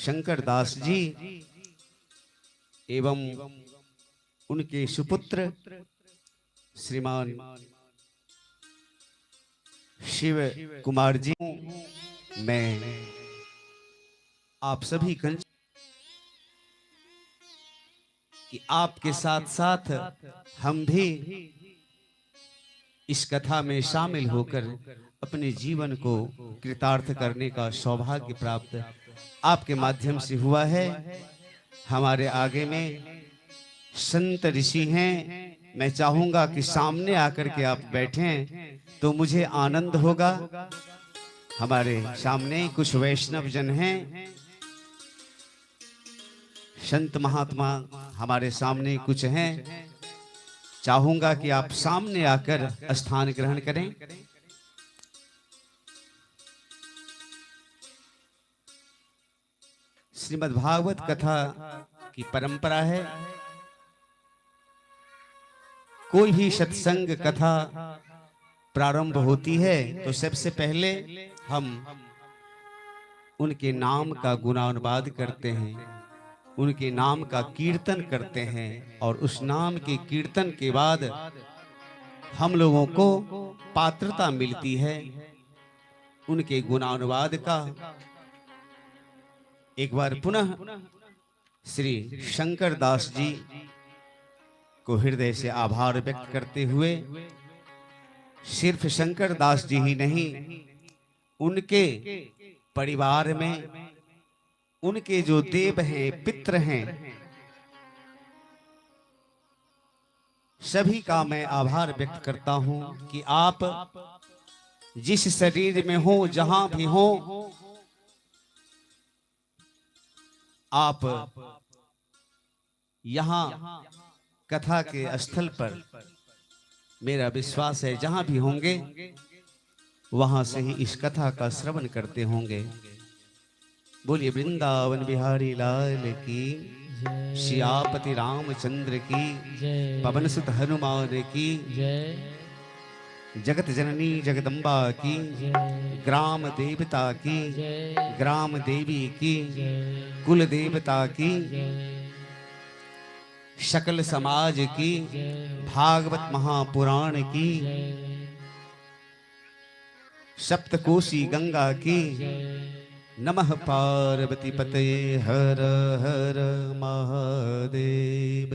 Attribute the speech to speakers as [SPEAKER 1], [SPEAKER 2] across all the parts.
[SPEAKER 1] शंकर दास जी एवं उनके सुपुत्र श्रीमान शिव कुमार जी, मैं आप सभी कंच कि आपके साथ साथ हम भी इस कथा में शामिल होकर अपने जीवन को कृतार्थ करने का सौभाग्य प्राप्त आपके माध्यम से हुआ है। हमारे आगे में संत ऋषि हैं, मैं चाहूंगा कि सामने आकर के आप बैठें तो मुझे आनंद होगा। हमारे सामने कुछ वैष्णव जन हैं, संत महात्मा हमारे सामने कुछ हैं, चाहूंगा कि आप सामने आकर स्थान ग्रहण करें। श्रीमद् भागवत कथा की परंपरा है, कोई भी सत्संग कथा प्रारंभ होती है तो सबसे पहले हम उनके नाम का गुणानुवाद करते हैं, उनके नाम का कीर्तन करते हैं और उस नाम के कीर्तन के बाद हम लोगों को पात्रता मिलती है उनके गुणानुवाद का। एक बार पुनः श्री शंकर दास जी को हृदय से आभार व्यक्त करते हुए, सिर्फ शंकर दास जी ही नहीं, उनके परिवार में उनके जो देव हैं, पितृ हैं, सभी का मैं आभार व्यक्त करता हूं कि आप जिस शरीर में हो, जहां भी हो, आप यहां कथा के स्थल पर, मेरा विश्वास है जहां भी होंगे वहां से ही इस कथा का श्रवण करते होंगे। बोलिए वृंदावन बिहारी लाल की, सियापति रामचंद्र की, पवन सुत हनुमान की, जगत जननी जगदम्बा की, ग्राम देवता की, ग्राम देवी की, कुल देवता की, सकल समाज की, भागवत महापुराण की, सप्तकोशी गंगा की, नमः पार्वती पतये हर हर महादेव।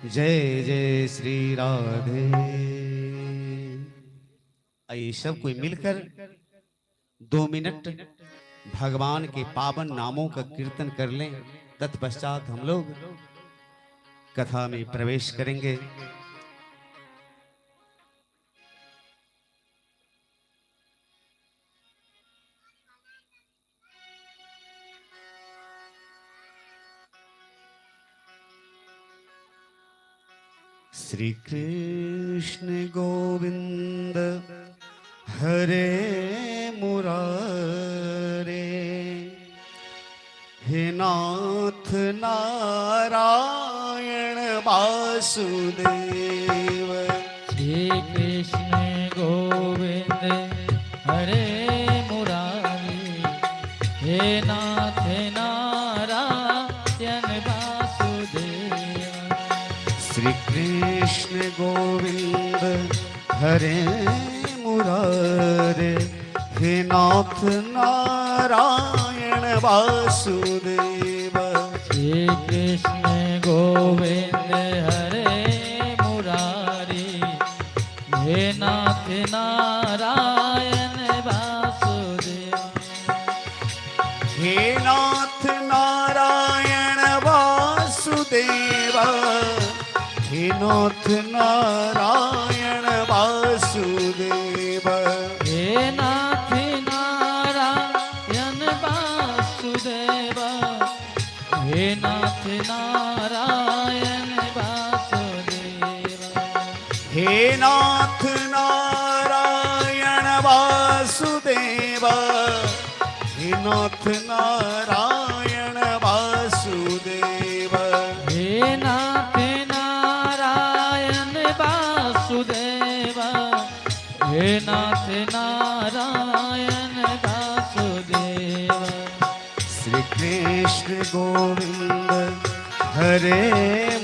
[SPEAKER 1] जय जय श्री राधे। आइए सब कोई मिलकर 2 मिनट भगवान के पावन नामों का कीर्तन कर लें, तत्पश्चात हम लोग कथा में प्रवेश करेंगे। श्री कृष्ण गोविंद हरे मुरारे, हे नाथ नारायण वासुदेव।
[SPEAKER 2] श्री कृष्ण गोविंद हरे मुरारी, हे नाथ नारायण वासुदेव।
[SPEAKER 1] श्री कृष्ण गोविंद हरे मुरारे, हे नाथ नारायण वासुदेव।
[SPEAKER 2] श्री कृष्ण गोविंद हरे मुरारी, हे नाथ नारायण वासुदेव।
[SPEAKER 1] हे नाथ नारायण वासुदेव, हे नाथ नारायण वासुदेव।
[SPEAKER 2] हे नाथ नारायण वासुदेव, हे नाथ नारायण वासुदेव।
[SPEAKER 1] हे नाथ नारायण वासुदेव, हे नाथ नारायण वासुदेव।
[SPEAKER 2] हे नाथ नारायण वासुदेव, हे नाथ नारायण वासुदेव।
[SPEAKER 1] श्री कृष्ण गोविंद हरे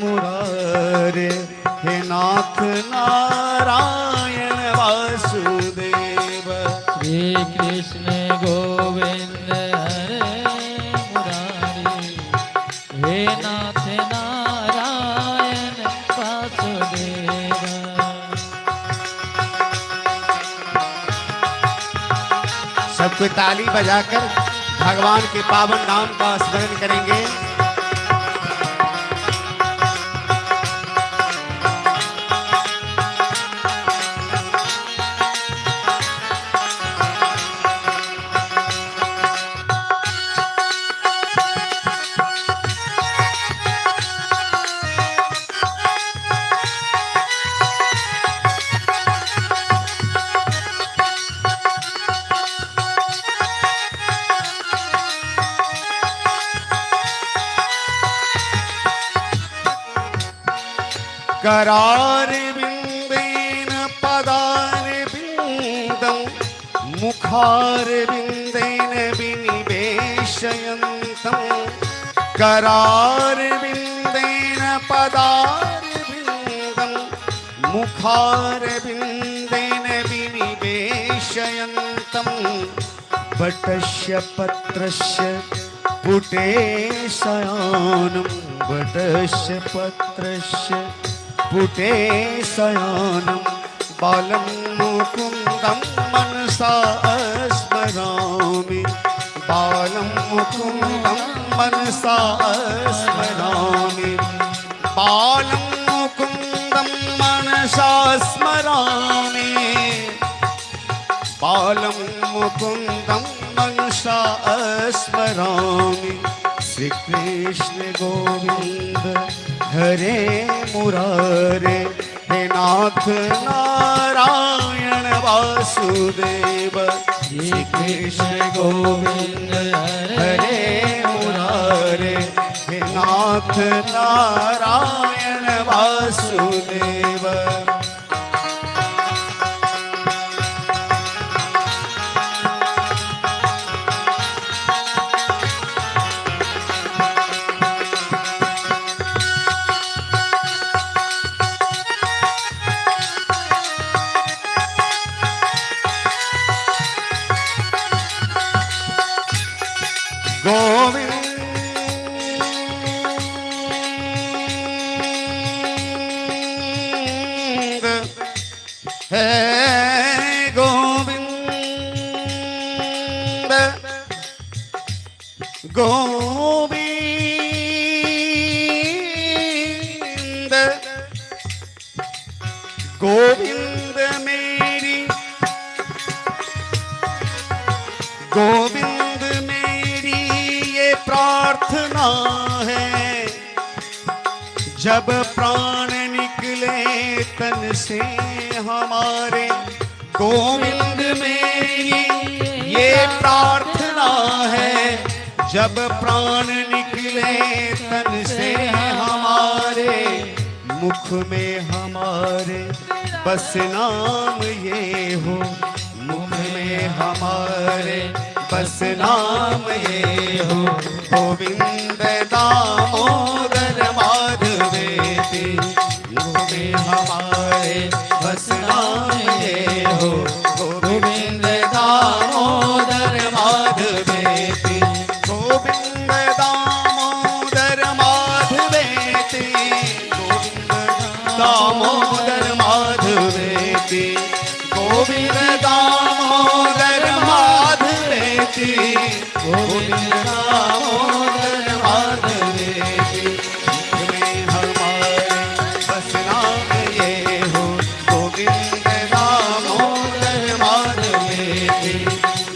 [SPEAKER 1] मुरारे, हे नाथ नारायण वासुदेव।
[SPEAKER 2] श्री कृष्ण गोविंद हरे मुरारी, हे नाथ नारायण वासुदेव।
[SPEAKER 1] सबको ताली बजाकर भगवान के पावन नाम का स्मरण करेंगे। करार बिंदेन पदार बिंदं, मुखार बिंदेन विनिवेशयन्तं। करार बिंदेन पदार बिंदं, मुखार बिंदेन विनिवेशयन्तं। वटस्य पत्रस्य पुटे शयानं, वटस्य पत्रस्य पुटे शयानं। बालं मुकुन्दं मनसा स्मरामि, बालं मुकुन्दं मनसा स्मरामि, बालं मुकुन्दं मनसा स्मरामि, बालं मुकुन्दं मनसा स्मरामि। श्री कृष्ण गोविंद हरे मुरारे, हे नाथ नारायण वासुदेव। श्री कृष्ण गोविंद हरे मुरारे, हे नाथ नारायण वासुदेव। गोविंद है गोविंद, गोविंद, गोविंद मेरी, गोविंद मेरी ये प्रार्थना है। जब प्राण निकले तन से हमारे, गोविंद मेरी ये प्रार्थना है। जब प्राण निकले तन से हमारे, मुख में हमारे बस नाम ये हो, मुख में हमारे बस नाम ये हो। गोविंद दामोदर माधवेति, मुख में हमारे बस नाम ये हो। गोविंद दामोदर माधवेति, गोविंद दामोदर माधवेति, गोविंद दामोदर माधवेति, गोविंद दामोदर माधवेति, गोविंद दामोदर माधवेति। मुख में हमारे बस नाम ये हो, गोविंद दामोदर माधवेति,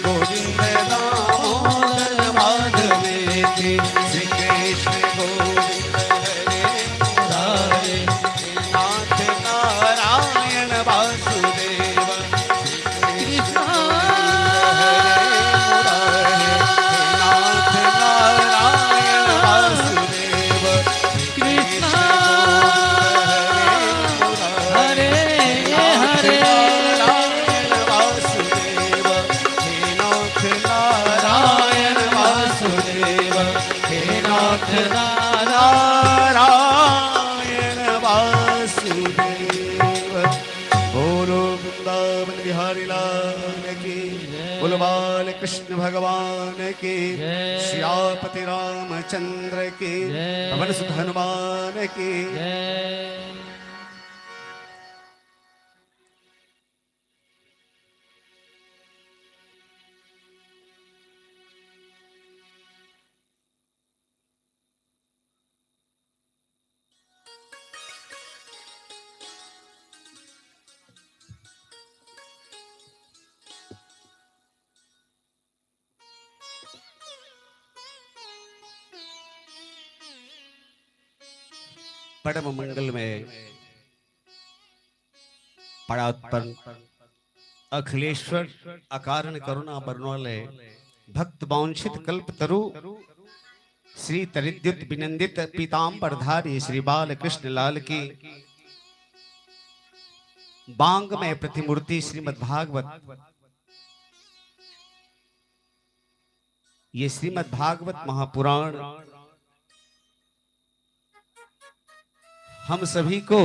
[SPEAKER 1] गोविंद दामोदर माधवेति। श्री कृष्ण गोविंद हरे मुरारे, नाथ नारायण वासुदेव।
[SPEAKER 2] कृष्ण
[SPEAKER 1] नाथ नारायण वासुदेव।
[SPEAKER 2] कृष्ण हरे हरे,
[SPEAKER 1] नारायण वासुदेव, हे नाथ नारायण वासुदेव। हे नाथ नारायण वासुदेव। बोलो वृंदावन बिहारी लाल की, बोलो बाल कृष्ण भगवान की, श्यापति रामचंद्र की, पवन सुत हनुमान की। परम मंगल में परात्पर अखिलेश्वर अकारण करुणा बरनौलय भक्त वांछित कल्प तरु श्री तरिद्युत विनंदित पीतांबरधारी श्री बाल कृष्ण लाल की बांग में प्रतिमूर्ति श्रीमद् भागवत। ये श्रीमद् भागवत महापुराण हम सभी को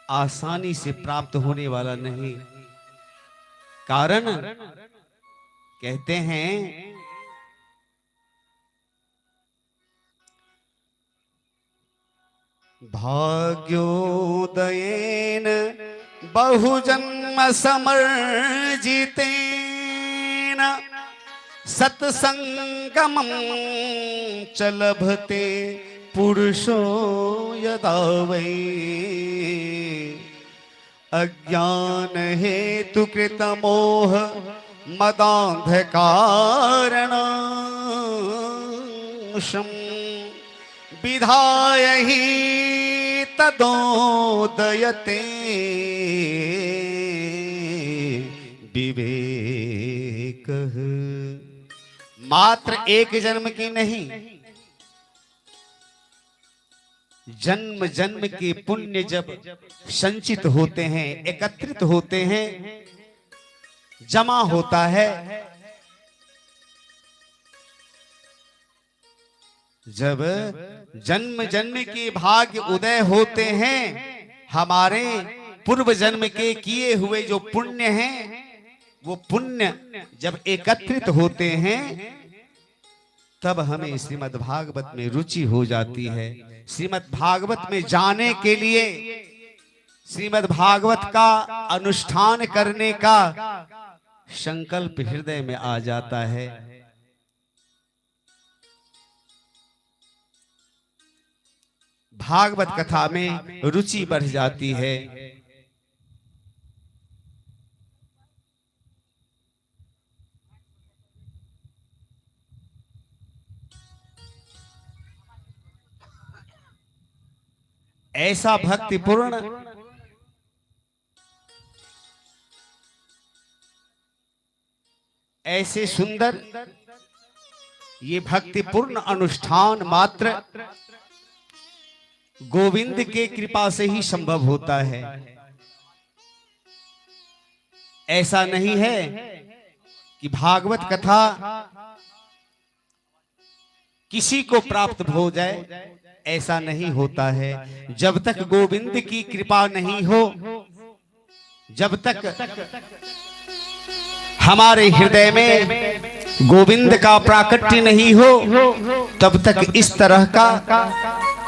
[SPEAKER 1] आसानी से प्राप्त होने वाला नहीं। कारण कहते हैं भाग्योदयेन बहुजन्म समर्जितेन सत्संगमं च लभते पुरुषो यदा वै अज्ञान हेतु कृत मोह मदांधकारणं विधाय हि तदोदयते विवेकः। मात्र एक जन्म की नहीं, जन्म जन्म के पुण्य जब संचित होते हैं, एकत्रित होते हैं, जमा होता है, जब जन्म जन्म के भाग्य उदय होते हैं, हमारे पूर्व जन्म के किए हुए जो पुण्य हैं, वो पुण्य जब एकत्रित होते हैं, तब हमें श्रीमद् भागवत में रुचि हो जाती है। श्रीमद् भागवत में जाने के लिए, श्रीमद् भागवत का अनुष्ठान करने का संकल्प हृदय में आ जाता है। भागवत कथा में रुचि बढ़ जाती है। ऐसा भक्तिपूर्ण ऐसे सुंदर ये भक्तिपूर्ण अनुष्ठान मात्र गोविंद के कृपा से ही संभव होता है। ऐसा नहीं है कि भागवत कथा किसी को प्राप्त हो जाए, ऐसा नहीं होता है। जब तक गोविंद की कृपा नहीं हो, जब तक हमारे हृदय में गोविंद का प्राकट्य नहीं हो, तब तक इस तरह का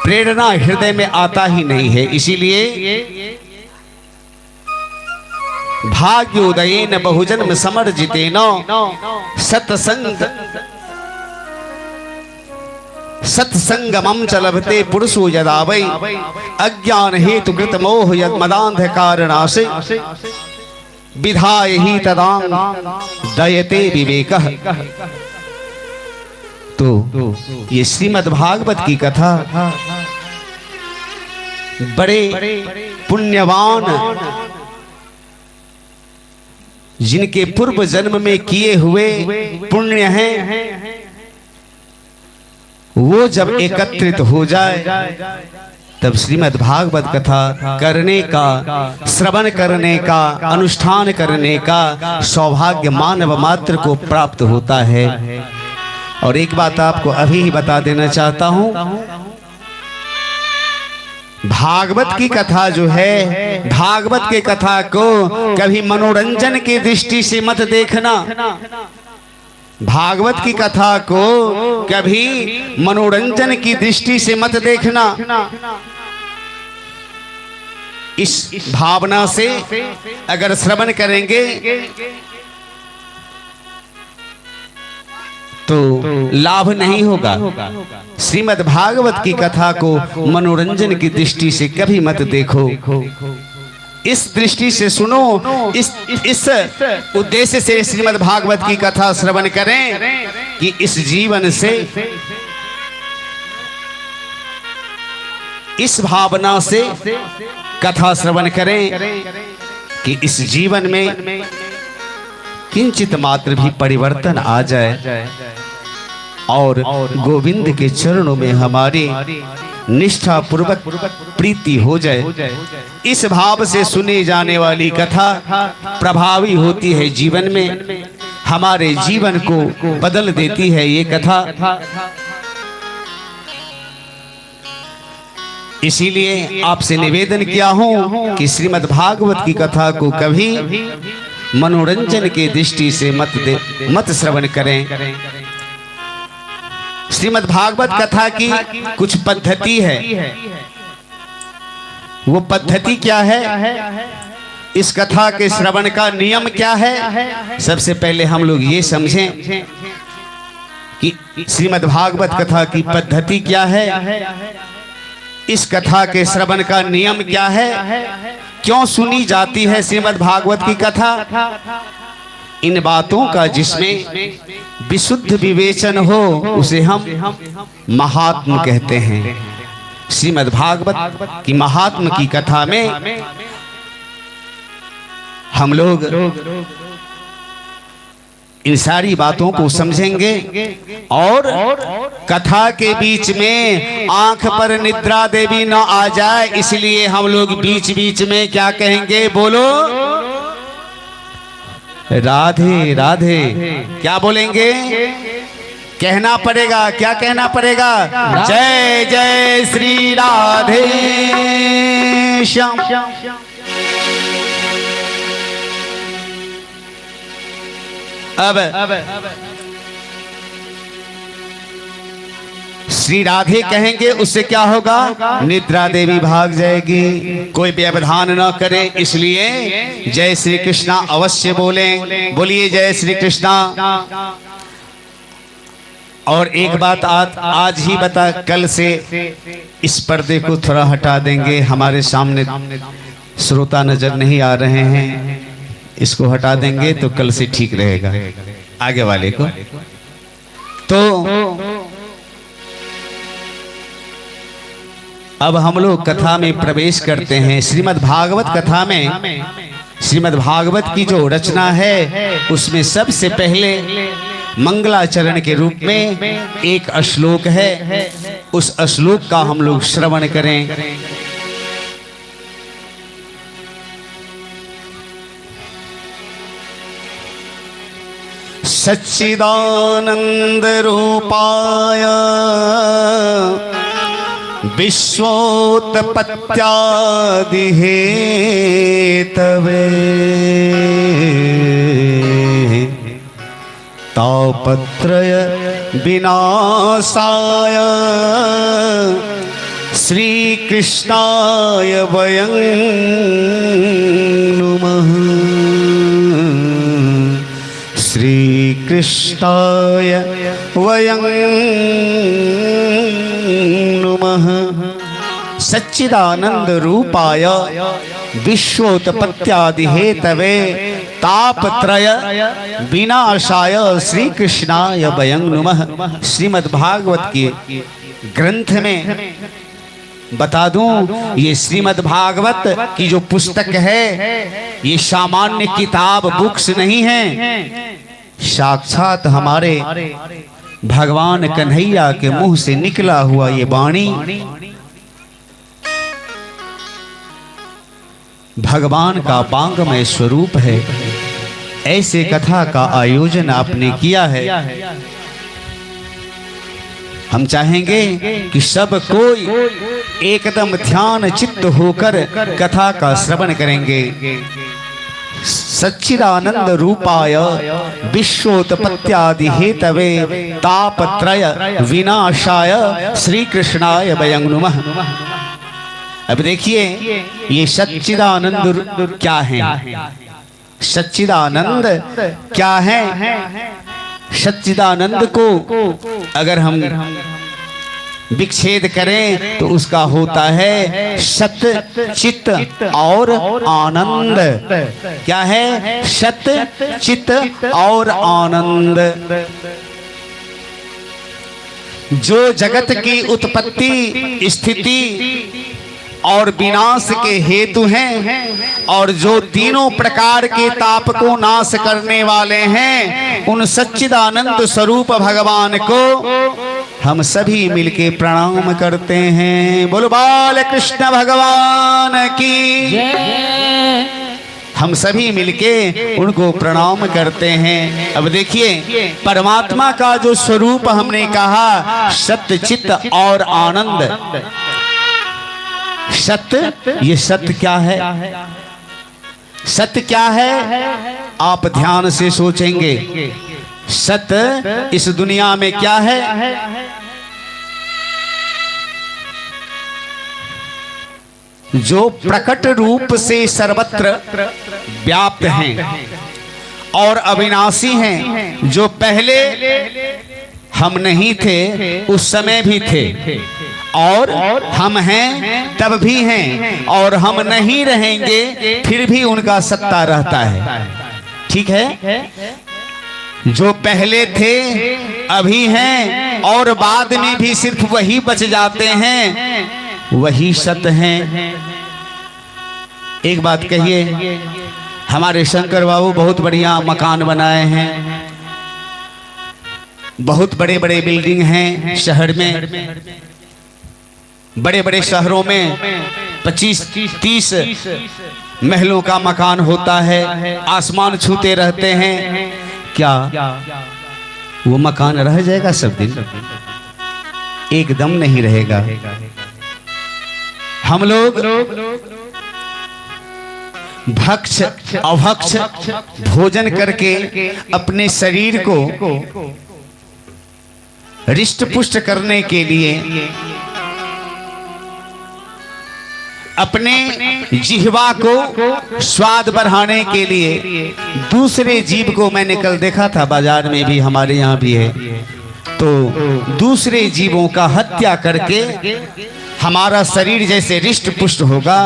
[SPEAKER 1] प्रेरणा हृदय में आता ही नहीं है। इसीलिए भाग्योदयेन बहुजन्म समर्जितेन सत्संगमं च लभते पुरुषो यदा वै अज्ञान हेतु कृत मोह यन्मदान्धकारणासे विधाय हि तदां दयते विवेकः। तो ये श्रीमद् भागवत की कथा बड़े पुण्यवान जिनके पूर्व जन्म में किए हुए पुण्य हैं, वो जब एकत्रित हो जाए, तब श्रीमद् भागवत कथा करने का, श्रवण करने का, अनुष्ठान करने का सौभाग्य मानव मात्र को प्राप्त होता है। और एक बात आपको अभी ही बता देना चाहता हूं, भागवत की कथा जो है, भागवत के कथा को कभी मनोरंजन की दृष्टि से मत देखना। भागवत की कथा को कभी मनोरंजन की दृष्टि से मत देखना। इस भावना से अगर श्रवण करेंगे तो लाभ नहीं होगा। श्रीमद् भागवत की कथा को मनोरंजन की दृष्टि से कभी मत देखो, इस दृष्टि से सुनो, इस उद्देश्य से श्रीमद् भागवत की कथा श्रवण करें कि इस जीवन से, इस भावना से कथा श्रवण करें कि इस जीवन में किंचित मात्र भी परिवर्तन आ जाए और गोविंद के चरणों में हमारी निष्ठा पूर्वक प्रीति हो जाए। इस भाव से सुनी जाने वाली कथा प्रभावी होती है जीवन में, हमारे जीवन को बदल देती है ये कथा। इसीलिए आपसे निवेदन किया हूं कि श्रीमद् भागवत की कथा को कभी मनोरंजन की दृष्टि से मत श्रवण करें। श्रीमद् भागवत कथा की कुछ पद्धति है। वो पद्धति क्या है, इस कथा के श्रवण का नियम क्या है, सबसे पहले हम लोग ये समझें कि श्रीमद् भागवत कथा की पद्धति क्या है, इस कथा के श्रवण का नियम क्या है, क्यों सुनी जाती है श्रीमद् भागवत की कथा। इन बातों का जिसमें विशुद्ध विवेचन हो उसे हम महात्म कहते हैं। श्रीमद् भागवत की महात्म की कथा में हम लोग इन सारी बातों को समझेंगे और कथा के बीच में आंख पर निद्रा देवी न आ जाए, इसलिए हम लोग बीच बीच में क्या कहेंगे, बोलो राधे राधे। क्या बोलेंगे, कहना पड़ेगा, क्या कहना पड़ेगा, जय जय श्री राधे श्याम। अब श्री राधे कहेंगे, उससे क्या होगा, निद्रा देवी भाग जाएगी। कोई व्यवधान न करे, इसलिए जय श्री कृष्णा अवश्य बोलें। बोलिए जय श्री कृष्णा। और एक बात आज ही बता, कल से इस पर्दे को थोड़ा हटा देंगे, हमारे सामने श्रोता नजर नहीं आ रहे हैं, इसको हटा देंगे तो कल से ठीक रहेगा आगे वाले को। तो अब हम लोग कथा में प्रवेश करते हैं। श्रीमद् भागवत कथा में, श्रीमद् भागवत की जो रचना है उसमें सबसे पहले मंगलाचरण के रूप में एक श्लोक है, उस श्लोक का हम लोग श्रवण करें। सच्चिदानंद रूपाय विश्वोत्पत्त्यादि हेतवे तापत्रय विनाशाय श्री कृष्णाय वयं नुमः। श्री कृष्णाय वयं नुमः। सच्चिदानंद रूपाय विश्वोत्पत्त्यादि हेतवे तापत्रय विनाशाय श्री कृष्णाय वयं नुमः। श्रीमद् भागवत की ग्रंथ में बता दूं, ये श्रीमद् भागवत की जो पुस्तक है ये सामान्य किताब बुक्स नहीं है, साक्षात हमारे भगवान कन्हैया के मुंह से निकला हुआ ये वाणी भगवान का वांगमय स्वरूप है। ऐसे कथा का आयोजन आपने किया है, हम चाहेंगे कि सब कोई एकदम ध्यान चित्त होकर कथा का श्रवण करेंगे। सच्चिदानंद रूपाय विश्वोत्पत्त्यादि हेतवे तापत्रय विनाशाय श्री कृष्णाय वयं नमः। अब देखिए ये सच्चिदानंद क्या है, सच्चिदानंद क्या है। सच्चिदानंद को अगर हम विच्छेद करें तो उसका होता है सत चित और आनंद। क्या है? सत चित और आनंद। जो जगत की उत्पत्ति स्थिति और विनाश के हेतु हैं और जो तीनों प्रकार के ताप को नाश करने वाले हैं, उन सच्चिदानंद स्वरूप भगवान को हम सभी मिलके प्रणाम करते हैं। बोलो बाल कृष्ण भगवान की
[SPEAKER 2] जय।
[SPEAKER 1] हम सभी मिलके उनको प्रणाम करते हैं। अब देखिए परमात्मा का जो स्वरूप हमने कहा सत्य चित्त और आनंद। सत्य, ये सत्य क्या है? सत्य क्या है? आप ध्यान से सोचेंगे सत्य इस दुनिया में क्या है? जो प्रकट रूप से सर्वत्र व्याप्त हैं और अविनाशी हैं, जो पहले हम नहीं थे उस समय भी थे और हम हैं तब भी हैं और हम नहीं रहेंगे फिर भी उनका सत्ता रहता है। ठीक है? जो पहले थे अभी हैं और बाद में भी सिर्फ वही बच जाते हैं, वही सत्य हैं। एक बात कहिए, हमारे शंकर बाबू बहुत बढ़िया मकान बनाए हैं, बहुत बड़े बड़े बिल्डिंग हैं शहर में। बड़े बड़े शहरों में 25-30 महलों का मकान होता है, आसमान छूते रहते हैं। क्या वो मकान रह जाएगा सब दिन? एकदम नहीं रहेगा। हम लोग भक्ष अभक्ष भोजन करके अपने शरीर को रिष्ट पुष्ट करने के लिए, अपने जिह्वा को स्वाद बढ़ाने के लिए दूसरे जीव को, मैंने कल देखा था बाजार में भी, हमारे यहाँ भी है, तो दूसरे जीवों का हत्या करके हमारा शरीर जैसे रिष्ट पुष्ट होगा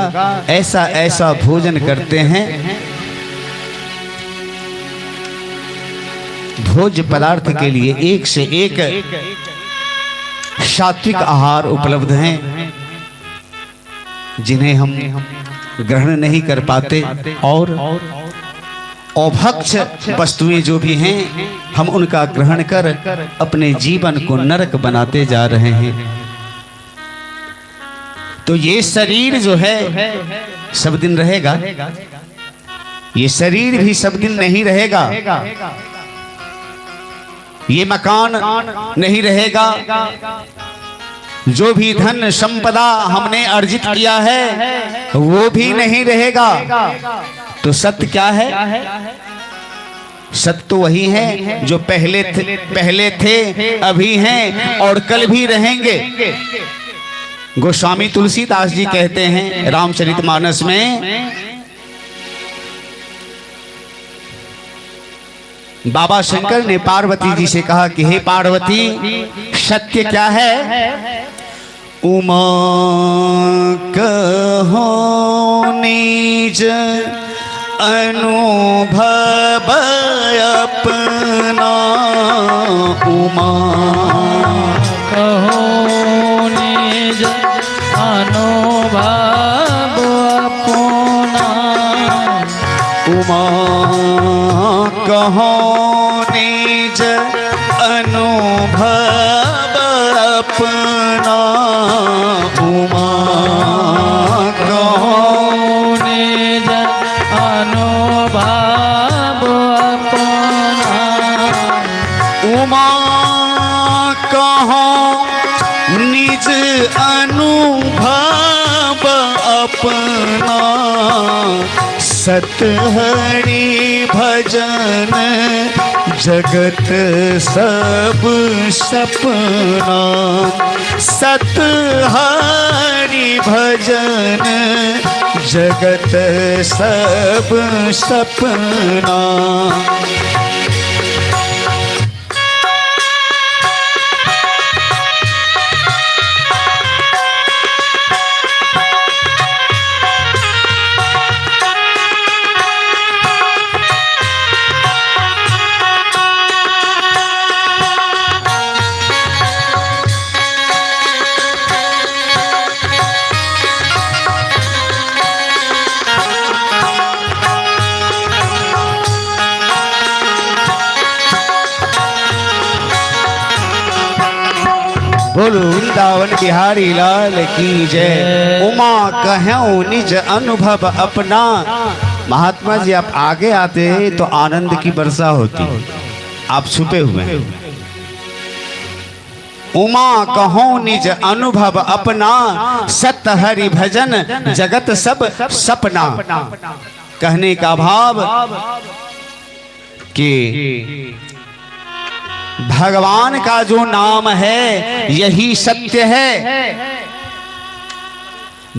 [SPEAKER 1] ऐसा ऐसा भोजन करते हैं। भोज्य पदार्थ के लिए एक से एक सात्विक आहार उपलब्ध हैं जिन्हें हम ग्रहण नहीं कर पाते, और अभक्ष वस्तुएं जो भी हैं हम उनका ग्रहण कर अपने जीवन को नरक बनाते जा रहे हैं। तो ये शरीर जो है सब दिन रहेगा, ये शरीर भी सब दिन नहीं रहेगा, ये मकान नहीं रहेगा, जो भी धन संपदा हमने अर्जित किया है वो भी नहीं रहेगा। तो सत्य क्या है? सत्य तो वही है जो पहले थे अभी हैं और कल भी रहेंगे। गोस्वामी तुलसीदास जी कहते हैं रामचरितमानस में, बाबा शंकर ने पार्वती जी से कहा कि हे पार्वती, सत्य क्या है? उमा कहो निज अनुभव अपना, उमा
[SPEAKER 2] कहो निज अनुभव अपना,
[SPEAKER 1] उमा कहो निज अनुभव अपना, उमा कहो
[SPEAKER 2] निज अनुभव अपना,
[SPEAKER 1] उमा कहो निज अनुभव अपना, सतहरि भजन जगत सब सपना। सतहरि भजन जगत सब सपना। बोलो वृंदावन बिहारी लाल की जय। उमा कहूँ निज अनुभव अपना। महात्मा जी आप आगे आते तो आनंद की वर्षा होती, आप छुपे हुए हैं। उमा कहूँ निज अनुभव अपना, सत हरि भजन जगत सब सपना। कहने का भाव कि भगवान का जो नाम है यही सत्य है।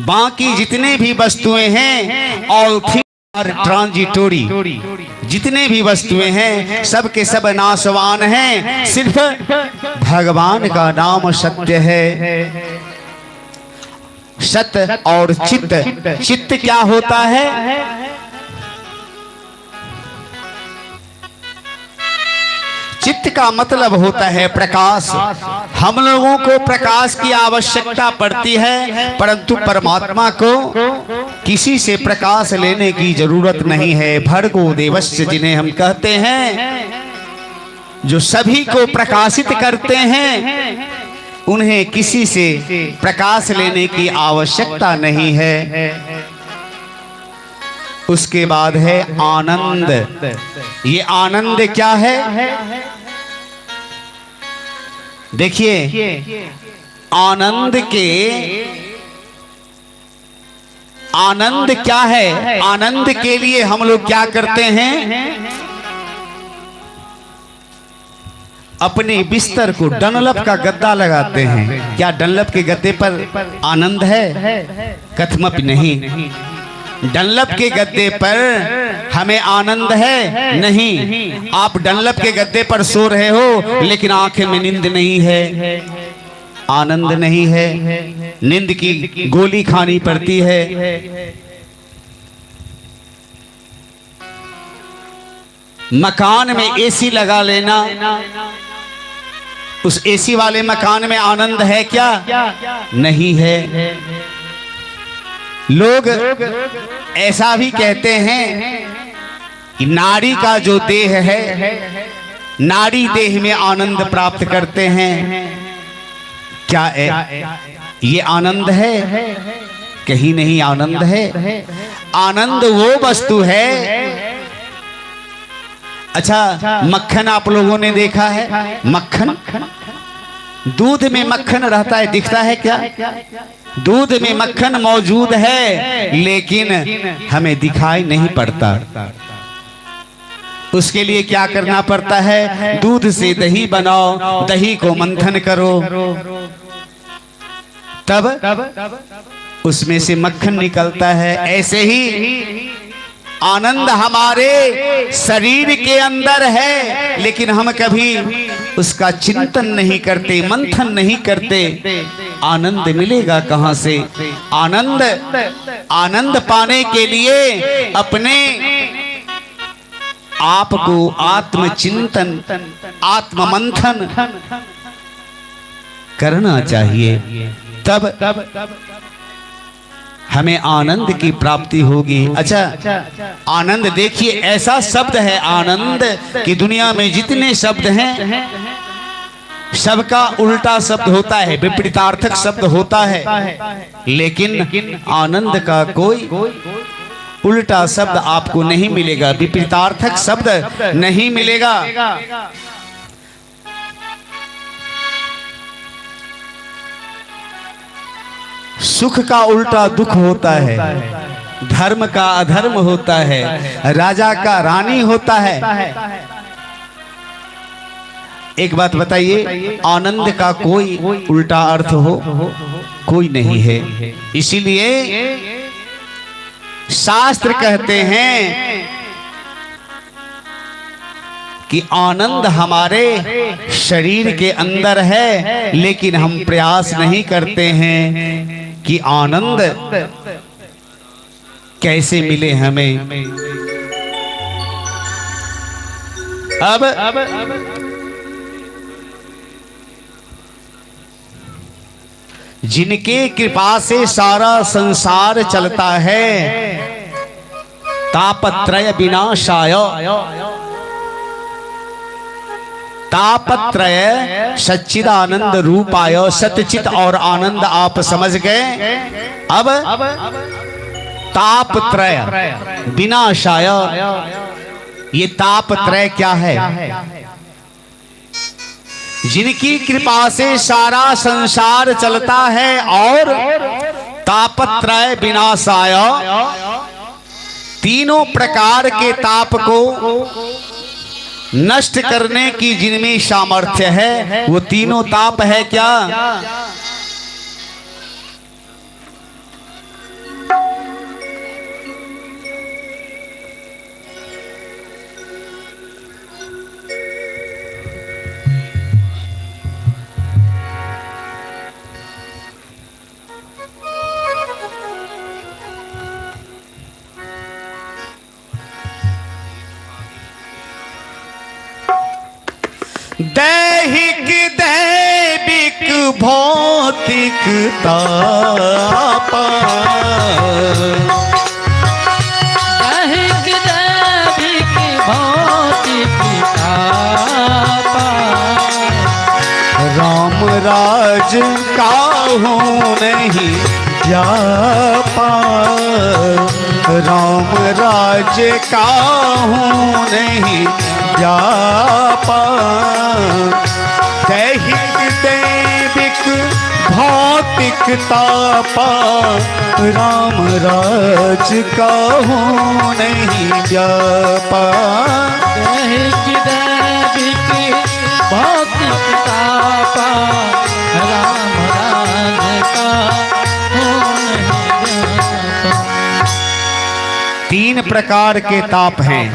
[SPEAKER 1] बाकी जितने भी वस्तुएं हैं ऑल थिंग्स आर ट्रांजिटोरी, जितने भी वस्तुएं हैं सब के सब नाशवान हैं, सिर्फ भगवान का नाम सत्य है। सत्य और चित्त, चित्त क्या होता है? चित्त का मतलब होता है प्रकाश। हम लोगों को प्रकाश की आवश्यकता पड़ती है, परंतु परमात्मा को किसी से प्रकाश लेने की जरूरत नहीं है। भर्गो देवस्य जिन्हें हम कहते हैं, जो सभी को प्रकाशित करते हैं, उन्हें किसी से प्रकाश लेने की आवश्यकता नहीं है। उसके बाद है आनंद। ये आनंद क्या है? देखिए, आनंद क्या है? आनंद के लिए हम लोग क्या करते हैं? अपने बिस्तर को डनलप का गद्दा लगाते हैं। क्या डनलप के गद्दे पर आनंद है? कथमपि नहीं। डनलप के गद्दे पर हमें आनंद है? नहीं। आप डनलप के गद्दे पर सो रहे हो लेकिन आंखें में नींद नहीं है, आनंद नहीं है। नींद की गोली खानी पड़ती है। मकान में एसी लगा लेना, उस एसी वाले मकान में आनंद है क्या? नहीं है। लोग ऐसा भी कहते हैं कि नारी का जो देह है, नारी देह में आनंद प्राप्त करते हैं। क्या ये आनंद है? कहीं नहीं आनंद है। आनंद वो वस्तु है। अच्छा, मक्खन आप लोगों ने देखा है? मक्खन, दूध में मक्खन रहता है, दिखता है क्या? दूध में मक्खन मौजूद है लेकिन हमें दिखाई नहीं पड़ता। उसके लिए क्या करना पड़ता है? दूध से दही बनाओ, दही को मंथन करो, तब उसमें से मक्खन निकलता है। ऐसे ही आनंद हमारे शरीर के अंदर है, लेकिन हम कभी उसका चिंतन नहीं करते, मंथन नहीं करते। आनंद मिलेगा कहां से? आनंद पाने के लिए अपने आप को आत्मचिंतन, आत्ममंथन करना चाहिए, तब हमें आनंद की प्राप्ति होगी। अच्छा, आनंद देखिए, ऐसा शब्द है आनंद कि दुनिया में जितने शब्द हैं सबका उल्टा शब्द होता है, विपरीतार्थक शब्द होता है, लेकिन आनंद का कोई उल्टा शब्द आपको नहीं मिलेगा, विपरीतार्थक शब्द नहीं मिलेगा। सुख का उल्टा दुख होता है, धर्म का अधर्म होता है, राजा का रानी होता है। एक बात बताइए, आनंद का कोई उल्टा अर्थ हो? कोई नहीं है। इसीलिए शास्त्र कहते हैं कि आनंद हमारे शरीर के अंदर है, लेकिन हम प्रयास नहीं करते हैं कि आनंद कैसे मिले हमें। अब जिनके कृपा से सारा संसार चलता है, तापत्रय विनाशाय, तापत्रय सच्चिदानंद रूपाय, सतचित और आनंद आप समझ गए। अब तापत्रय विनाशाय, ये तापत्रय क्या है? जिनकी कृपा से सारा संसार चलता है और तापत्रय विनाशाय, तीनों प्रकार के ताप को नष्ट करने की जिनमें सामर्थ्य है, वो तीनों ताप है क्या? दैहिक दैविक भौतिक ताप,
[SPEAKER 2] दैहिक दैविक भौतिक ताप,
[SPEAKER 1] राम राज काहू नहीं जापा, राम राज काहू नहीं जापा। दैहिक दैविक भौतिक तापा, राम राज काहू नहीं जापा।
[SPEAKER 2] दैहिक दैविक भौतिक तापा, राम राज का
[SPEAKER 1] तीन प्रकार के ताप हैं।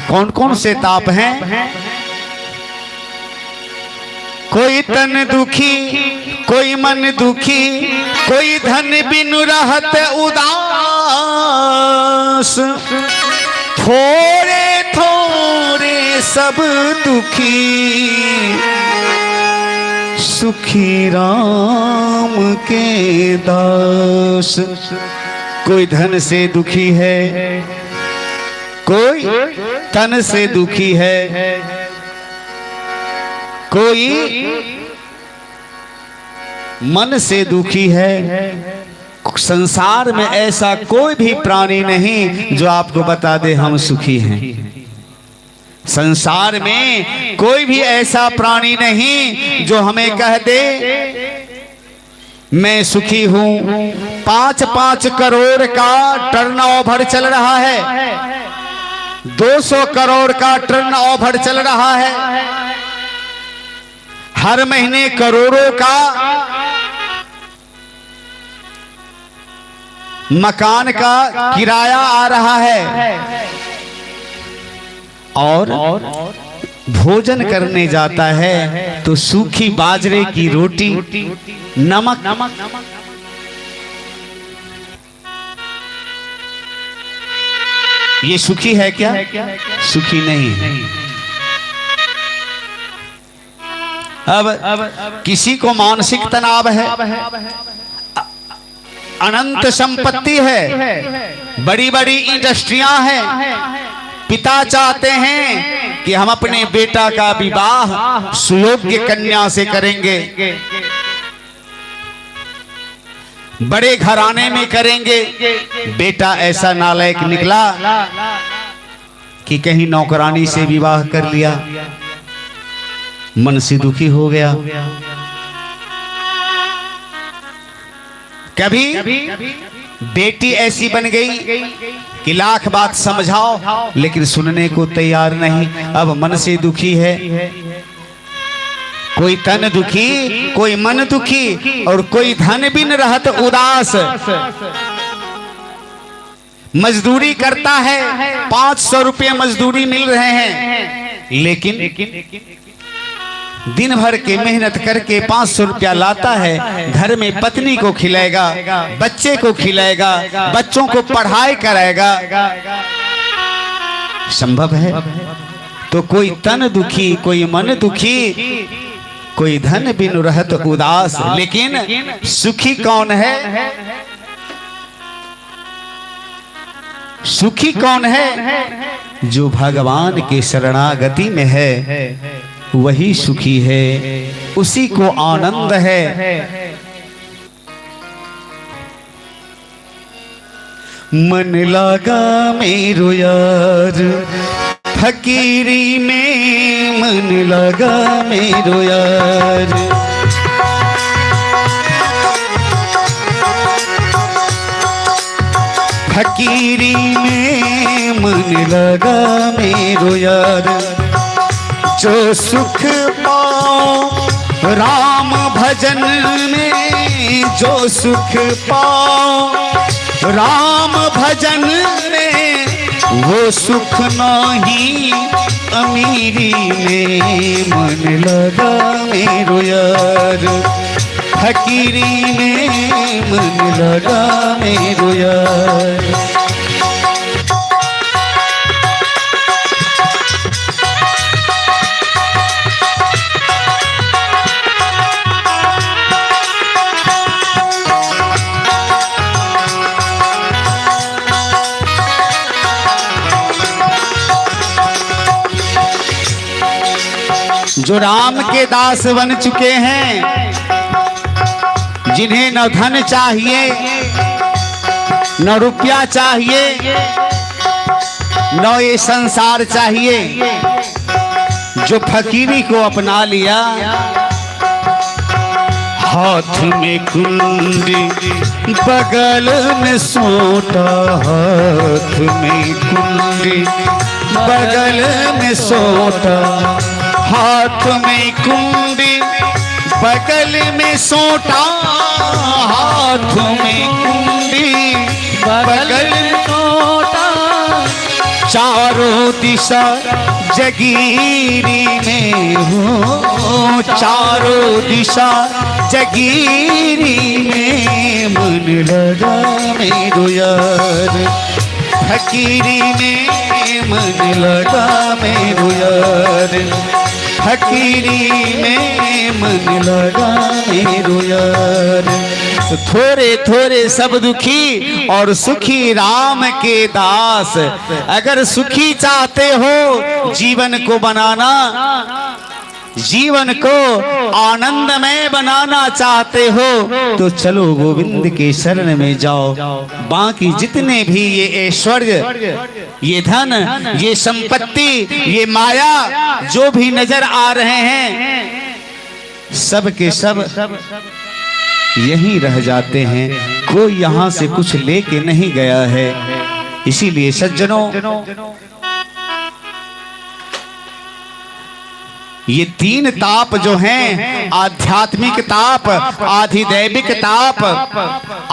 [SPEAKER 1] कौन कौन से ताप हैं? कोई तन दुखी, कोई मन दुखी, कोई धन बिनु रहत उदास, थोड़े थोड़े सब दुखी, सुखी राम के दास। कोई धन से दुखी है, कोई तन से दुखी है, कोई मन से दुखी है। संसार में ऐसा कोई भी प्राणी नहीं जो आपको बता दे हम सुखी हैं। संसार में कोई भी ऐसा प्राणी नहीं जो हमें कह दे मैं सुखी हूं। 5-5 करोड़ का टर्नओवर चल रहा है, 200 करोड़ का टर्नओवर चल रहा है, हर महीने करोड़ों का मकान का किराया आ रहा है, और भोजन करने जाता है तो सूखी बाजरे की रोटी, नमक, ये सुखी है क्या? सुखी नहीं है। अब किसी को मानसिक तनाव है, अनंत संपत्ति है, बड़ी बड़ी इंडस्ट्रियां हैं, पिता चाहते हैं कि हम अपने बेटा का विवाह सुयोग्य कन्या से करेंगे, बड़े घराने में करेंगे। बेटा ऐसा नालायक निकला कि कहीं नौकरानी से विवाह कर लिया, मन से दुखी हो गया। कभी बेटी ऐसी बन गई कि लाख बात समझाओ लेकिन सुनने को तैयार नहीं, अब मन से दुखी है। कोई तन दुखी, कोई मन दुखी, और कोई धन बिन रहत उदास। मजदूरी करता है, 500 रुपये मजदूरी मिल रहे हैं, लेकिन दिन भर के मेहनत करके 500 रुपया लाता है, घर में पत्नी को खिलाएगा, बच्चे को खिलाएगा, बच्चों को पढ़ाई कराएगा, संभव है? तो कोई तन दुखी, कोई मन दुखी, कोई धन बिन रहत उदास, लेकिन सुखी कौन है? सुखी कौन है? जो भगवान के शरणागति में है वही सुखी है, उसी को आनंद है। मन लगा मेरो यार फकीरी में, मन लगा मेरो यार। फकीरी में मन लगा मेरो यार। जो सुख पाओ राम भजन में, जो सुख पाओ राम भजन में, वो सुख नहीं अमीरी में। मन लगा मेरो यार फकीरी में, मन लगा मेरो यार। जो राम के दास बन चुके हैं, जिन्हें न धन चाहिए, न रुपया चाहिए, न ये संसार चाहिए, जो फकीरी को अपना लिया। हाथ में कुंडी बगल में सोटा, हाथ में कुंडी बगल में सोटा, हाथ में कुंडी बगल में सोटा, हाथ में कुंडी बगल में सोटा। चारों दिशा जगीरी में हो, चारों दिशा जगीरी में। मन लगा मेरो यार फकीरी में, मन लगा मेरो यार फकीरी में, मन लगा मेरो यार। तो थोड़े थोड़े सब दुखी और सुखी राम के दास। अगर सुखी चाहते हो जीवन को बनाना, जीवन को आनंदमय बनाना चाहते हो, तो चलो गोविंद के शरण में जाओ। बाकी जितने भी ये ऐश्वर्य, ये धन, ये संपत्ति, ये माया जो भी नजर आ रहे हैं, सब के सब यहीं रह जाते हैं। कोई यहाँ से कुछ लेके नहीं गया है। इसीलिए सज्जनों, ये तीन ताप जो हैं, आध्यात्मिक ताप, आधिदैविक ताप,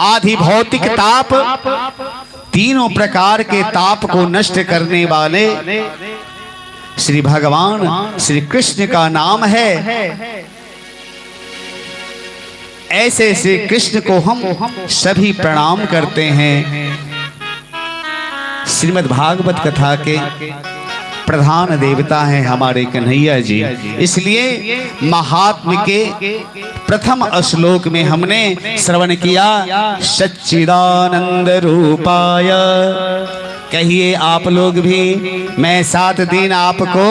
[SPEAKER 1] आधि भौतिक ताप, तीनों प्रकार के ताप को नष्ट करने वाले श्री भगवान श्री कृष्ण का नाम है। ऐसे श्री कृष्ण को हम सभी प्रणाम करते हैं। श्रीमद् भागवत कथा के प्रधान देवता हैं हमारे कन्हैया जी। इसलिए महात्म के प्रथम श्लोक में हमने श्रवण किया, सच्चिदानंद रूपाय। कहिए आप लोग भी, मैं 7 दिन आपको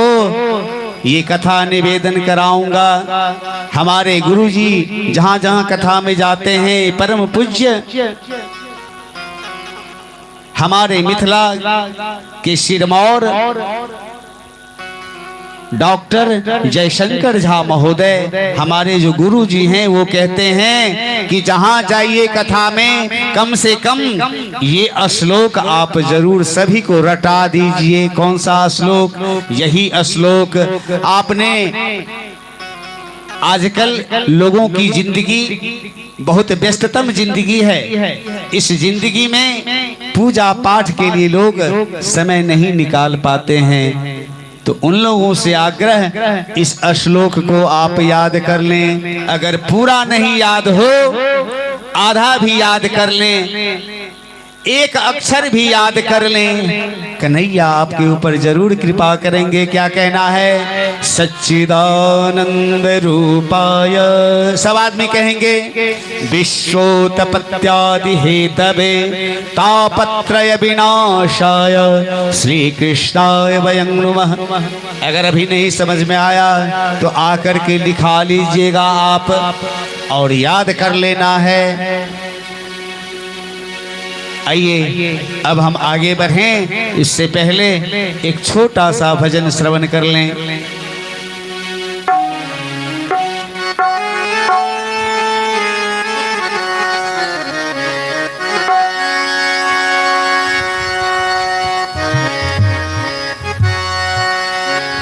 [SPEAKER 1] ये कथा निवेदन कराऊंगा। हमारे गुरुजी जहां जहां कथा में जाते हैं, परम पूज्य हमारे मिथिला के सिरमौर डॉक्टर जयशंकर झा महोदय हमारे जो गुरु जी हैं वो कहते हैं कि जहां जाइए कथा में कम से कम ये श्लोक आप जरूर सभी को रटा दीजिए। कौन सा श्लोक? यही श्लोक। आपने आजकल लोगों की जिंदगी बहुत व्यस्ततम जिंदगी है। इस जिंदगी में पूजा पाठ के लिए लोग समय नहीं निकाल पाते हैं, तो उन लोगों से आग्रह, इस श्लोक को आप याद कर लें। अगर पूरा नहीं याद हो, आधा भी याद कर लें, एक अक्षर भी याद कर लें, कन्हैया आपके ऊपर जरूर कृपा करेंगे। क्या कहना है? सच्चिदानंद रूपाय, सब आदमी कहेंगे, विश्वोत्पत्त्यादि हेतवे तापत्रय विनाशाय श्री कृष्णाय वयं नमः। अगर अभी नहीं समझ में आया तो आकर के लिखा लीजिएगा आप और याद कर लेना है। आइए अब हम आगे बढ़ें, इससे पहले एक छोटा सा भजन श्रवण कर लें।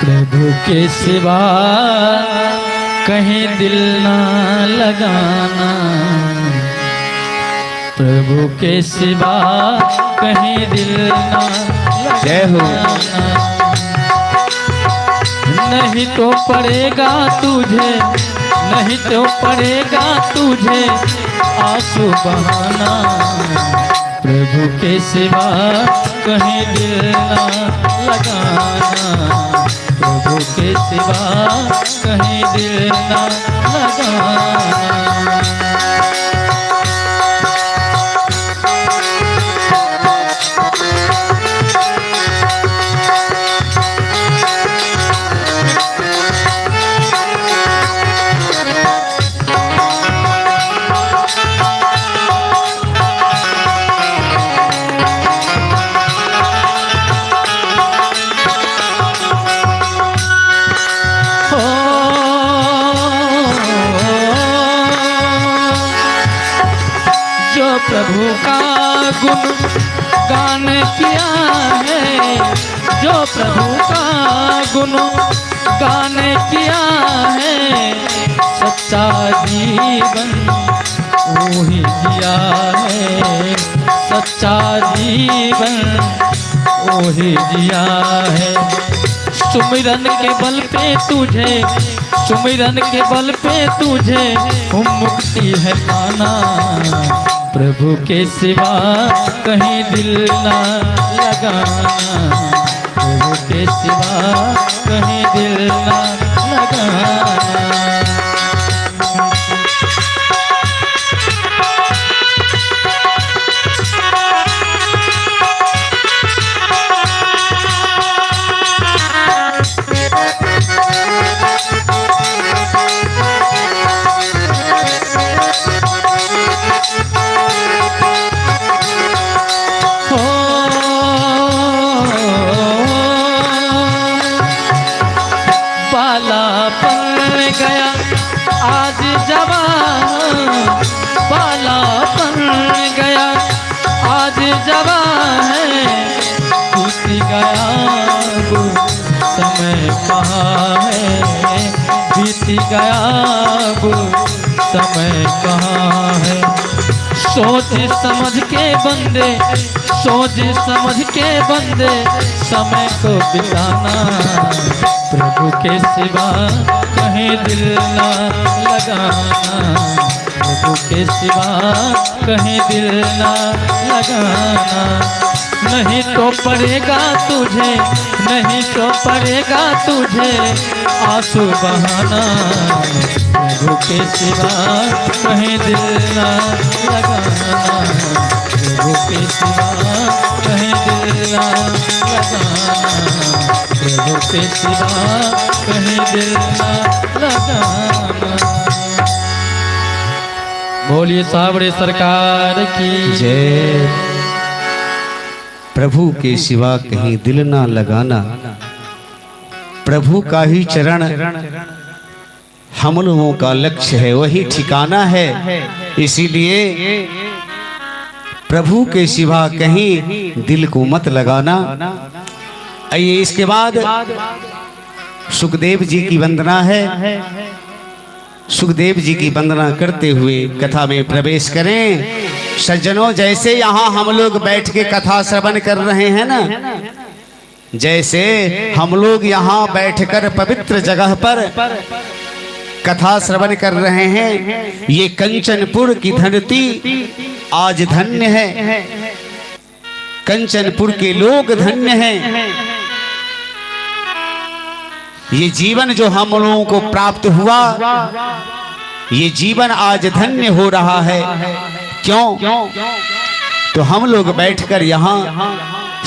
[SPEAKER 2] प्रभु के सिवा कहीं दिल ना लगाना, प्रभु के सिवा कहीं दिल ना लगाना। नहीं तो पड़ेगा तुझे, नहीं तो पड़ेगा तुझे आंसू बहाना। प्रभु के सिवा कहीं दिल ना लगाना, प्रभु के सिवा कहीं दिल ना लगाना। प्रभु का गुण गान किया है, जो प्रभु का गुण गान किया है, सच्चा जीवन वही जिया है, सच्चा जीवन वही जिया है। सुमिरन के बल पे तुझे, सुमिरन के बल पे तुझे मुक्ति है पाना। प्रभु के सिवा कहीं दिल ना लगाना, प्रभु के सिवा कहीं दिल ना लगाना। गया आज जवान, बालापन गया आज जवान है, बीत गया वो समय कहाँ है, बीत गया वो समय कहाँ है। सोच समझ के बंदे, सोच समझ के बंदे समय को बिताना। प्रभु के सिवा कहीं दिल ना लगाना, प्रभु के सिवा कहीं दिल ना लगाना। नहीं तो पड़ेगा तुझे, नहीं तो पड़ेगा तुझे आंसू बहाना। प्रभु के सिवा कहीं दिल ना लगाना, प्रभु के सिवा कहीं दिल ना लगाना, प्रभु के सिवा कहीं दिल ना लगाना। बोलिए सावड़े सरकार की
[SPEAKER 1] जय। प्रभु के सिवा कहीं दिल ना लगाना, प्रभु का ही चरण हम लोगों का लक्ष्य है, वही ठिकाना है। इसीलिए प्रभु के सिवा कहीं दिल को मत लगाना। आइए इसके बाद सुखदेव जी की वंदना है। सुखदेव जी की वंदना करते हुए कथा में प्रवेश करें। सज्जनों, जैसे यहाँ हम लोग बैठ के कथा श्रवण कर रहे हैं ना, जैसे हम लोग यहाँ बैठकर पवित्र जगह पर कथा श्रवण कर रहे हैं, ये कंचनपुर की धरती आज धन्य है। कंचनपुर के लोग धन्य हैं। ये जीवन जो हम लोगों को प्राप्त हुआ, ये जीवन आज धन्य हो रहा है। क्यों? तो हम लोग बैठकर यहाँ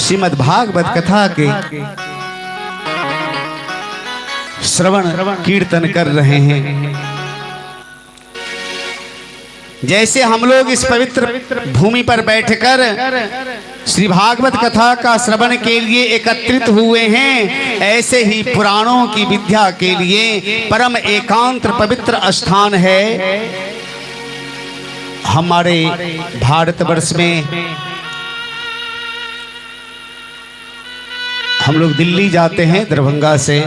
[SPEAKER 1] श्रीमद् भागवत कथा के श्रवण कीर्तन कर रहे हैं। जैसे हम लोग इस पवित्र भूमि पर बैठकर श्री भागवत कथा का श्रवण के लिए एकत्रित हुए हैं, ऐसे ही पुराणों की विद्या के लिए परम एकांत पवित्र स्थान है हमारे भारतवर्ष में। हम लोग दिल्ली जाते हैं दरभंगा से,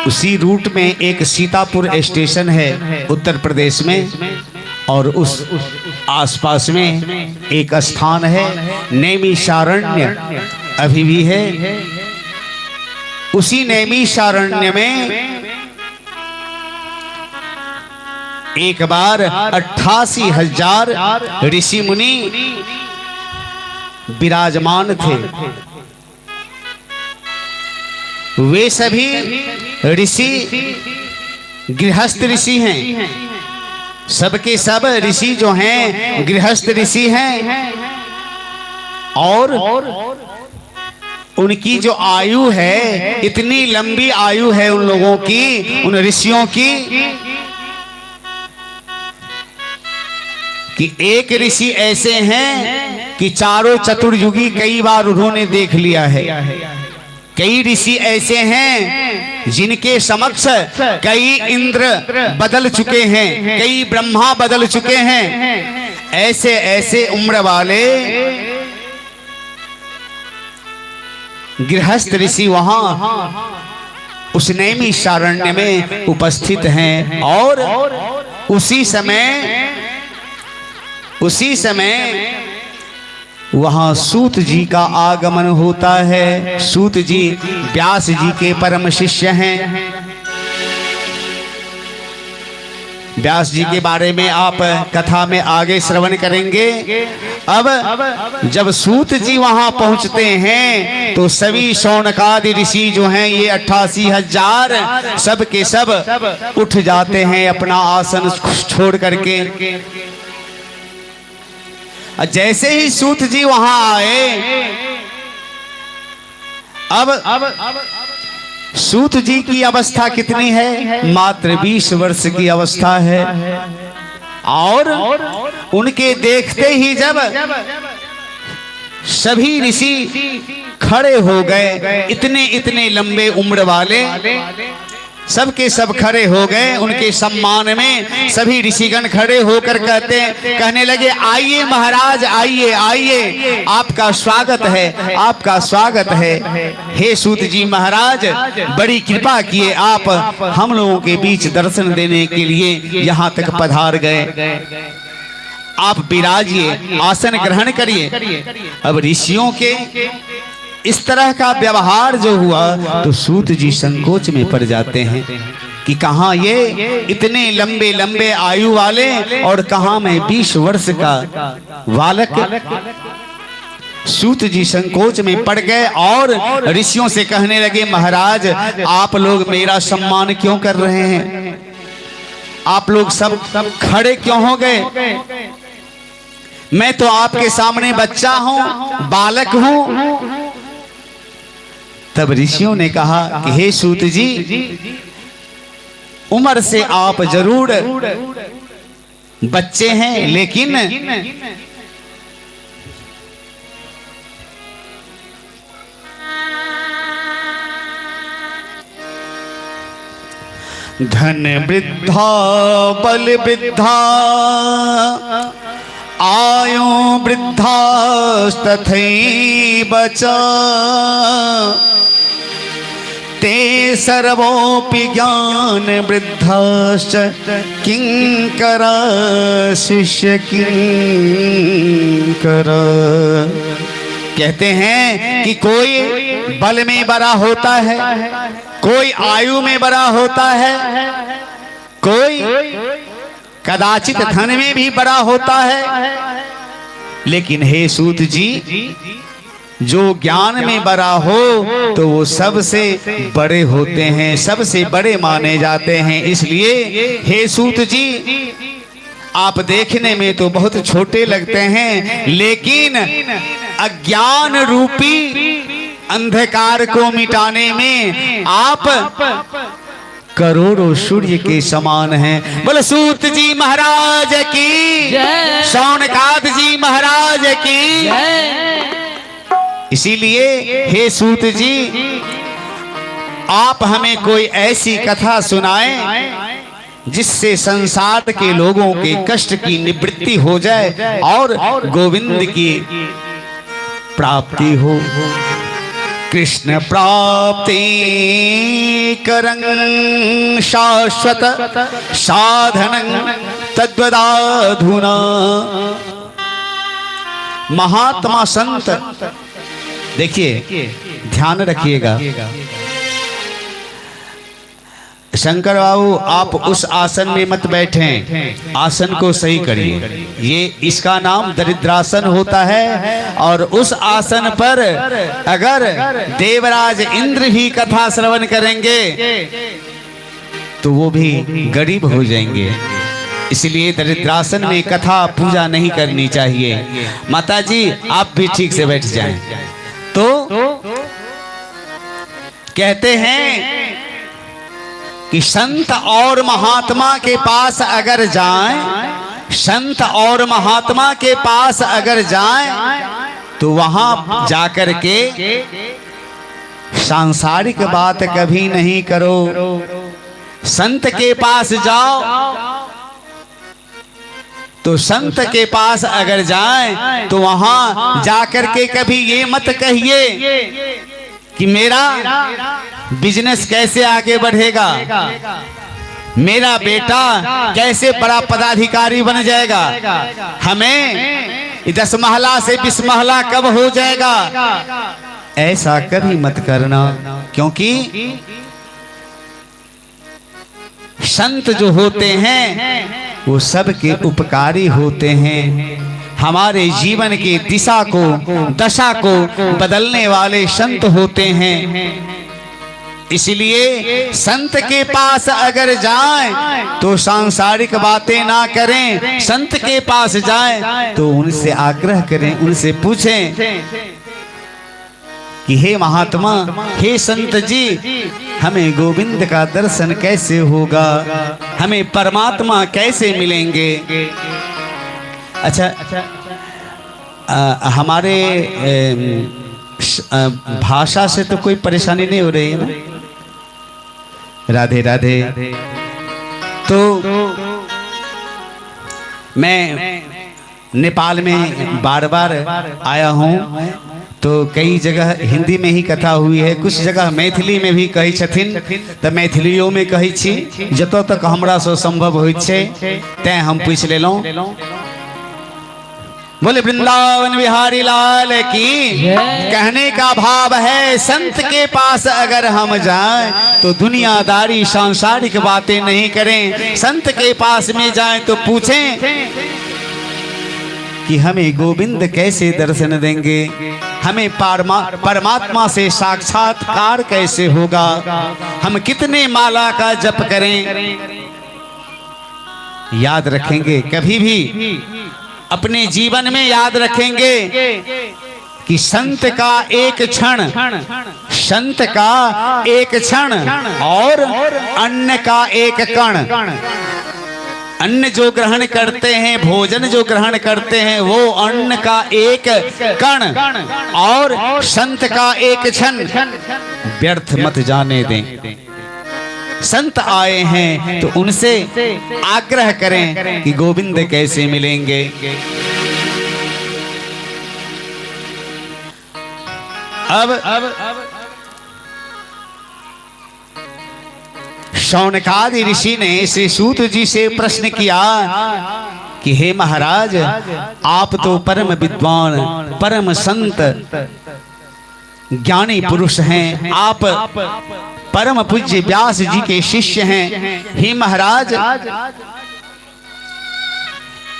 [SPEAKER 1] उसी रूट में एक सीतापुर स्टेशन है उत्तर प्रदेश में, और उस आसपास में एक स्थान है नैमिषारण्य, अभी भी है। उसी नैमिषारण्य में एक बार 88,000 ऋषि मुनि विराजमान थे। वे सभी ऋषि गृहस्थ ऋषि हैं। सबके सब ऋषि जो हैं गृहस्थ ऋषि हैं, और उनकी जो आयु है, इतनी लंबी आयु है उन लोगों की, उन ऋषियों की, कि एक ऋषि ऐसे हैं कि चारों चतुर्युगी कई बार उन्होंने देख लिया है। कई ऋषि ऐसे हैं जिनके समक्ष कई इंद्र बदल चुके हैं, कई ब्रह्मा बदल चुके हैं। ऐसे ऐसे उम्र वाले गृहस्थ ऋषि वहां उस नैमिषारण्य में उपस्थित हैं। और उसी समय वहां सूत जी का आगमन होता है। सूत जी व्यास जी के परम शिष्य हैं। व्यास जी के बारे में आप कथा में आगे श्रवण करेंगे। अब जब सूत जी वहां पहुंचते हैं तो सभी शौनकादि ऋषि जो हैं, ये 88,000 सब के सब उठ जाते हैं अपना आसन छोड़ करके। जैसे ही सूत जी वहां आए, अब सूत जी की अवस्था कितनी है? मात्र 20 वर्ष की अवस्था है। और उनके देखते ही जब सभी ऋषि खड़े हो गए, इतने लंबे उम्र वाले सबके सब खड़े हो गए। उनके सम्मान में सभी ऋषिगण खड़े होकर कहने लगे, आइए महाराज, आइए आइए, आपका स्वागत है, आपका स्वागत है। हे सूत जी महाराज, बड़ी कृपा किए, आप हम लोगों के बीच दर्शन देने के लिए यहाँ तक पधार गए। आप विराजिए, आसन ग्रहण करिए। अब ऋषियों के इस तरह का व्यवहार जो हुआ तो सूत जी संकोच में पड़ जाते हैं कि कहाँ ये इतने लंबे लंबे आयु वाले और कहाँ मैं 20 वर्ष का बालक। सूत जी संकोच में पड़ गए और ऋषियों से कहने लगे, महाराज आप लोग मेरा सम्मान क्यों कर रहे हैं? आप लोग सब खड़े क्यों हो गए? मैं तो आपके सामने बच्चा हूं, बालक हूं। तब ऋषियों ने कहा कि हे सूत जी, उम्र से आप जरूर बच्चे हैं, लेकिन धन वृद्धा बल वृद्धा आयो वृद्धा तथैव च ते सर्वोऽपि ज्ञान वृद्धाश्च किंकर शिष्य किंकर। कहते हैं कि कोई बल में बड़ा होता है, कोई आयु में बड़ा होता है, कोई कदाचित धन में भी बड़ा होता है, लेकिन हे सूत जी, जो ज्ञान में बड़ा हो तो वो सबसे बड़े होते हैं, सबसे बड़े माने जाते हैं। इसलिए हे सूत जी, आप देखने में तो बहुत छोटे लगते हैं, लेकिन अज्ञान रूपी अंधकार को मिटाने में आप करोड़ों सूर्य के समान हैं। बोले सूत जी महाराज की
[SPEAKER 2] जय।
[SPEAKER 1] शौनकाद जी महाराज की। इसीलिए हे सूत जी, आप हमें कोई ऐसी कथा सुनाएं जिससे संसार के लोगों के कष्ट की निवृत्ति हो जाए और गोविंद की प्राप्ति हो। कृष्ण प्राप्ति करं शाश्वत साधनं तद्वदाधुना। महात्मा संत, देखिए ध्यान रखिएगा, शंकर बाबू आप उस आसन में मत बैठें, आसन को सही करिए। ये इसका नाम दरिद्रासन होता है, और उस आसन पर अगर देवराज इंद्र भी कथा श्रवण करेंगे तो वो भी गरीब हो जाएंगे। इसलिए दरिद्रासन में कथा पूजा नहीं करनी चाहिए। माता जी आप भी ठीक से बैठ जाएं। तो कहते हैं कि संत और महात्मा के पास अगर जाएं, संत और महात्मा के पास अगर जाएं तो वहां जाकर के सांसारिक बात कभी नहीं करो। संत के पास जाओ तो संत के पास अगर जाएं तो वहां जाकर के कभी ये मत कहिए कि मेरा बिजनेस कैसे आगे बढ़ेगा, मेरा बेटा कैसे बड़ा पदाधिकारी बन जाएगा, हमें 10 महला से 20 महला कब हो जाएगा। ऐसा कभी मत करना, क्योंकि संत जो होते हैं वो सबके उपकारी होते हैं। हमारे जीवन की दिशा को, दशा को बदलने वाले संत होते हैं। इसलिए संत के पास अगर जाएं तो सांसारिक बातें ना करें। संत के पास जाएं तो उनसे आग्रह करें, उनसे पूछें कि हे महात्मा, हे संत जी, हमें गोविंद का दर्शन कैसे होगा, हमें परमात्मा कैसे मिलेंगे। अच्छा, हमारे भाषा से तो कोई परेशानी नहीं हो रही है ना? राधे राधे। तो मैं नेपाल में बार बार आया हूँ, तो कई जगह हिंदी में ही कथा हुई है, कुछ जगह मैथिली में भी कही छथिन, तो मैथिलियों में कही छी। जतो तक हमरा से संभव होइत छै तैं हम पूछ लेलौं। बोले वृंदावन बिहारी लाल की। कहने का भाव है, संत के पास अगर हम जाएं तो दुनियादारी सांसारिक बातें नहीं करें। संत के पास में जाएं तो पूछें कि हमें गोविंद कैसे दर्शन देंगे, हमें परमात्मा से साक्षात्कार कैसे होगा, हम कितने माला का जप करें। याद रखेंगे, कभी भी अपने जीवन में याद रखेंगे कि संत का एक क्षण, संत का एक क्षण और अन्न का एक कण, अन्न जो ग्रहण करते हैं, भोजन जो ग्रहण करते हैं, वो अन्न का एक कण और संत का एक क्षण व्यर्थ मत जाने दें। संत आए हैं तो उनसे आग्रह करें कि गोविंद कैसे मिलेंगे। अब शौनकादि ऋषि ने श्री सूत जी से प्रश्न किया कि हे महाराज, आप तो परम विद्वान, परम संत, ज्ञानी पुरुष हैं, आप परम पूज्य व्यास जी के शिष्य हैं। हे महाराज,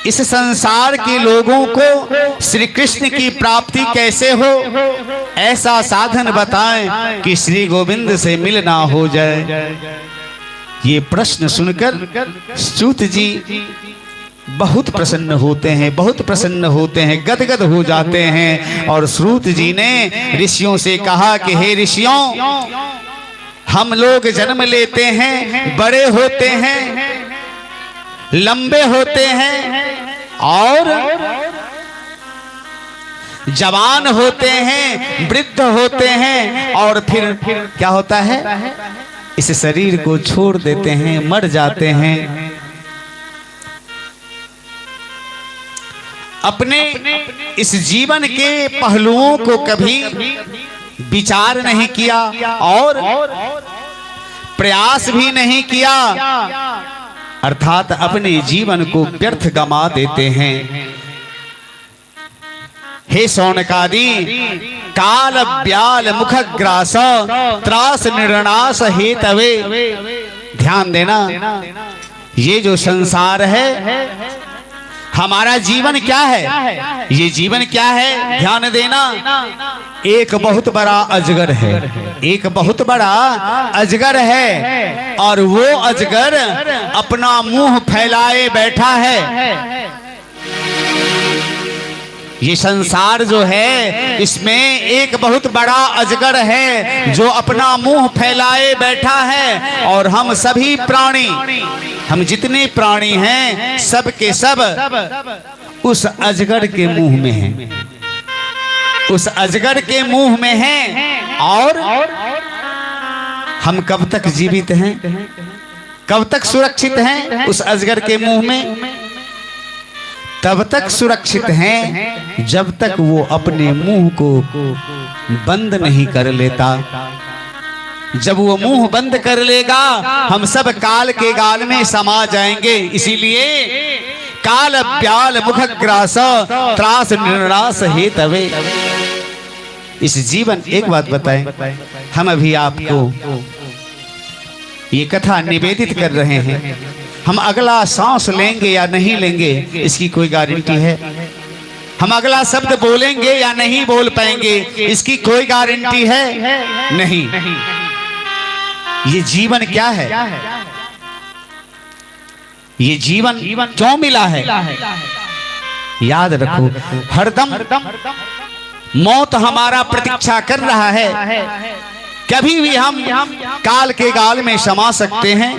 [SPEAKER 1] इस संसार के लोगों को श्री कृष्ण की प्राप्ति कैसे हो, ऐसा साधन बताएं कि श्री गोविंद से मिलना हो जाए। ये प्रश्न सुनकर सूत जी बहुत प्रसन्न होते हैं, बहुत प्रसन्न होते हैं, गदगद हो जाते हैं। और सूत जी ने ऋषियों से कहा कि हे ऋषियों, हम लोग जन्म लेते हैं, बड़े होते हैं, लंबे होते हैं और जवान होते हैं, वृद्ध होते हैं और फिर क्या होता है, इस शरीर को छोड़ देते हैं, मर जाते हैं। अपने इस जीवन के पहलुओं को कभी विचार नहीं किया और प्रयास भी नहीं किया, अर्थात अपने जीवन को व्यर्थ गमा देते हैं। हे शौनकादि, काल ब्याल मुखग्रास त्रास निर्णास हेतवे। ध्यान देना, ये जो संसार है, हमारा जीवन क्या है, ये जीवन क्या है, ध्यान देना। एक बहुत बड़ा अजगर है, एक बहुत बड़ा अजगर है और वो अजगर अपना मुंह फैलाए बैठा है। ये संसार जो है, इसमें एक बहुत बड़ा अजगर है जो अपना मुंह फैलाए बैठा है। और हम सभी प्राणी, हम जितने प्राणी हैं, सब के सब उस अजगर के मुंह में हैं, उस अजगर के मुंह में हैं। और हम कब तक जीवित हैं, कब तक सुरक्षित हैं उस अजगर के मुंह में? तब तक सुरक्षित हैं जब तक वो अपने मुंह को बंद नहीं कर लेता। जब वो मुंह बंद कर लेगा, हम सब काल के गाल में समा जाएंगे। इसीलिए काल ब्याल मुखग्रास त्रास निर्णास हेतवे। इस जीवन, एक बात बताएं, हम अभी आपको ये कथा निवेदित कर रहे हैं, हम अगला सांस लेंगे या नहीं लेंगे इसकी कोई गारंटी है? हम अगला शब्द बोलेंगे या नहीं बोल पाएंगे इसकी कोई गारंटी है? नहीं। ये जीवन क्या है, ये जीवन क्यों मिला है? याद रखो, हरदम मौत हमारा प्रतीक्षा कर रहा है। कभी भी हम काल के गाल में समा सकते हैं,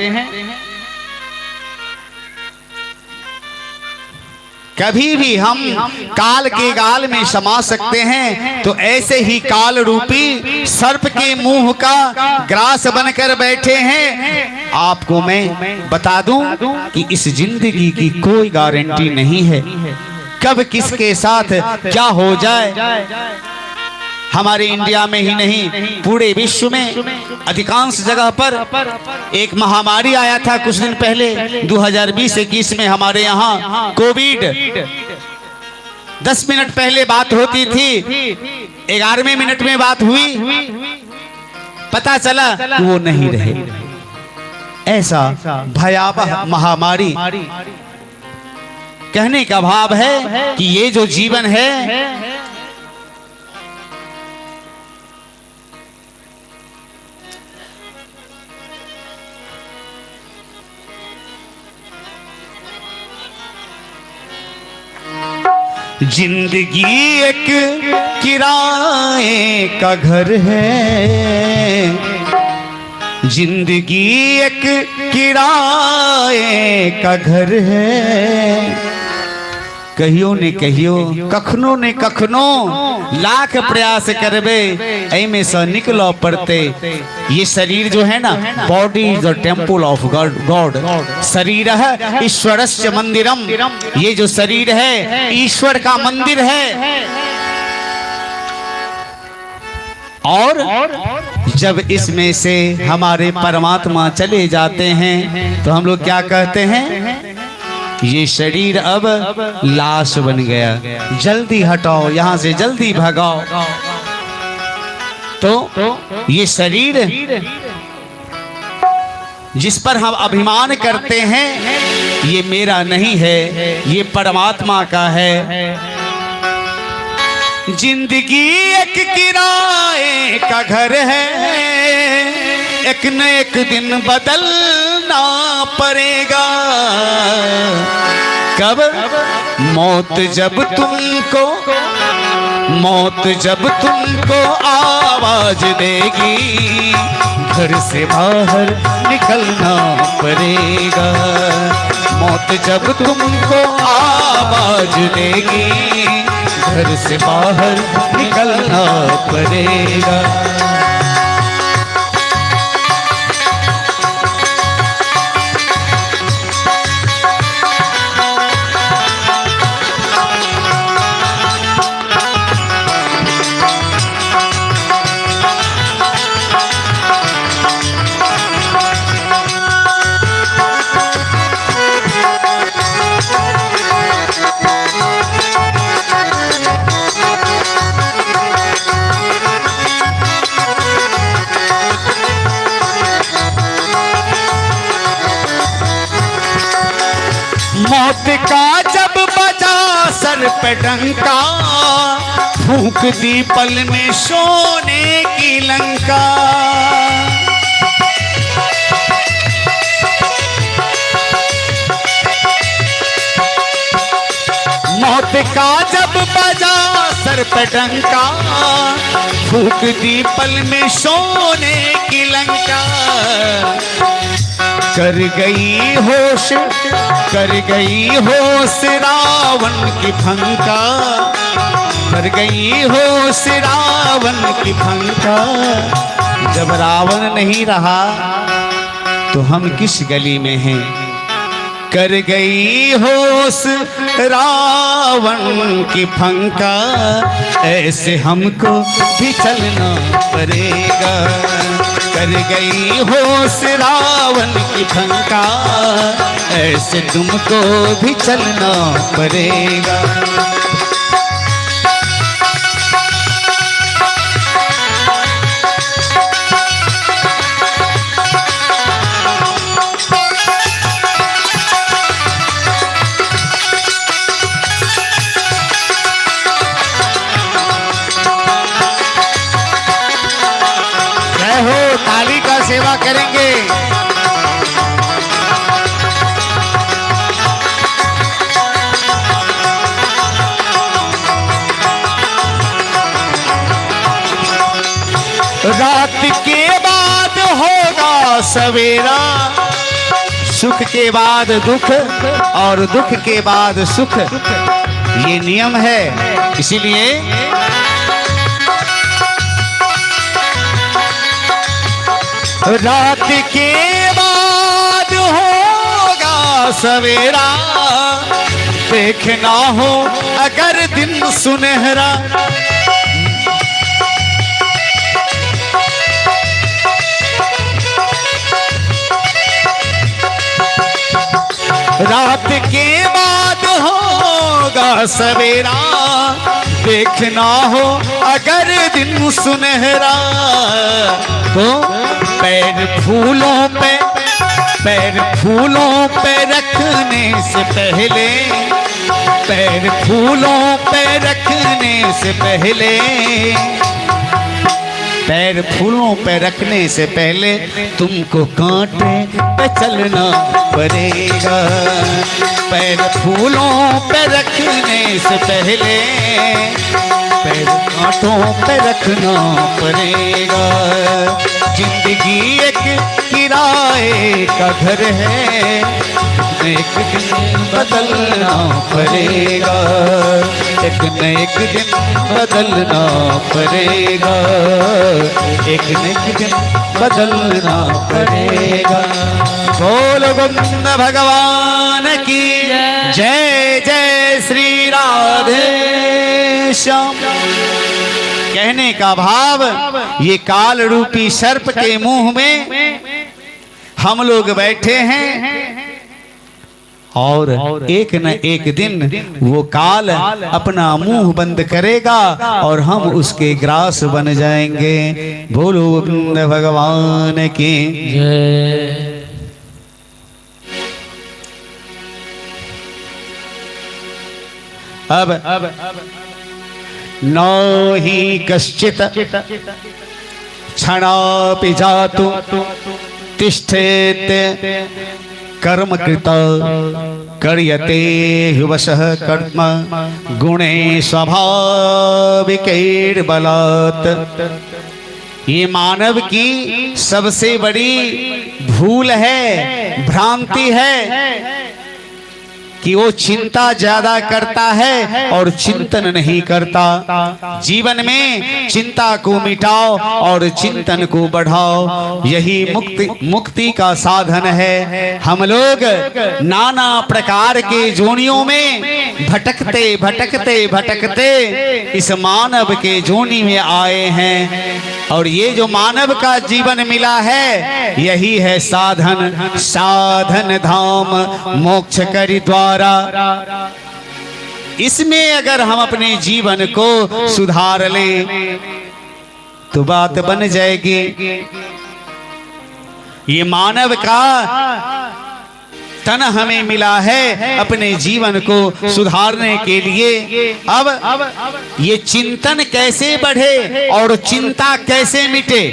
[SPEAKER 1] कभी भी हम काल के गाल में समा सकते हैं। तो ऐसे ही काल रूपी सर्प के मुंह का ग्रास बनकर बैठे हैं। आपको मैं बता दूं कि इस जिंदगी की कोई गारंटी नहीं है, कब किसके साथ क्या हो जाए। हमारे इंडिया में ही नहीं, पूरे विश्व में अधिकांश जगह पर एक महामारी आया था कुछ दिन पहले, 2020-21 में हमारे यहाँ कोविड। 10 मिनट पहले बात होती थी, 11वें मिनट में बात हुई, पता चला वो नहीं रहे। ऐसा भयावह महामारी। कहने का भाव है कि ये जो जीवन है, जिंदगी एक किराए का घर है, जिंदगी एक किराए का घर है। कहियो ने कहियो कखनो ने कखनो लाख प्रयास करबे ऐमे से निकलो पड़ते। ये शरीर जो है ना, body is the temple of God. शरीर है ईश्वरस्य मंदिरम। ये जो शरीर है ईश्वर का मंदिर है। और जब इसमें से हमारे परमात्मा चले जाते हैं तो हम लोग क्या कहते हैं, ये शरीर अब लाश बन गया, जल्दी हटाओ यहाँ से, जल्दी भगाओ। तो ये शरीर जिस पर हम अभिमान करते हैं ये मेरा नहीं है, ये परमात्मा का है। जिंदगी एक किराए का घर है, एक न एक दिन बदलना पड़ेगा। कब? मौत जब तुमको आवाज देगी, घर से बाहर निकलना पड़ेगा। मौत जब तुमको आवाज देगी, घर से बाहर निकलना पड़ेगा। मौत का जब बजा सर पे डंका, फूंक दी पल में सोने की लंका। मौत का जब बजा सर पे डंका, फूंक दी पल में सोने की लंका। कर गई होश रावण की फंका, कर गई होश रावण की फंका। जब रावण नहीं रहा तो हम किस गली में हैं। कर गई होश रावण की फंका, ऐसे हमको भी चलना पड़ेगा। कर गई होश रावण की फंका, ऐसे तुमको भी चलना पड़ेगा। ताली का सेवा करेंगे। रात के बाद होगा सवेरा, सुख के बाद दुख और दुख के बाद सुख, ये नियम है। इसीलिए रात के बाद होगा सवेरा, देखना हो अगर दिन सुनहरा। रात के बाद होगा सवेरा, देखना हो अगर दिन सुनहरा। तो पैर फूलों पे रखने से पहले, पैर फूलों पे रखने से पहले, पैर फूलों पे रखने से पहले तुमको कांटे पे चलना पड़ेगा। पैर फूलों पे रखने से पहले पैर कांटों पे रखना पड़ेगा। जिंदगी एक किराए का घर है, एक दिन बदलना पड़ेगा, एक न एक दिन बदलना पड़ेगा, एक न एक दिन बदलना पड़ेगा। बोलो गोविंद भगवान की जय, जय श्री राधे श्याम। कहने का भाव, ये काल रूपी सर्प के मुंह में हम लोग बैठे हैं और एक न एक दिन वो काल अपना मुंह बंद करेगा और हम उसके ग्रास बन जाएंगे। बोलो गोविंद भगवान की
[SPEAKER 2] जय।
[SPEAKER 1] अब नौ ही कश्चित क्षणापि जातु तिष्ठेत कर्म कृत कर्यते वशः कर्म गुणे स्वाभाविकैर्बलात्। ये मानव की सबसे बड़ी भूल है, भ्रांति है कि वो चिंता ज्यादा करता है और चिंतन नहीं करता। जीवन में चिंता को मिटाओ और चिंतन को बढ़ाओ, यही मुक्ति का साधन है। हम लोग नाना प्रकार के जोनियों में भटकते भटकते भटकते इस मानव के जोनी में आए हैं और ये जो मानव का जीवन मिला है यही है साधन, साधन धाम मोक्ष करि द्वारा। इसमें अगर हम अपने जीवन को सुधार लें तो बात बन जाएगी। ये मानव का तन हमें मिला है अपने जीवन को सुधारने के लिए। अब ये चिंतन कैसे बढ़े और चिंता कैसे मिटे?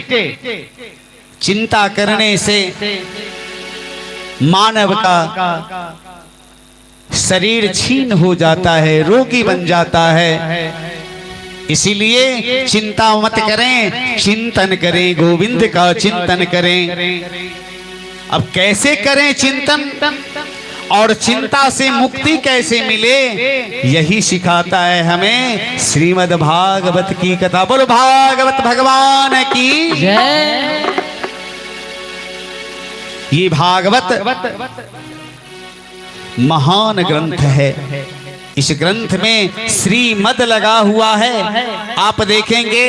[SPEAKER 1] चिंता करने से मानव का शरीर क्षीण हो जाता है, रोगी बन जाता है। इसीलिए चिंता मत करें, चिंतन करें, गोविंद का चिंतन करें। अब कैसे करें चिंतन और चिंता से मुक्ति कैसे मिले, यही सिखाता है हमें श्रीमद् भागवत की कथा। बोलो भागवत भगवान की
[SPEAKER 2] जय।
[SPEAKER 1] ये भागवत महान ग्रंथ है। इस ग्रंथ में श्रीमद लगा हुआ है। आप देखेंगे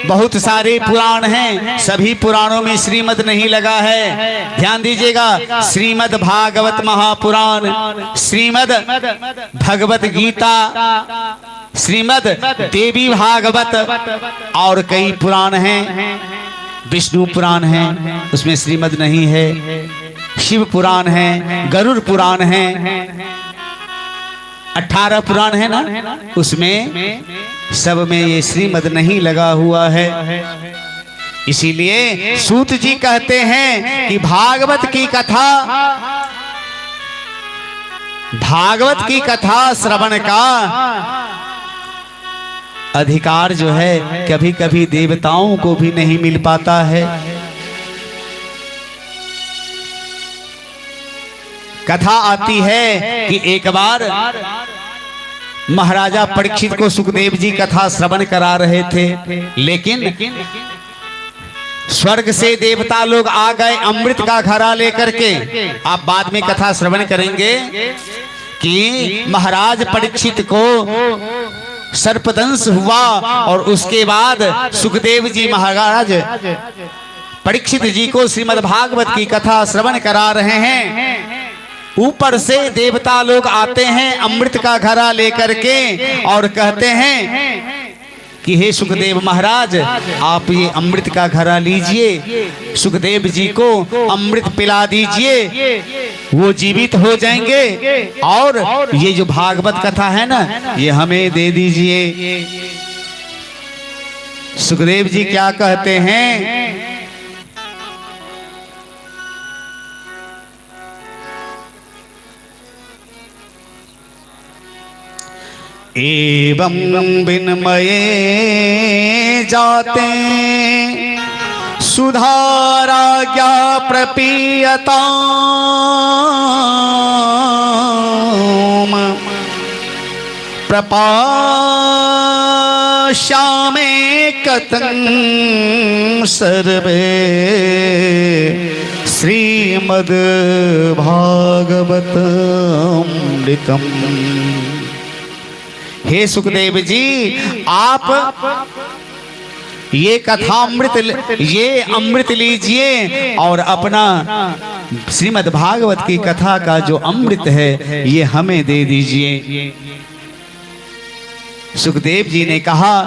[SPEAKER 1] बहुत सारे पुराण हैं, सभी पुराणों में श्रीमद नहीं लगा है। ध्यान दीजिएगा, श्रीमद् भागवत महापुराण, श्रीमद् भगवत गीता, श्रीमद् देवी भागवत और कई पुराण हैं। विष्णु पुराण है, उसमें श्रीमद् नहीं है। शिव पुराण है, गरुड़ पुराण है, 18 पुराण है ना, उसमें सब में ये श्रीमद् नहीं लगा हुआ है। इसीलिए सूत जी कहते हैं कि भागवत की कथा श्रवण का अधिकार जो है कभी कभी देवताओं को भी नहीं मिल पाता है। कथा आती है कि एक बार महाराजा परीक्षित को सुखदेव जी कथा श्रवण करा रहे थे, लेकिन स्वर्ग से देवता लोग आ गए अमृत का घड़ा लेकर के। आप बाद में कथा श्रवण करेंगे कि महाराज परीक्षित को सर्पदंश हुआ और उसके बाद सुखदेव जी महाराज परीक्षित जी को श्रीमद् भागवत की कथा श्रवण करा रहे हैं। ऊपर से देवता लोग आते हैं अमृत का घड़ा लेकर के और कहते हैं कि हे सुखदेव महाराज, आप ये अमृत का घड़ा लीजिए, सुखदेव जी को अमृत पिला दीजिए, वो जीवित हो जाएंगे और ये जो भागवत कथा है ना ये हमें दे दीजिए। सुखदेव जी क्या कहते हैं? एवं विनमये जाते सुधाराज्ञा प्रपीयताम् प्रपाश्यामे कथं सर्वे श्रीमद्भागवतमृतम्। हे सुखदेव जी, आप ये कथामृत, ये अमृत लीजिए और अपना श्रीमद् भागवत की कथा का जो अमृत है ये हमें दे दीजिए। सुखदेव जी ने कहा,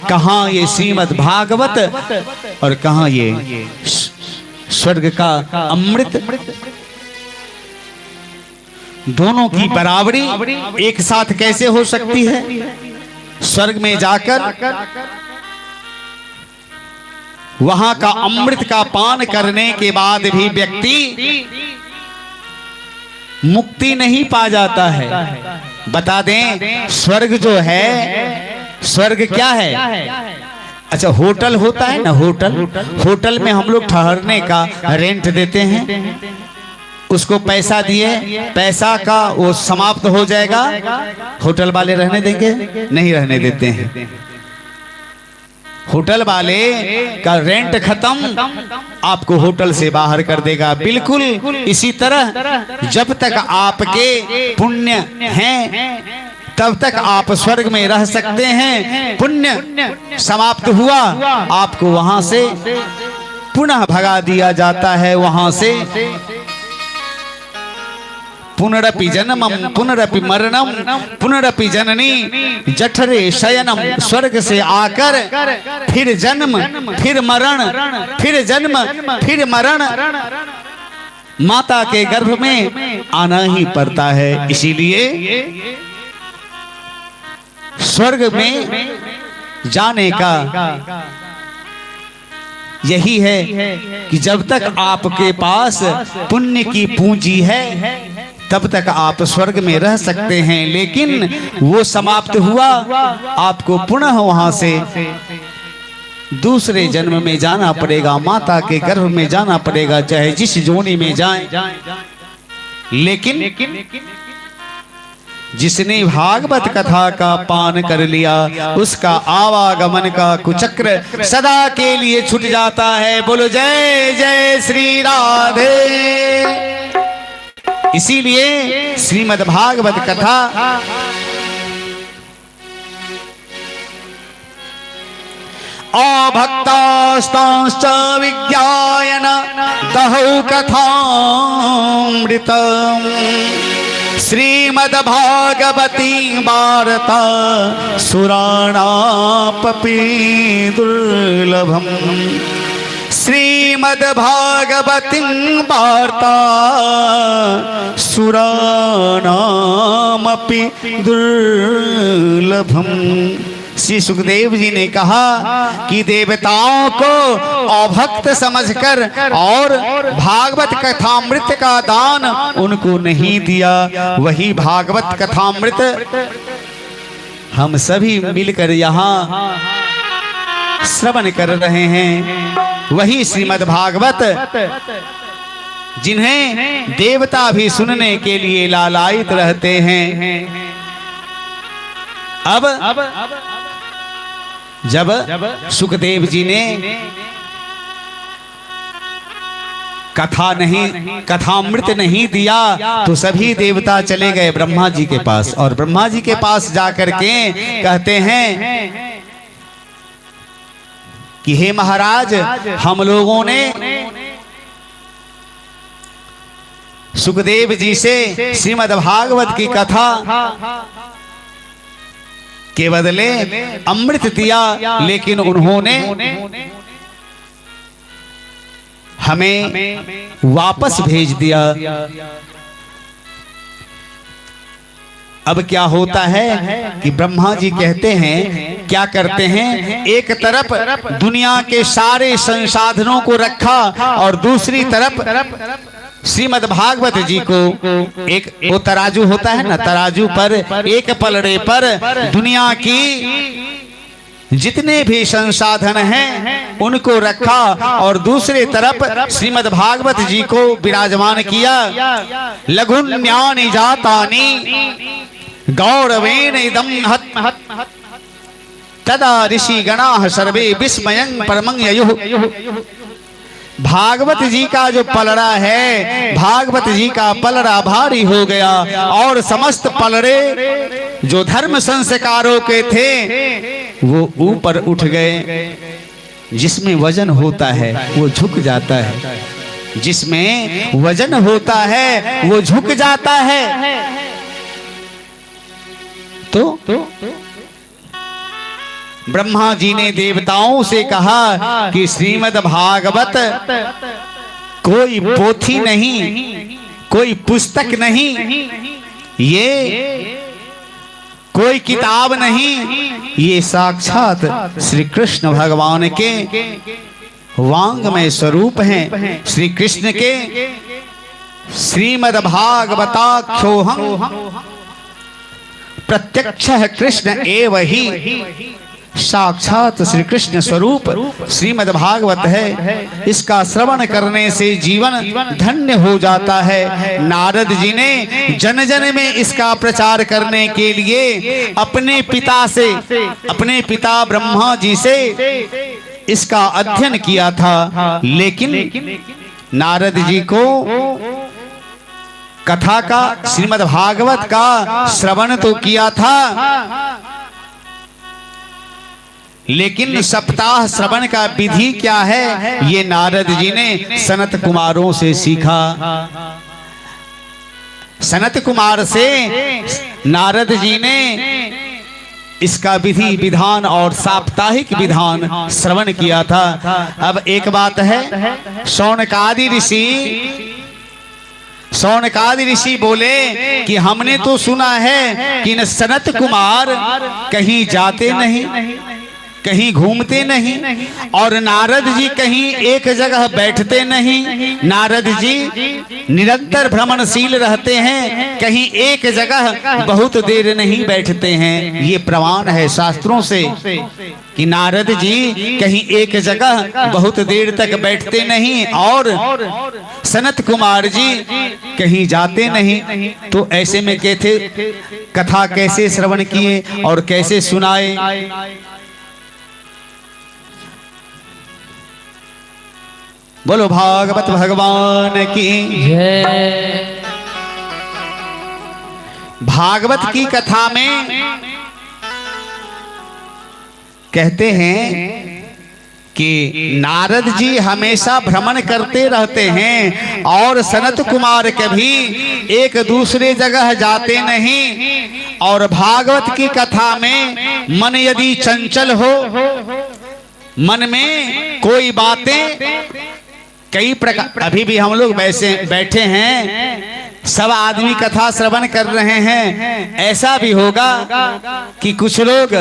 [SPEAKER 1] कहाँ ये श्रीमद् भागवत और कहाँ ये स्वर्ग का अमृत। दोनों की बराबरी एक साथ कैसे हो सकती है? स्वर्ग में जाकर वहां का अमृत का पान करने के बाद भी व्यक्ति मुक्ति नहीं पा जाता है। बता दें, स्वर्ग जो है, स्वर्ग क्या है? अच्छा, होटल होता है ना, होटल, होटल में हम लोग ठहरने का रेंट देते हैं, उसको पैसा दिए, पैसा का वो समाप्त हो जाएगा, होटल वाले रहने देंगे? नहीं रहने देते हैं। होटल वाले का रेंट खत्म, आपको होटल से बाहर कर देगा। बिल्कुल इसी तरह जब तक आपके पुण्य हैं तब तक आप स्वर्ग में रह सकते हैं। पुण्य समाप्त हुआ, आपको वहां से पुनः भगा दिया जाता है। वहां से पुनरपि जन्मम पुनरपि मरणम पुनरपि जननी जठरे शयनम। स्वर्ग से आकर फिर जन्म, फिर मरण, फिर जन्म, फिर मरण, माता के गर्भ में आना ही पड़ता है। इसीलिए स्वर्ग में जाने का यही है कि जब तक आपके पास पुण्य की पूंजी है तब तक आप स्वर्ग में रह सकते हैं, लेकिन वो समाप्त हुआ, आपको पुनः वहां से दूसरे जन्म में जाना पड़ेगा, माता के गर्भ में जाना पड़ेगा, चाहे जिस जोनी में जाएं। लेकिन जिसने भागवत कथा का पान कर लिया उसका आवागमन का कुचक्र सदा के लिए छूट जाता है। बोलो जय जय श्री राधे। इसीलिए श्रीमद् भागवत कथा अभक्तास्तांश्च विज्ञायन दहौ कथामृतम् श्रीमद्भागवती वार्ता सुराणापि दुर्लभम्। श्रीमद्भागवतीं वार्ता सुराणामपि दुर्लभम्। श्री सुखदेव जी ने कहा कि देवताओं को अभक्त समझकर और भागवत कथामृत का दान उनको नहीं दिया। वही भागवत कथामृत हम सभी मिलकर यहाँ श्रवण कर रहे हैं। वही श्रीमद् भागवत जिन्हें देवता भी सुनने के लिए लालायित रहते हैं। अब जब सुखदेव जी ने कथामृत नहीं दिया तो सभी देवता चले गए ब्रह्मा जी के पास, और ब्रह्मा जी के पास जाकर के कहते हैं कि हे महाराज, हम लोगों ने सुखदेव जी से श्रीमद् भागवत की कथा के बदले अमृत दिया, लेकिन उन्होंने हमें वापस भेज दिया। अब क्या होता है कि ब्रह्मा जी कहते हैं, क्या करते हैं, एक तरफ दुनिया के सारे संसाधनों को रखा और दूसरी तरफ श्रीमद् भागवत जी को एक वो तराजू होता है ना, तराजू पर एक पलड़े पर दुनिया की जितने भी संसाधन हैं उनको रखा और दूसरे तरफ श्रीमद् भागवत जी को विराजमान किया। लघुन्यानि जातानि गौरवेण इदं हत तदा ऋषि गणाः सर्वे विस्मयं परमं ययुः। भागवत जी का जो पलड़ा है, भागवत जी का पलड़ा भारी हो गया और समस्त पलड़े जो धर्म संस्कारों के थे वो ऊपर उठ गए। जिसमें वजन होता है वो झुक जाता है, जिसमें वजन होता है वो झुक जाता है। तो ब्रह्मा जी ने देवताओं से कहा कि श्रीमद् भागवत कोई पोथी नहीं, कोई पुस्तक नहीं, ये कोई किताब नहीं, ये साक्षात श्री कृष्ण भगवान के वांगमय स्वरूप हैं। श्री कृष्ण के श्रीमद् भागवताख्योहम् प्रत्यक्षः कृष्ण एव ही, साक्षात श्री कृष्ण स्वरूप श्रीमद् भागवत है। इसका श्रवण करने से जीवन धन्य हो जाता है। नारद जी ने जन जन में इसका प्रचार करने के लिए अपने पिता से, अपने पिता ब्रह्मा जी से इसका अध्ययन किया था, लेकिन नारद जी को कथा का, श्रीमद् भागवत का श्रवण तो किया था, लेकिन सप्ताह श्रवण का विधि क्या है ये नारद जी ने सनत कुमारों से सीखा। सनत कुमार से नारद जी ने इसका विधि विधान और साप्ताहिक विधान श्रवण किया था। अब एक बात है, शौनकादि ऋषि बोले कि हमने तो सुना है कि न सनत कुमार कहीं जाते नहीं, कहीं घूमते नहीं, और नारद जी कहीं एक जगह बैठते नहीं। नारद जी निरंतर भ्रमणशील रहते हैं, कहीं एक जगह बहुत देर नहीं बैठते हैं। ये प्रमाण है शास्त्रों से कि नारद जी कहीं एक जगह बहुत देर तक बैठते नहीं और सनत कुमार जी कहीं जाते नहीं। तो ऐसे में कहते कथा कैसे श्रवण किए और कैसे सुनाए। बोलो भागवत भगवान की
[SPEAKER 2] जय।
[SPEAKER 1] भागवत की कथा में कहते हैं कि नारद जी हमेशा भ्रमण करते रहते हैं और सनत कुमार कभी एक दूसरे जगह जाते नहीं। और भागवत की कथा में मन यदि चंचल हो, मन में कोई बातें कई प्रकार, अभी भी हम लोग वैसे बैठे हैं, सब आदमी कथा श्रवण कर रहे हैं, ऐसा भी होगा कि कुछ लोग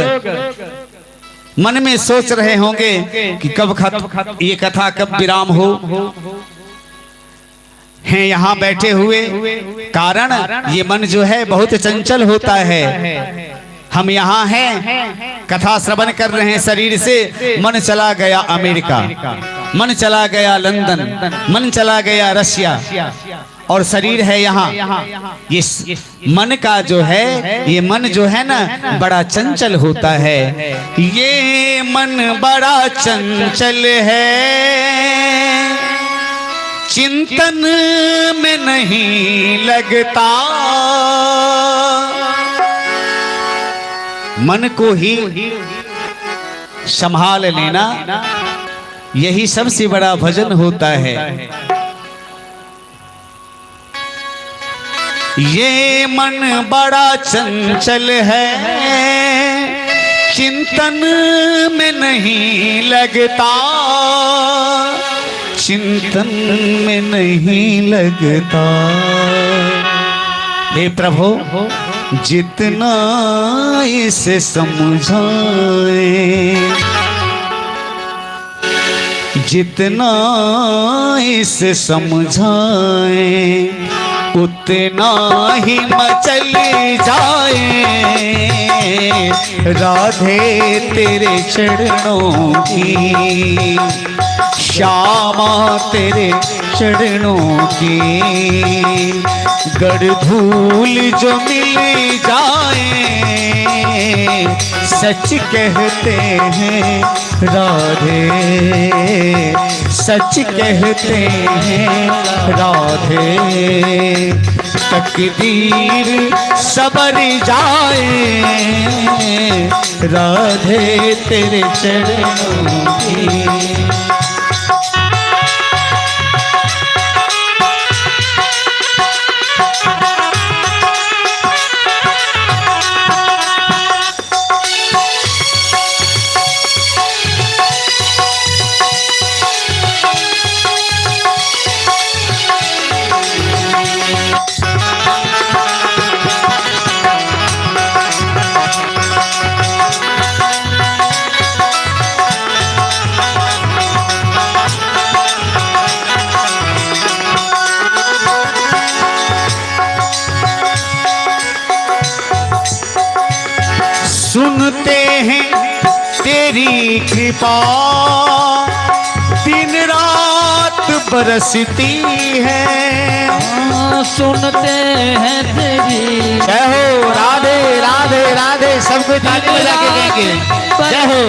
[SPEAKER 1] मन में सोच रहे होंगे कि कब ये कथा कब विराम हो, हैं यहाँ बैठे हुए। कारण ये मन जो है बहुत चंचल होता है। हम यहाँ हैं, कथा श्रवण कर रहे हैं, शरीर से मन चला गया अमेरिका, मन चला गया लंदन, मन चला गया रशिया, और शरीर है यहाँ। ये मन का जो है, ये मन जो है ना बड़ा चंचल होता है। ये मन बड़ा चंचल है, चिंतन में नहीं लगता। मन को ही संभाल लेना यही सबसे बड़ा भजन होता है। ये मन बड़ा चंचल है, चिंतन में नहीं लगता, चिंतन में नहीं लगता। हे प्रभु, जितना इसे समझाए, जितना इसे समझाए, उतना ही मचल जाए।
[SPEAKER 3] राधे तेरे चरणों की, श्यामा तेरे चरणों की। गड़ धूल जो मिल जाए सच कहते हैं राधे, सच कहते हैं राधे। तकदीर सबर जाए राधे तेरे चरणों की। सुनते हैं तेरी कृपा दिन रात बरसती है।
[SPEAKER 2] सुनते हैं तेरी
[SPEAKER 3] जय हो राधे राधे राधे, सबको ताली बजा के कहेंगे जय हो।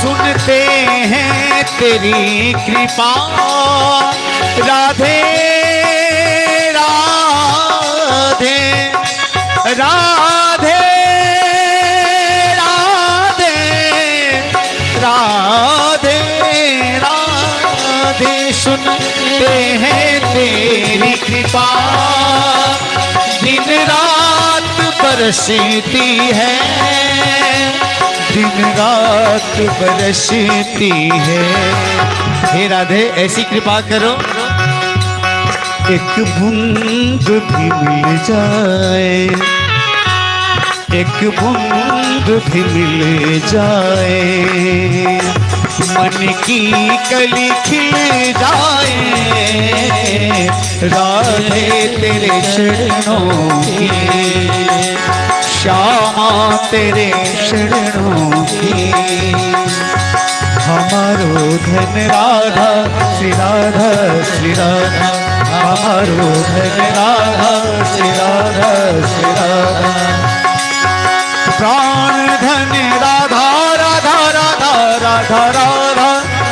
[SPEAKER 3] सुनते हैं तेरी कृपा राधे राधे राधे राधे राधे राधे। सुनते हैं तेरी कृपा दिन रात बरसती है, दिन रात बरसती है। हे राधे ऐसी कृपा करो एक बूंद भी मिल जाए, एक बूंद भी मिल जाए। मन की कली खिल जाए राधे तेरे चरणों की, श्यामा तेरे चरणों की। हमारो धन राधा श्री राधा श्री राधा, हमारो धन राधा श्री राधा श्री राधा। प्राण धन राधा राधा राधा राधा राधा,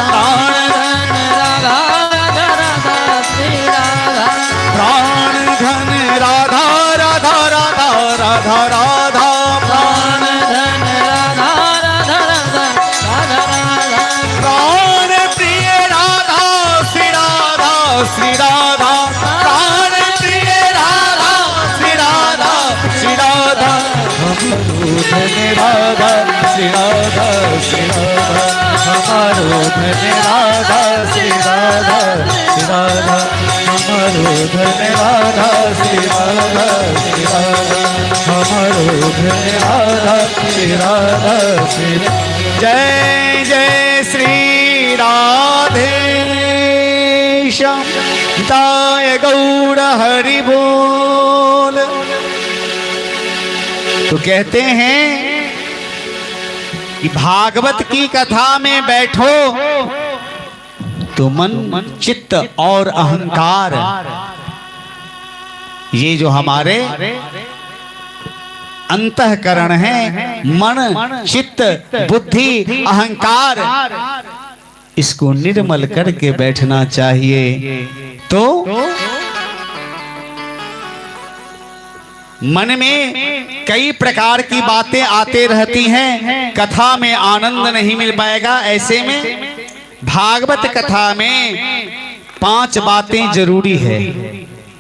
[SPEAKER 3] प्राण धन राधा राधा राधा श्री राधा। प्राण धन राधा राधा राधा राधा राधा, प्राण धन राधा राधा राधा राधा राधा। प्राण प्रिय राधा श्री राधा श्री राधा, प्राण प्रिय राधा श्री राधा श्री राधा। हमारो धन राधा श्री राधा श्री राधा, हमारो धन राधा श्री राधा श्री राधा। हमारो धन राधा श्री राधा श्री राधा, हमारो धन राधा श्री राधा श्री। जय जय श्री राधे श्याम दाय गौड़ हरि बोल। तो कहते हैं कि भागवत की कथा में बैठो तो मन चित्त और अहंकार, ये जो हमारे अंतःकरण है, मन चित्त बुद्धि अहंकार, इसको निर्मल करके बैठना चाहिए। तो मन में कई प्रकार की बातें आते रहती हैं, कथा में आनंद नहीं मिल पाएगा। ऐसे में भागवत कथा में 5 बातें जरूरी है।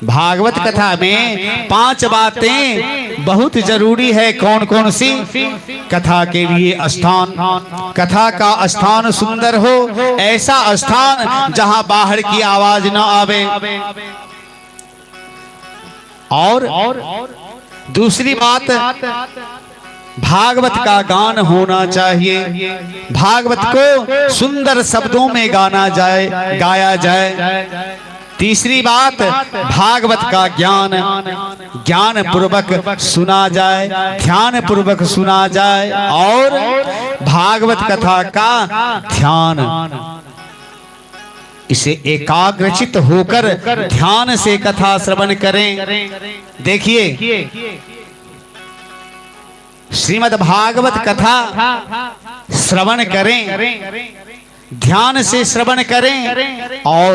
[SPEAKER 3] भागवत कथा में 5 बातें बहुत जरूरी है। कौन कौन सी? कथा के लिए स्थान, कथा का स्थान सुंदर हो, ऐसा स्थान जहां बाहर की आवाज न आवे। और दूसरी बात, भागवत का गान होना चाहिए। भागवत को सुंदर शब्दों में गाया जाए। तीसरी बात, भागवत का ज्ञान ज्ञान पूर्वक सुना जाए, ध्यान पूर्वक सुना जाए और भागवत कथा का ध्यान, इसे एकाग्रचित होकर ध्यान से कथा श्रवण करें। देखिए श्रीमद् भागवत कथा श्रवण करें, ध्यान से श्रवण करें और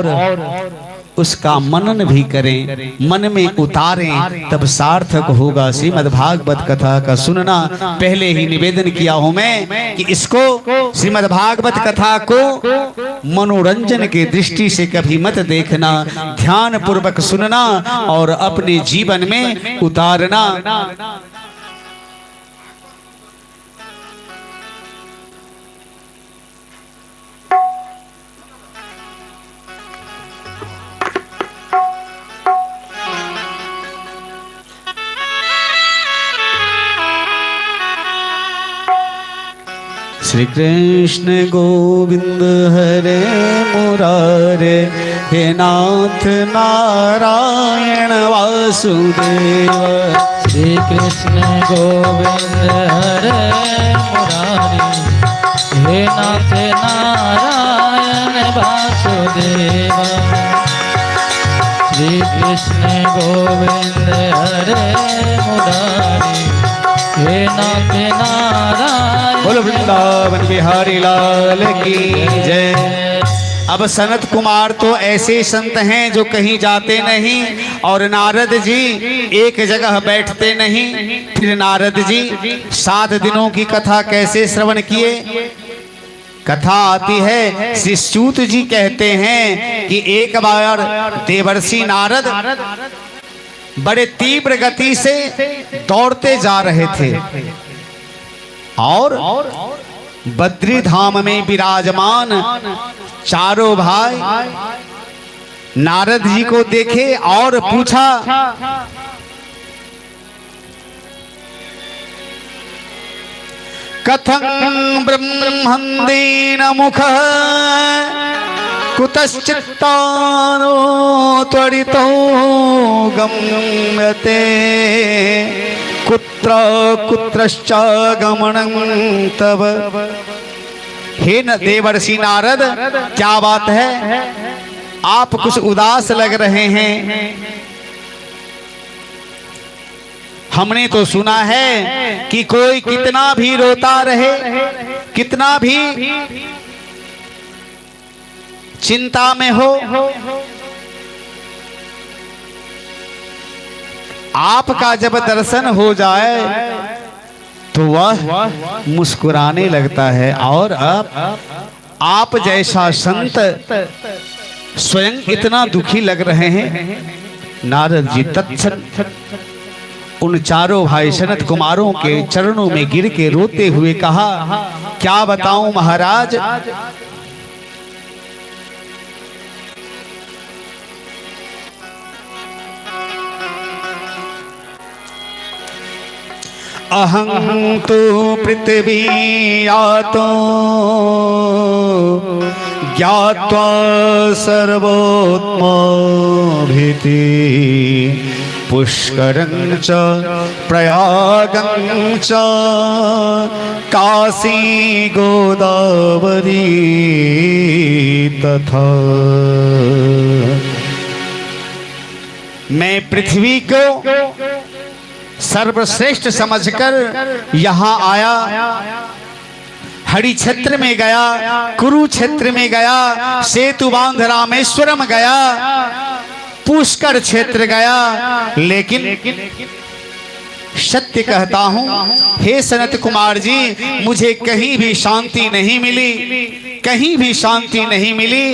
[SPEAKER 3] उसका मनन भी करें, मन में उतारें, तब सार्थक होगा श्रीमद् भागवत कथा का सुनना। पहले ही निवेदन किया हूं मैं कि इसको श्रीमद् भागवत कथा को मनोरंजन की दृष्टि से कभी मत देखना, ध्यान पूर्वक सुनना और अपने जीवन में उतारना। श्री कृष्ण गोविंद हरे मुरारे, हे नाथ नारायण वासुदेव।
[SPEAKER 2] श्री कृष्ण गोविंद हरे मुरारी, हे नाथ नारायण वासुदेव। श्री कृष्ण गोविंद हरे मुरारी, हे नाथ नारायण।
[SPEAKER 3] बोलो वृंदावन बिहारी लाल की जय। अब सनत कुमार तो ऐसे संत हैं जो कहीं जाते नहीं, और नारद जी एक जगह बैठते नहीं। फिर नारद जी 7 दिनों की कथा कैसे श्रवण किए? कथा आती है, श्री सूत जी कहते हैं कि एक बार देवर्षि नारद बड़े तीव्र गति से दौड़ते जा रहे थे और बद्री धाम में विराजमान चारों भाई नारद जी को देखे और पूछा, कथं ब्रह्मंदीन मुख कुतश्चित्तानो त्वरितो गम्यते, कुत्र कुत्रश्च गमनं तव। हे न देवर्षि नारद, क्या बात है, आप कुछ उदास लग रहे हैं? हमने तो सुना है कि कोई कितना भी रोता रहे, कितना भी चिंता में हो, आपका जब दर्शन हो जाए तो वह मुस्कुराने लगता है। और आप जैसा संत स्वयं इतना दुखी लग रहे हैं। नारद जी तत्क्षण उन चारों भाई सनत कुमारों के चरणों में गिर के रोते हुए कहा, क्या बताऊं महाराज, अहं तो पृथ्वी आतो ज्ञात्वा सर्वोत्मा भीति, पुष्करं च प्रयागं च काशी गोदावरी तथा। मैं पृथ्वी को सर्वश्रेष्ठ समझकर यहाँ आया, हरि क्षेत्र में गया, कुरुक्षेत्र में गया, सेतु बांध रामेश्वरम गया, पुष्कर क्षेत्र गया, लेकिन सत्य कहता हूँ हे सनत कुमार जी, मुझे कहीं भी शांति नहीं मिली, कहीं भी शांति नहीं मिली।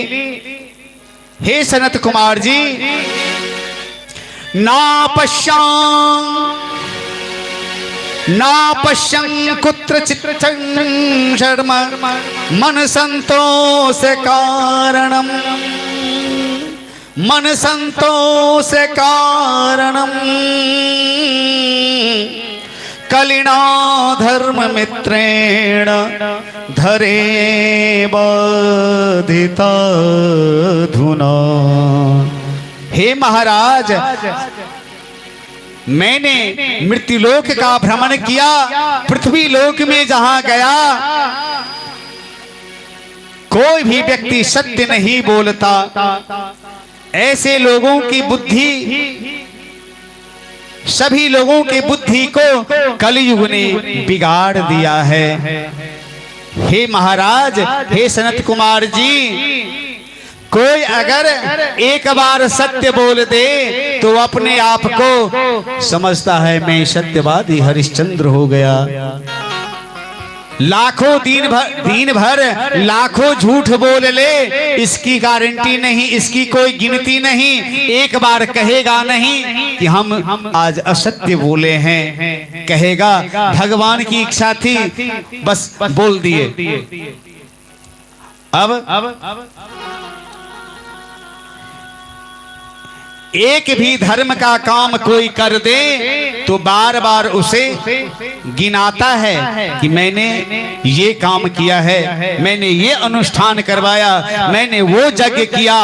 [SPEAKER 3] हे सनत कुमार जी, ना पश्यं कुत्रचित् शर्म मन संतोष कारणम, मन संतोष कारणम कलिना धर्म मित्रेण धरे बाधिता धुना। हे महाराज, मैंने मृत्युलोक का भ्रमण किया, पृथ्वी लोक में जहां गया कोई भी व्यक्ति सत्य नहीं बोलता। ऐसे लोगों की बुद्धि, सभी लोगों की बुद्धि को कलयुग ने बिगाड़ दिया है। हे महाराज, हे सनत कुमार जी, कोई अगर एक बार सत्य बोल दे तो अपने आप को समझता है मैं सत्यवादी हरिश्चंद्र हो गया। लाखों दिन भर लाखों झूठ बोल ले, इसकी गारंटी नहीं, इसकी कोई गिनती नहीं। एक बार कहेगा नहीं कि हम आज असत्य बोले हैं, कहेगा भगवान की इच्छा थी, बस बोल दिए। अब एक भी धर्म का काम कोई कर दे तो बार बार उसे गिनाता है कि मैंने ये काम किया है, मैंने ये अनुष्ठान करवाया, मैंने वो यज्ञ किया,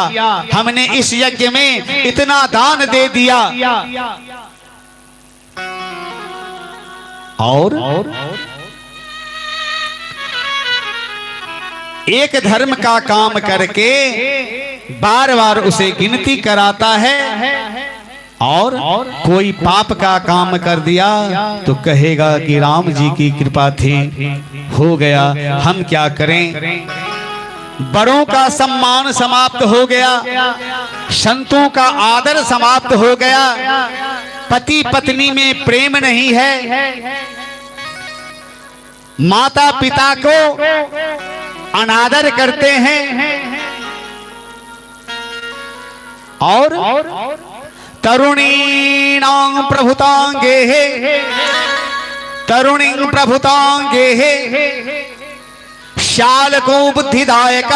[SPEAKER 3] हमने इस यज्ञ में इतना दान दे दिया। और एक धर्म का काम करके बार बार उसे गिनती कराता है, और कोई पाप का काम कर दिया तो कहेगा कि राम जी की कृपा थी, हो गया, हम क्या करें। बड़ों का सम्मान समाप्त हो गया, संतों का आदर समाप्त हो गया, पति पत्नी में प्रेम नहीं है, माता पिता को अनादर करते हैं, और तरुणीणां प्रभुतांगे, तरुणी प्रभुतांगे शालको बुद्धिदायक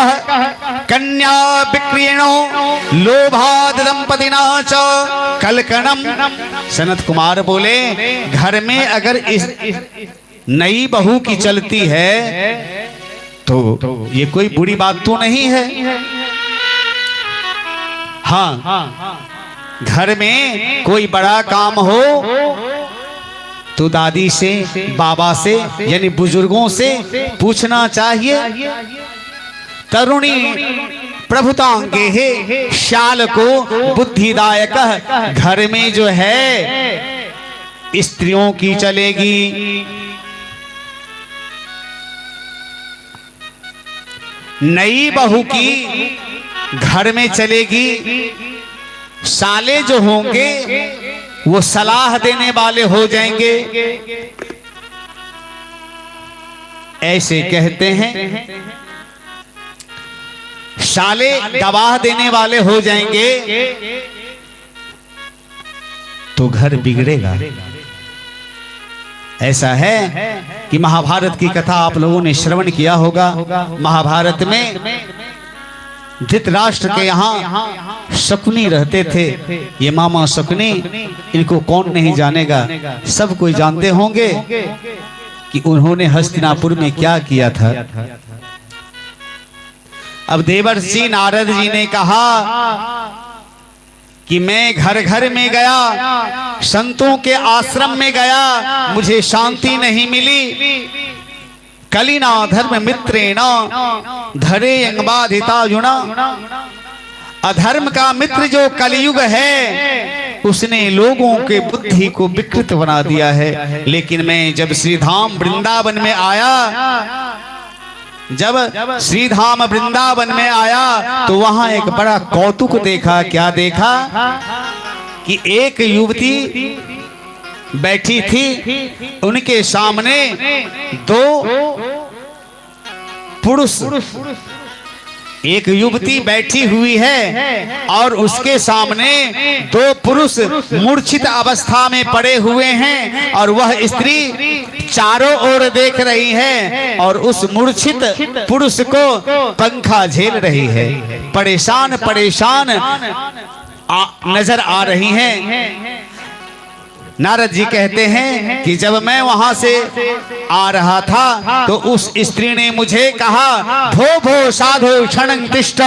[SPEAKER 3] कन्या विक्रीणो लोभाद दंपतिना च कलकणम। सनत कुमार बोले, घर में अगर इस नई बहू की चलती है तो ये कोई बुरी बात तो नहीं है। हाँ, घर में कोई बड़ा काम हो तो दादी से, बाबा से, यानी बुजुर्गों से पूछना चाहिए। तरुणी प्रभुतांगे है शाल को बुद्धिदायक, घर में जो है स्त्रियों की चलेगी, नई बहू की घर में चलेगी, साले जो होंगे वो सलाह देने वाले हो जाएंगे। ऐसे कहते हैं, साले गवाह देने वाले हो जाएंगे तो घर बिगड़ेगा। ऐसा है कि महाभारत की कथा आप लोगों ने श्रवण किया होगा। महाभारत में धृतराष्ट्र के यहाँ शकुनी रहते थे। ये मामा शकुनी, इनको कौन नहीं जानेगा, सब कोई जानते होंगे कि उन्होंने हस्तिनापुर में क्या किया था। अब देवर्षि नारद जी ने कहा कि मैं घर घर में गया, संतों के आश्रम में गया, मुझे शांति नहीं मिली। कलिना धर्म मित्रेणा धरे अंगबाधिता जुना। अधर्म का मित्र जो कलयुग है उसने लोगों के बुद्धि को विकृत बना दिया है। लेकिन मैं जब श्रीधाम वृंदावन में आया, जब श्रीधाम वृंदावन में आया तो वहां एक बड़ा कौतुक देखा। क्या देखा कि एक युवती बैठी थी, उनके सामने दो पुरुष, एक युवती बैठी हुई है और उसके सामने दो पुरुष मूर्छित अवस्था में पड़े हुए हैं, और वह स्त्री चारों ओर देख रही है और उस मूर्छित पुरुष को पंखा झेल रही है। परेशान परेशान नजर आ रही हैं। नारद जी कहते हैं कि जब मैं वहां से आ रहा था तो उस स्त्री ने मुझे कहा, भो भो साधो क्षणं तिष्ठ,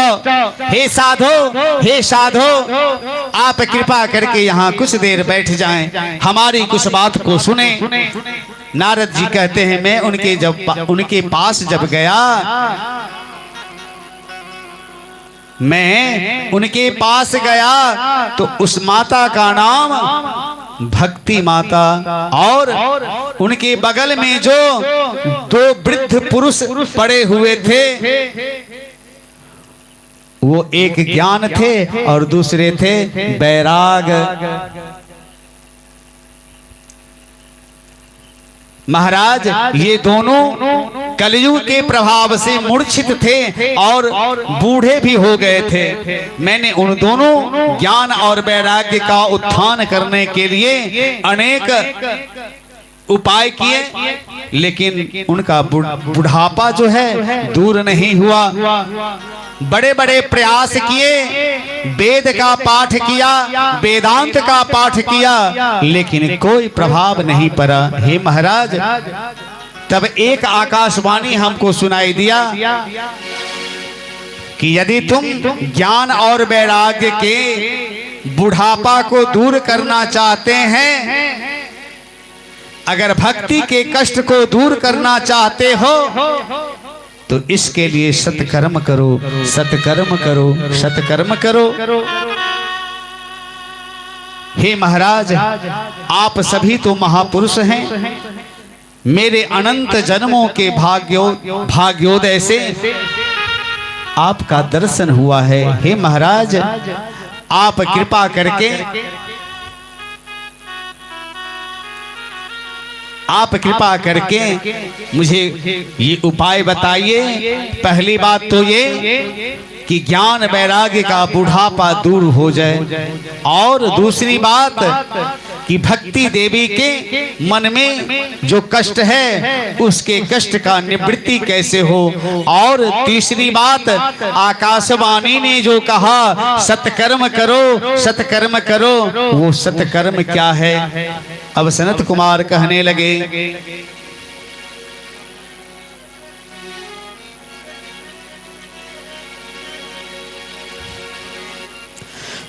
[SPEAKER 3] हे साधो आप कृपा करके यहाँ कुछ देर बैठ जाएं, हमारी कुछ बात को सुने। नारद जी कहते हैं मैं उनके पास जब गया, मैं उनके पास गया तो उस माता का नाम भक्ति माता, और उनके बगल में जो दो वृद्ध पुरुष पड़े हुए थे वो एक ज्ञान थे और दूसरे थे बैराग। महाराज ये दोनों कलयुग के प्रभाव से मूर्छित थे और बूढ़े भी हो गए थे। मैंने उन दोनों ज्ञान और वैराग्य का उत्थान करने के लिए अनेक उपाय किए, लेकिन उनका बुढ़ापा जो है दूर नहीं हुआ। बड़े बड़े प्रयास किए, वेद का पाठ किया, वेदांत का पाठ किया, लेकिन कोई प्रभाव नहीं पड़ा। हे महाराज, तब एक आकाशवाणी हमको सुनाई दिया कि यदि तुम ज्ञान और वैराग्य के बुढ़ापा को दूर करना चाहते हैं, अगर भक्ति के कष्ट को दूर करना चाहते हो तो इसके लिए सत्कर्म करो, सत्कर्म करो, सत्कर्म करो। हे महाराज, आप सभी तो महापुरुष हैं, मेरे अनंत जन्मों के भाग्योदय से आपका दर्शन हुआ है। हे महाराज, आप कृपा करके मुझे ये उपाय बताइए। पहली बात तो ये कि ज्ञान वैराग्य का बुढ़ापा दूर हो जाए, और दूसरी बात कि भक्ति देवी के मन में जो कष्ट है उसके कष्ट का निवृत्ति कैसे हो, और तीसरी बात आकाशवाणी ने जो कहा सत्कर्म करो, सत्कर्म करो, वो सत्कर्म क्या है। अब सनत कुमार कहने लगे,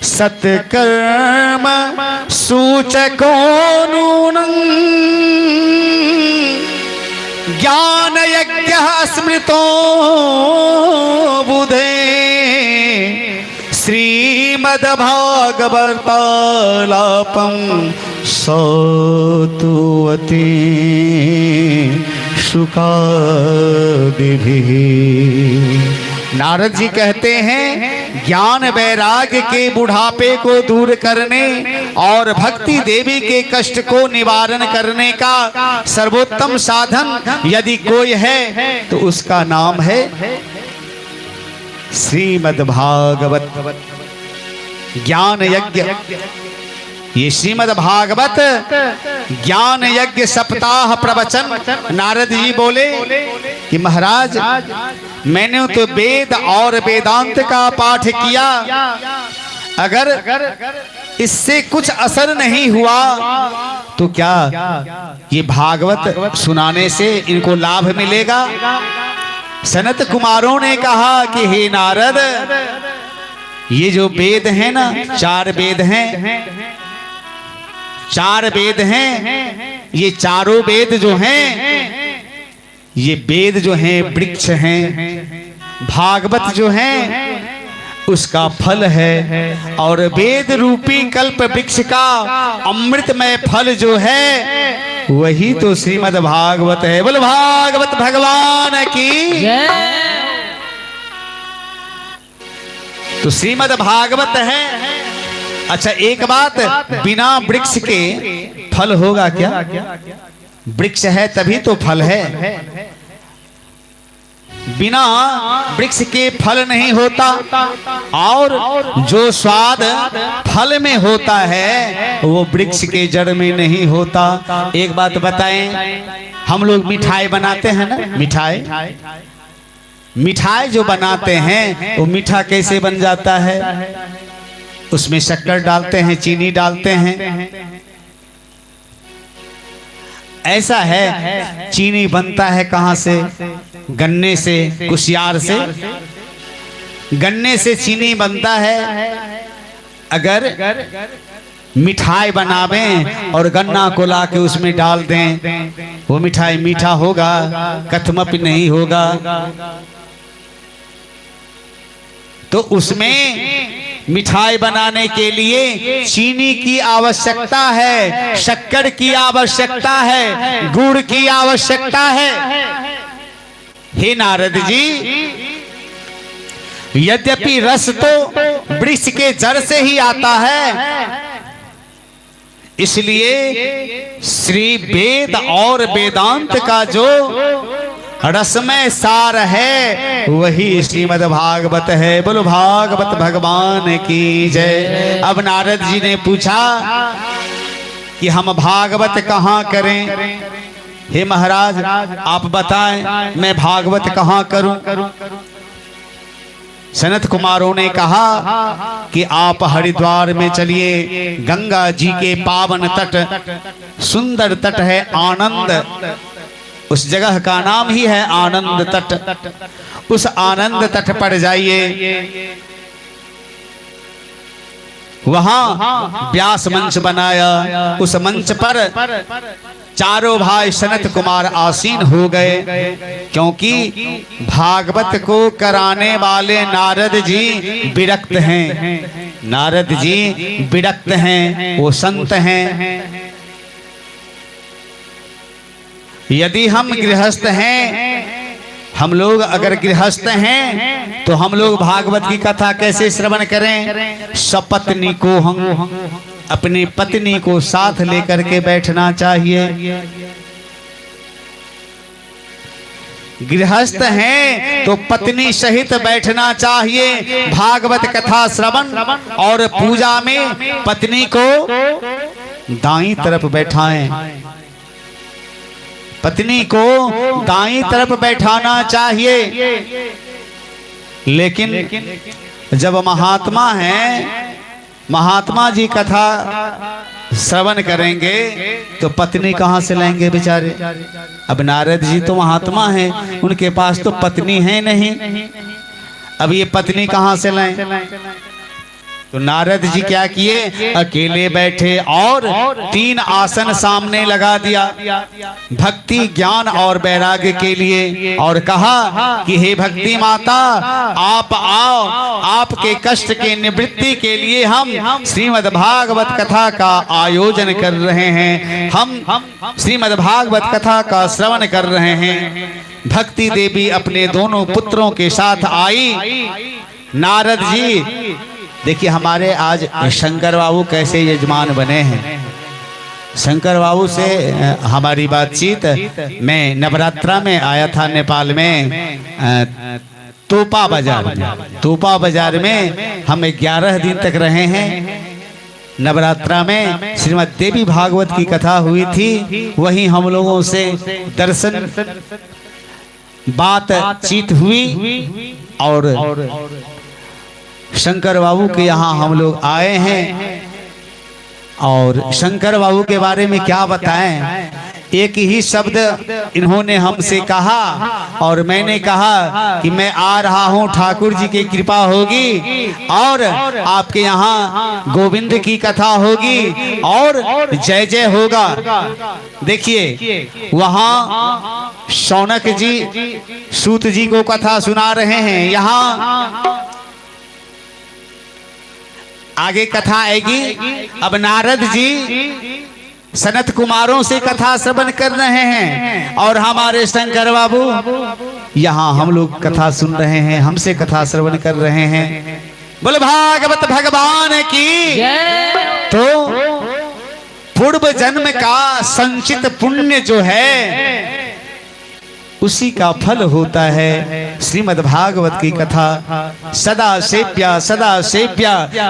[SPEAKER 3] सत्कर्म सूचको नूनं ज्ञान यज्ञ स्मृतो बुधे श्रीमद्भागवतालापं सौतुवती शुकादिभिः। नारद जी कहते हैं ज्ञान वैराग्य के बुढ़ापे को दूर करने और भक्ति देवी के कष्ट को निवारण करने का सर्वोत्तम साधन यदि कोई है तो उसका नाम है श्रीमद् भागवत ज्ञान यज्ञ। ये श्रीमद् भागवत ज्ञान यज्ञ सप्ताह प्रवचन नारद जी बोले कि महाराज, मैंने तो वेद और वेदांत का पाठ किया, अगर इससे कुछ असर नहीं हुआ तो क्या ये भागवत सुनाने से इनको लाभ मिलेगा। सनत कुमारों ने कहा कि हे नारद, ये जो वेद है ना, चार वेद हैं, चार वेद हैं, ये चारों वेद जो हैं, ये वेद जो हैं वृक्ष हैं, भागवत जो हैं उसका फल है, और वेद रूपी कल्प वृक्ष का अमृतमय फल जो है वही तो श्रीमद् भागवत है। बोल भागवत भगवान की जय। तो श्रीमद् भागवत है। अच्छा एक बात, बिना वृक्ष के फल होगा क्या? वृक्ष है तभी तो फल है, बिना वृक्ष के फल नहीं होता, और जो स्वाद फल में होता है वो वृक्ष के जड़ में नहीं होता। एक बात बताएं, हम लोग मिठाई बनाते हैं ना, मिठाई जो बनाते हैं वो मीठा कैसे बन जाता है? उसमें शक्कर डालते हैं, चीनी डालते हैं, ऐसा है, चीनी बनता है कहाँ से? गन्ने से, कुशियार से। गन्ने से चीनी बनता है। अगर मिठाई बनावें और गन्ना को लाके उसमें डाल दें, वो मिठाई मीठा होगा, कथमपि नहीं होगा। तो उसमें मिठाई बनाने के लिए चीनी की आवश्यकता है, शक्कर की आवश्यकता है, गुड़ की आवश्यकता है। हे नारद जी, यद्यपि रस तो वृक्ष के जड़ से ही आता है, इसलिए श्री वेद और वेदांत का जो रसमय सार है वही श्रीमद् भागवत है। बोलो भागवत भगवान की जय। अब नारद जी ने पूछा कि हम भागवत कहाँ करें? हे महाराज आप बताएं, मैं भागवत कहाँ करूं? सनत कुमारों ने कहा कि आप हरिद्वार में चलिए, गंगा जी के पावन तट, सुंदर तट है आनंद, उस जगह का नाम ही है आनंद तट। उस आनंद तट पर जाइए, वहां व्यास मंच बनाया। उस मंच पर चारों भाई सनत कुमार आसीन हो गए, क्योंकि भागवत को कराने वाले नारद जी विरक्त हैं। नारद जी विरक्त हैं, वो संत हैं। यदि हम गृहस्थ हैं, हम लोग अगर गृहस्थ हैं तो हम लोग भागवत की कथा कैसे श्रवण करें? सपत्नी को हम अपनी पत्नी को साथ लेकर के बैठना चाहिए। गृहस्थ हैं तो पत्नी सहित बैठना चाहिए। भागवत कथा श्रवण और पूजा में पत्नी को दाईं तरफ बैठाएं, पत्नी को दाईं तरफ बैठाना चाहिए। लेकिन जब महात्मा हैं, महात्मा जी कथा श्रवण करेंगे तो पत्नी कहाँ से लाएंगे बेचारे? अब नारद जी तो महात्मा हैं, उनके पास तो पत्नी है नहीं, अब ये पत्नी कहाँ से लाएं? तो नारद जी क्या किए? अकेले बैठे और 3 आसन सामने लगा दिया भक्ति, ज्ञान और वैराग्य के लिए, और कहा कि हे भक्ति माता, आप आओ, आपके कष्ट के निवृत्ति के लिए हम श्रीमद् भागवत कथा का आयोजन कर रहे हैं, हम श्रीमद् भागवत कथा का श्रवण कर रहे हैं। भक्ति देवी अपने दोनों पुत्रों के साथ आई। नारद जी देखिए, हमारे आज शंकर बाबू कैसे यजमान बने हैं। शंकर बाबू से हमारी बातचीत, मैं नवरात्रा में आया था नेपाल में, तोपा बाजार में हम 11 दिन तक रहे हैं। नवरात्रा में श्रीमद् देवी भागवत की कथा हुई थी, वहीं हम लोगों से दर्शन बातचीत हुई और शंकर बाबू के यहाँ हम लोग आए हैं। और शंकर बाबू के बारे में क्या बताएं? एक ही शब्द इन्होंने हमसे कहा और मैंने कहा कि मैं आ रहा हूं, ठाकुर जी की कृपा होगी और आपके यहाँ गोविंद की कथा होगी और जय जय होगा। देखिए, वहां शौनक जी सूत जी को कथा सुना रहे हैं, यहाँ आगे कथा आएगी। अब नारद जी सनत कुमारों से कथा श्रवण कर रहे हैं और हमारे शंकर बाबू यहाँ हम लोग कथा सुन रहे हैं, हमसे कथा श्रवण कर रहे हैं। बोल भागवत भगवान की। तो पूर्व जन्म का संचित पुण्य जो है उसी का फल होता है श्रीमद् भागवत की कथा। सदा सेव्या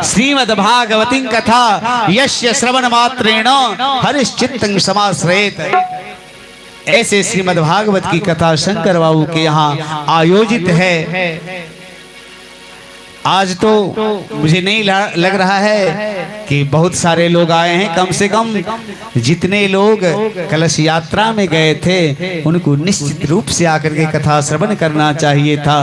[SPEAKER 3] श्रीमद् भागवती कथा यस्य श्रवण मात्रेण हरिश्चित्तं समाश्रयेत। ऐसे श्रीमद् भागवत की कथा शंकर बाबू के यहाँ आयोजित है। आज तो मुझे नहीं लग रहा है कि बहुत सारे लोग आए हैं। कम से कम जितने लोग कलश यात्रा में गए थे उनको निश्चित रूप से आकर के कथा श्रवण करना चाहिए था।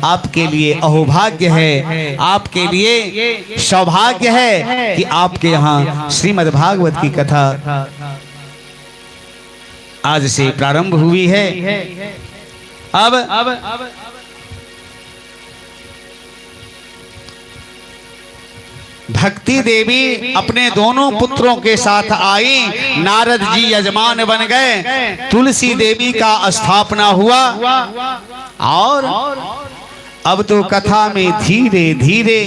[SPEAKER 3] आपके लिए अहोभाग्य है, आपके लिए सौभाग्य है कि आपके यहाँ श्रीमद् भागवत की कथा आज से प्रारंभ हुई है। अब भक्ति देवी अपने दोनों पुत्रों के साथ आई। नारद जी यजमान बन गए। तुलसी देवी का स्थापना हुआ और अब तो कथा में धीरे धीरे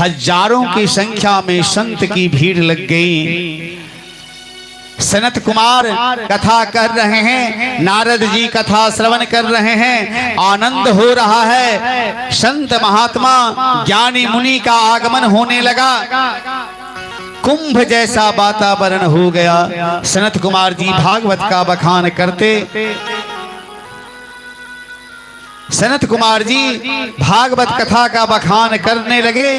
[SPEAKER 3] हजारों की संख्या में संत की भीड़ लग गई। सनत कुमार कथा कर रहे हैं, नारद जी कथा श्रवण कर रहे हैं, आनंद हो रहा है। संत महात्मा ज्ञानी मुनि का आगमन होने लगा। कुंभ जैसा वातावरण हो गया। सनत कुमार जी भागवत का बखान करते, सनत कुमार जी भागवत कथा का बखान करने लगे।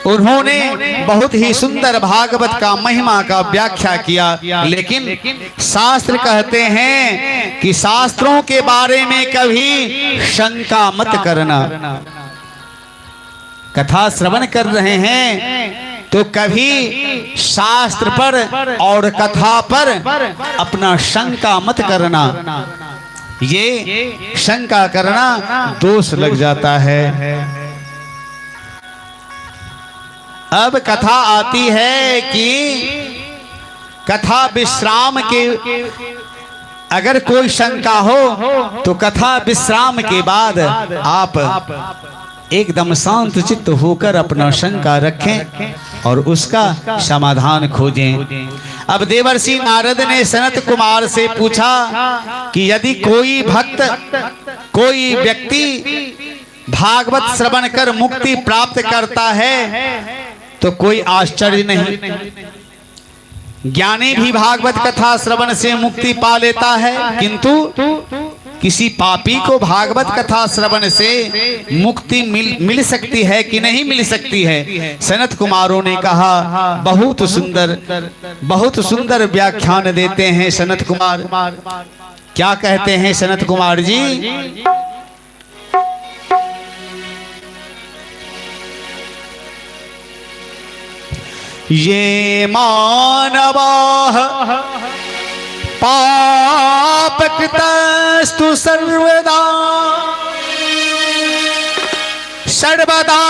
[SPEAKER 3] उन्होंने बहुत ही सुंदर भागवत का महिमा का व्याख्या किया। लेकिन शास्त्र कहते हैं कि शास्त्रों के बारे में कभी शंका मत करना। कथा श्रवण कर रहे हैं तो कभी शास्त्र पर और कथा पर अपना शंका मत करना। ये शंका करना दोष लग जाता है। अब कथा आती है कि कथा विश्राम के, अगर कोई शंका हो तो कथा विश्राम के बाद आप एकदम शांत चित्त होकर अपना शंका रखें और उसका समाधान खोजें। अब देवर्षि नारद ने सनत कुमार से पूछा कि यदि कोई भक्त, कोई व्यक्ति भागवत श्रवण कर मुक्ति प्राप्त करता है तो कोई आश्चर्य नहीं। ज्ञानी भी भागवत कथा श्रवण से मुक्ति पा लेता है, किंतु किसी पापी को भागवत कथा श्रवण से मुक्ति मिल सकती है कि नहीं मिल सकती है? सनत कुमारों ने कहा, बहुत सुंदर व्याख्यान देते हैं सनत कुमार। क्या कहते हैं सनत कुमार जी? ये मानवाः पापकृतस्तु सर्वदा सर्वदा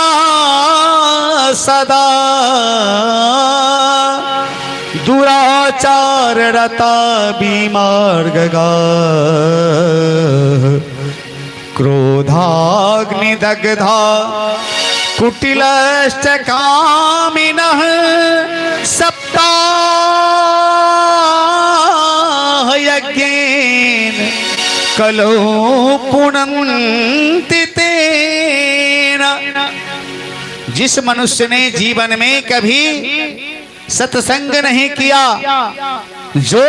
[SPEAKER 3] सदा दुराचाररता विमार्गगा क्रोधाग्निदग्धा कुटिलश्च कामिनः सप्ताह यज्ञेन कलो पुनन्ति तेन। जिस मनुष्य ने जीवन में कभी सत्संग नहीं किया, जो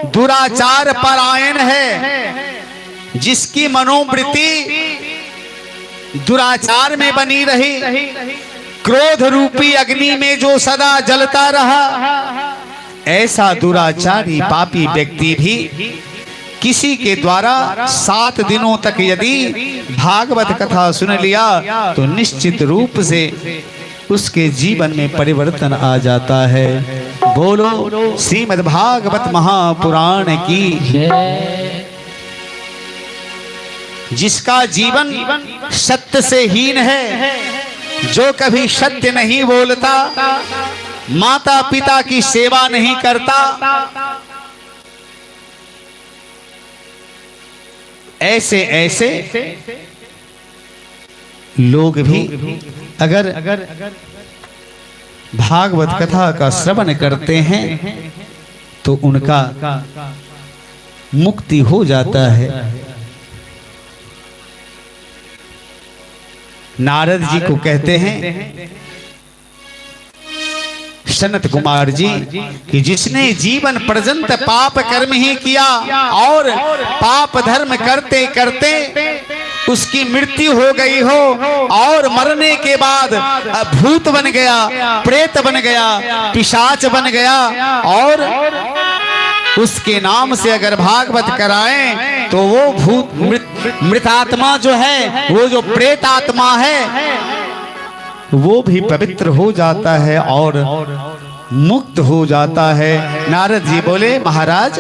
[SPEAKER 3] दुराचार परायण है, जिसकी मनोवृत्ति दुराचार में बनी रही, क्रोध रूपी अग्नि में जो सदा जलता रहा, ऐसा दुराचारी पापी व्यक्ति भी किसी के द्वारा 7 दिनों तक यदि भागवत कथा सुन लिया तो निश्चित रूप से उसके जीवन में परिवर्तन आ जाता है। बोलो श्रीमद् भागवत महापुराण की जय। जिसका जीवन सत्य से हीन है, जो कभी सत्य नहीं बोलता, माता पिता की सेवा नहीं करता, ऐसे ऐसे लोग भी अगर भागवत कथा का श्रवण करते हैं तो उनका मुक्ति हो जाता है। नारद जी को कहते हैं सनत कुमार जी कि जिसने जीवन पर्यंत पाप कर्म ही किया और पाप धर्म करते करते उसकी मृत्यु हो गई हो और मरने के बाद भूत बन गया, प्रेत बन गया, पिशाच बन गया और उसके नाम से अगर भागवत कराएं तो वो भूत मृतात्मा जो है, वो जो प्रेत आत्मा है, वो भी पवित्र हो जाता है और मुक्त हो जाता है। नारद जी बोले महाराज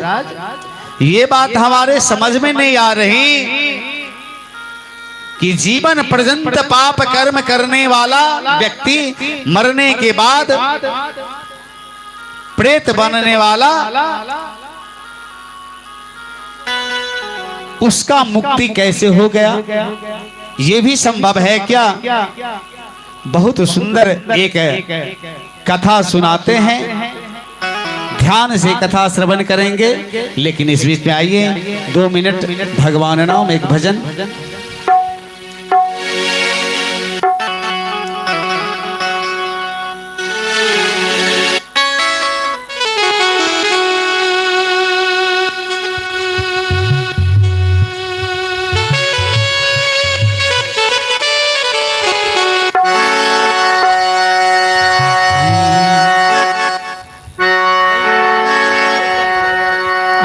[SPEAKER 3] ये बात हमारे समझ में नहीं आ रही कि जीवन पर्यंत पाप कर्म करने वाला व्यक्ति मरने के बाद प्रेत बनने वाला, उसका मुक्ति कैसे हो गया? ये भी संभव है क्या? बहुत सुंदर एक कथा सुनाते हैं, ध्यान से कथा श्रवण करेंगे। लेकिन इस बीच में आइए 2 मिनट भगवान नाम एक भजन।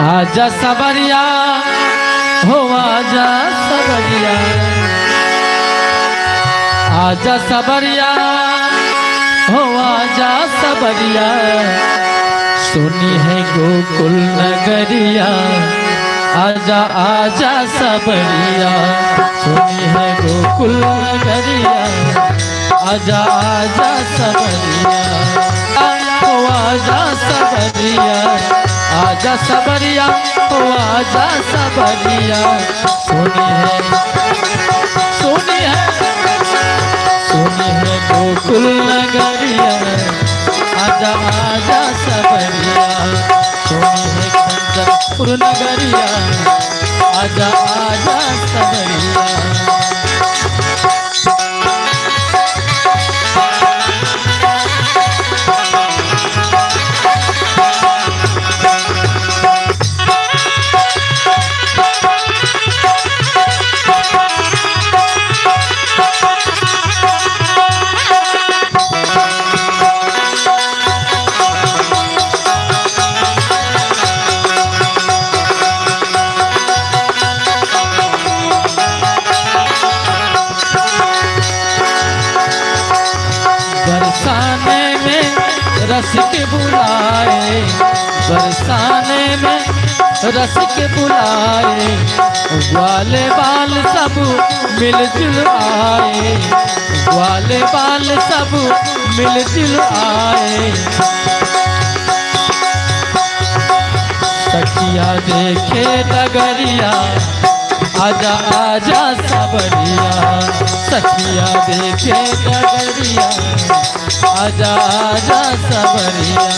[SPEAKER 2] आजा सबरिया हो आजा सबरिया, आजा सबरिया हो आजा सबरिया, सुनी है गोकुल नगरिया, आजा आजा सबरिया, सुनी है गोकुल नगरिया, आजा आजा सबरिया, हो आजा सबरिया, आजा सबरिया हो आजा सबरिया, सुनी है गोकुल नगरिया, आजा आजा सबरिया, सुनी है कंचनपुर नगरिया, आजा आजा सबरिया। रस के बुलाए, बरसाने में रस के बुलाए, ग्वाले बाल सब मिलजुल आए, ग्वाले बाल सब मिलजुल आए, सखिया देखे डगरिया, आजा आजा सबरिया, सखिया देखे डगरिया, आजा आजा सबरिया।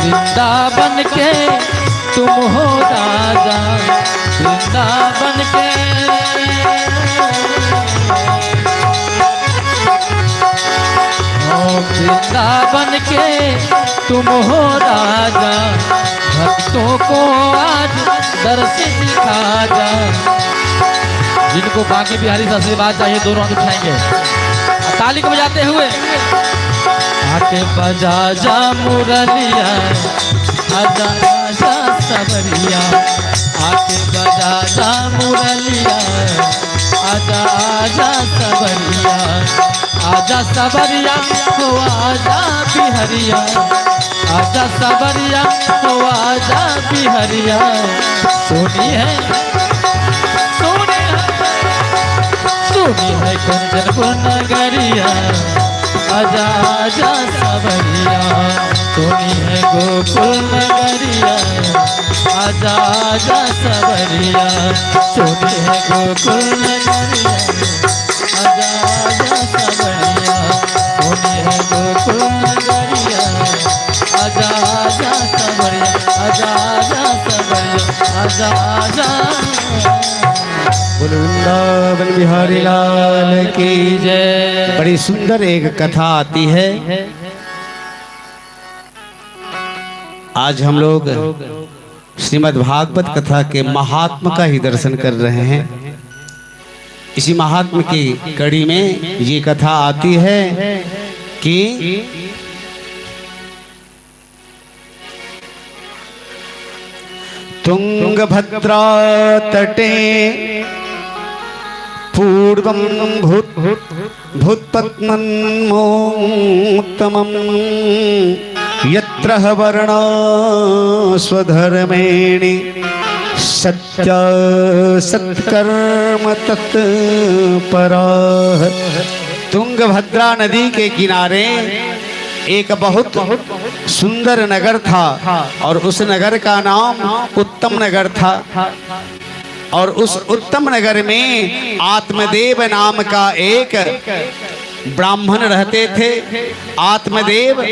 [SPEAKER 2] वृंदावन के तुम हो राजा, वृंदावन के वृंदावन के तुम हो राजा, भक्तों को आज दर्श दिखा जा। जिनको बाकी बिहारी से आशीर्वाद चाहिए दोनों हाथ उठाएंगे ताली को बजाते हुए। आके बजा जा मुरलिया, आजा आजा सबरिया, आके बजा जा मुरलिया, आजा आजा सबरिया, आजा सबरिया हो आजा बिहरिया, आजा सबरिया हो आजा बिहरिया, सोनी है कंचनपुर नगरिया, आजा आजा सबरिया, सोनी है गोकुल नगरिया, आजा आजा सबरिया, सोनी है गोकुल नगरिया, आजा आजा सबरिया, सोनी है गोकुल आजा आजा
[SPEAKER 1] बोलो वृंदावन बिहारी लाल की
[SPEAKER 2] जय।
[SPEAKER 1] बड़ी सुंदर एक कथा आती है। आज हम लोग श्रीमद् भागवत कथा के महात्म का ही दर्शन कर रहे हैं। इसी महात्म की कड़ी में ये कथा आती है कि तुंगभद्रा तटे पूर्वं भूत्पद्मन्मोत्तमं यत्र वर्णा स्वधर्मेणि सत्य सत्कर्म तत्पराः। तुंगभद्रा नदी के किनारे एक बहुत सुंदर नगर था और उस नगर का नाम उत्तम नगर था। और उस उत्तम नगर में आत्मदेव नाम का एक ब्राह्मण रहते थे। आत्मदेव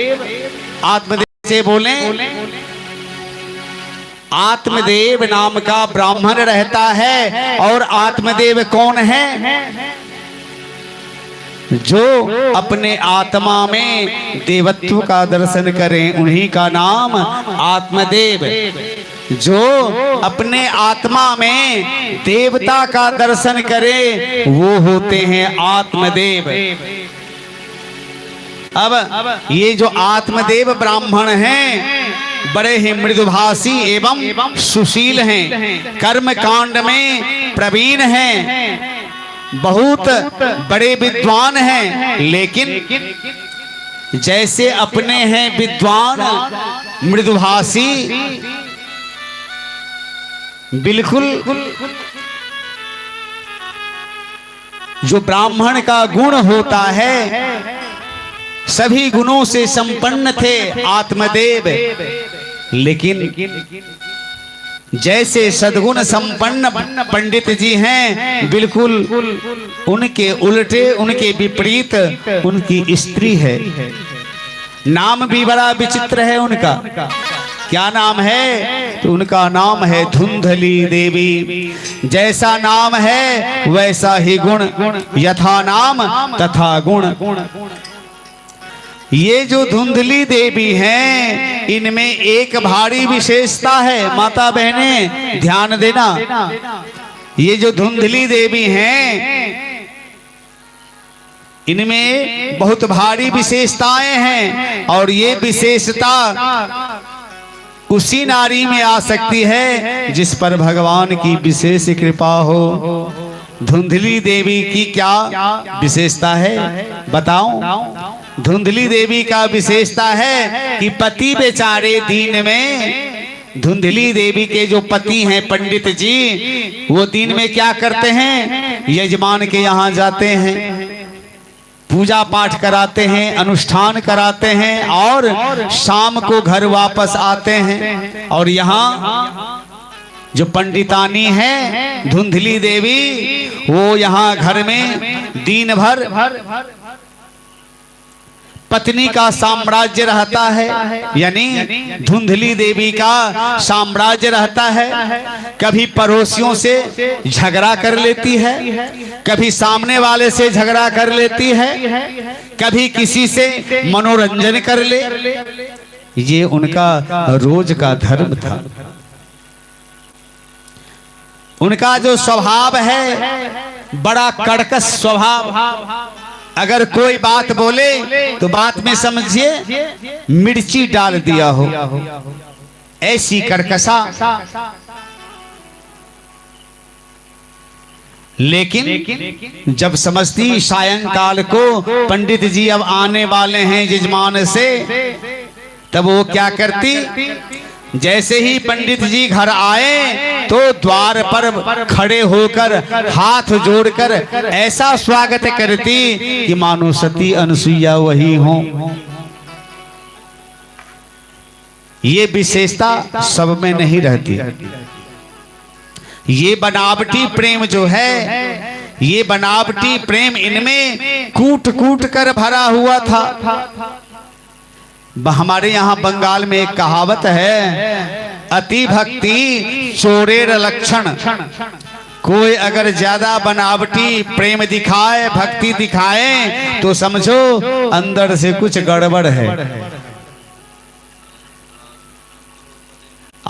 [SPEAKER 1] से बोले, आत्मदेव नाम का ब्राह्मण रहता है। और आत्मदेव कौन है? जो अपने आत्मा में देवत्व का दर्शन करें, उन्हीं का नाम आत्मदेव। जो अपने आत्मा में देवता का दर्शन करे, वो होते हैं आत्मदेव। अब ये जो आत्मदेव ब्राह्मण हैं, बड़े ही मृदुभाषी एवं सुशील हैं, कर्म कांड में प्रवीण हैं, बहुत बड़े विद्वान हैं। लेकिन जैसे अपने हैं विद्वान मृदुभाषी, बिल्कुल जो ब्राह्मण का गुण होता है, सभी गुणों से संपन्न थे आत्मदेव। लेकिन जैसे सद्गुण संपन्न पंडित जी हैं, बिल्कुल उनके उल्टे, उनके विपरीत उनकी स्त्री है। नाम भी बड़ा विचित्र है उनका। क्या नाम है? तो उनका नाम है धुंधली देवी। जैसा नाम है वैसा ही गुण, यथा नाम तथा गुण। ये जो धुंधली देवी हैं, इनमें एक भारी विशेषता है। माता बहनें ध्यान देना, ये जो धुंधली देवी हैं, इनमें बहुत भारी विशेषताएं हैं। और ये विशेषता उसी नारी में आ सकती है जिस पर भगवान की विशेष कृपा हो। धुंधली देवी की क्या विशेषता है बताऊं? धुंधली देवी का विशेषता है कि पति बेचारे दिन में, धुंधली देवी के जो पति हैं पंडित जी, वो दिन में क्या करते हैं? यजमान के यहाँ जाते हैं, पूजा पाठ कराते हैं, अनुष्ठान कराते हैं और शाम को घर वापस आते हैं। और यहाँ जो पंडितानी है धुंधली देवी, वो यहाँ घर में दिन भर पत्नी का साम्राज्य रहता है, यानी धुंधली देवी का साम्राज्य रहता है। कभी पड़ोसियों से झगड़ा कर लेती है, कभी सामने वाले से झगड़ा कर लेती है, कभी किसी से मनोरंजन कर ले। ये उनका रोज का धर्म था। उनका जो स्वभाव है बड़ा कड़कस स्वभाव। अगर कोई बात बोले तो बात में समझिए मिर्ची डाल दिया हो, ऐसी कड़कसा। लेकिन जब समझती सायंकाल को पंडित जी अब आने वाले हैं यजमान से, तब वो क्या करती? जैसे ही पंडित जी घर आए तो द्वार पर खड़े होकर हाथ जोड़कर ऐसा स्वागत करती कि मानो सती अनसुईया वही हो। ये विशेषता सब में नहीं रहती। ये बनावटी प्रेम जो है, ये बनावटी प्रेम इनमें कूट कूट कर भरा हुआ था। हमारे यहाँ बंगाल में एक कहावत है
[SPEAKER 3] अति भक्ति चोरेर लक्षण। कोई अगर ज्यादा बनावटी प्रेम दिखाए, भक्ति दिखाए, तो समझो अंदर से कुछ गड़बड़ है।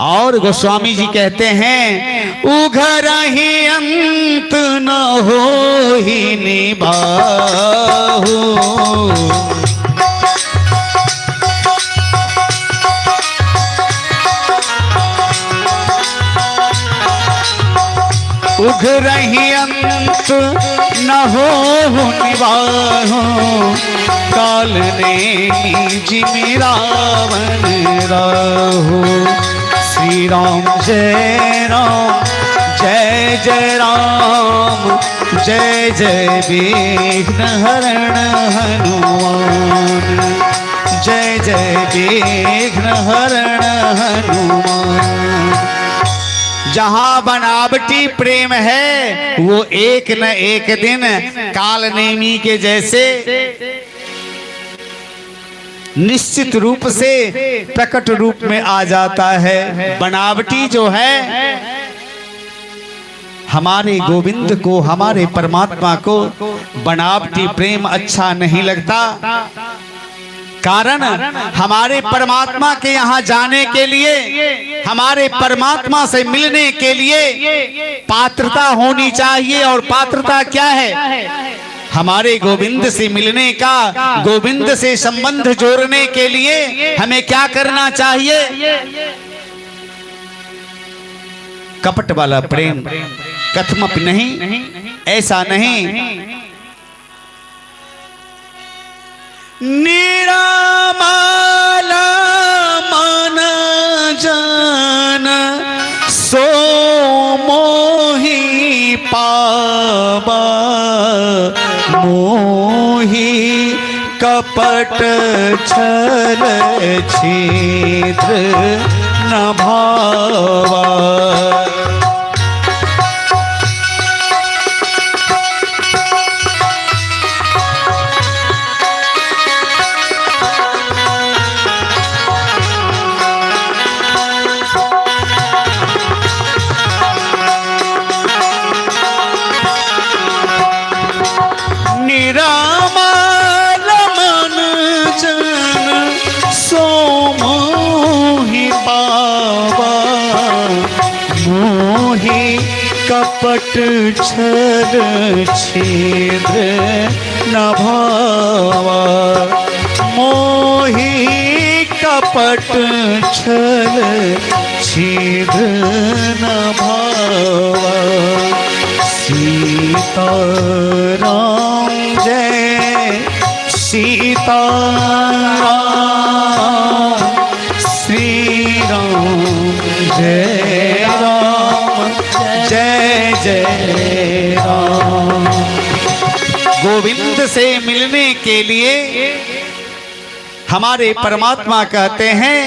[SPEAKER 3] और गोस्वामी जी कहते हैं, उघर ही अंत न हो ही निबाहु, उघर ही अंत न हो निबाहु, काल ने निज रावण राहु। श्री राम जय राम, जय जय राम, जय जय विघ्न हरण हनुमान, जय जय विघ्न हरण हनुमान। जहां बनावटी प्रेम है वो एक न एक दिन कालनेमी के जैसे निश्चित रूप से प्रकट रूप में आ जाता है। बनावटी जो है हमारे गोविंद को, हमारे परमात्मा को बनावटी प्रेम अच्छा नहीं लगता। कारण हमारे परमात्मा के यहाँ जाने के लिए, हमारे परमात्मा से मिलने के लिए पात्रता होनी चाहिए। और पात्रता क्या है? हमारे गोविंद से मिलने का, गोविंद से संबंध जोड़ने के लिए हमें क्या करना चाहिए? कपट वाला प्रेम कथमपि नहीं, ऐसा नहीं। निरामला मन जान सो मोहि पावा, मोहि कपट छल छिद्र न भावा। कपट छल छिद्र न भावा, मोहि कपट छल छिद्र न भावा। सीता राम जय सीता राम, श्री राम जय राम, जय जय राम। गोविंद से मिलने के लिए हमारे परमात्मा कहते हैं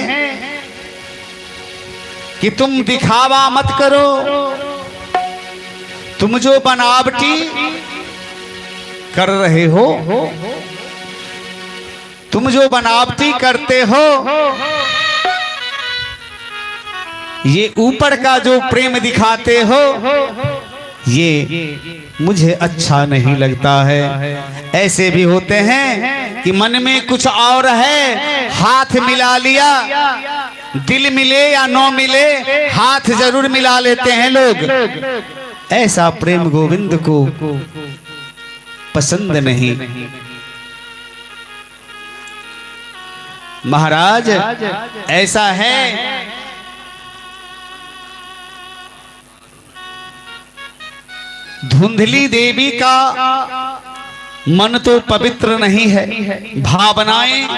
[SPEAKER 3] कि तुम दिखावा मत करो। तुम जो बनावटी कर रहे हो, तुम जो बनावटी करते हो, ये ऊपर का जो प्रेम दिखाते हो, ये मुझे अच्छा नहीं लगता है। ऐसे भी होते हैं कि मन में कुछ और है, हाथ मिला लिया, दिल मिले या न मिले हाथ जरूर मिला लेते हैं लोग। ऐसा प्रेम गोविंद को पसंद नहीं। महाराज ऐसा है, धुंधली देवी का मन तो पवित्र नहीं है, भावनाएं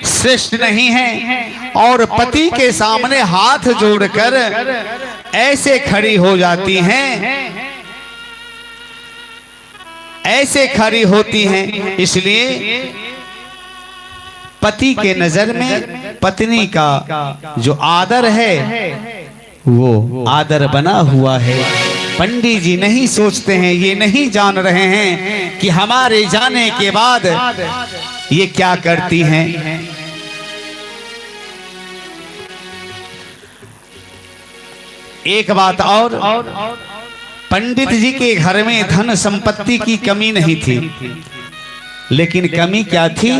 [SPEAKER 3] श्रेष्ठ नहीं हैं, और पति के सामने हाथ जोड़कर ऐसे खड़ी हो जाती हैं, ऐसे खड़ी होती हैं। इसलिए पति के नजर में पत्नी का जो आदर है वो आदर बना हुआ है। पंडित जी नहीं सोचते हैं, ये नहीं जान रहे हैं कि हमारे जाने के बाद ये क्या करती हैं। एक बात और, पंडित जी के घर में धन संपत्ति की कमी नहीं थी, लेकिन कमी क्या थी?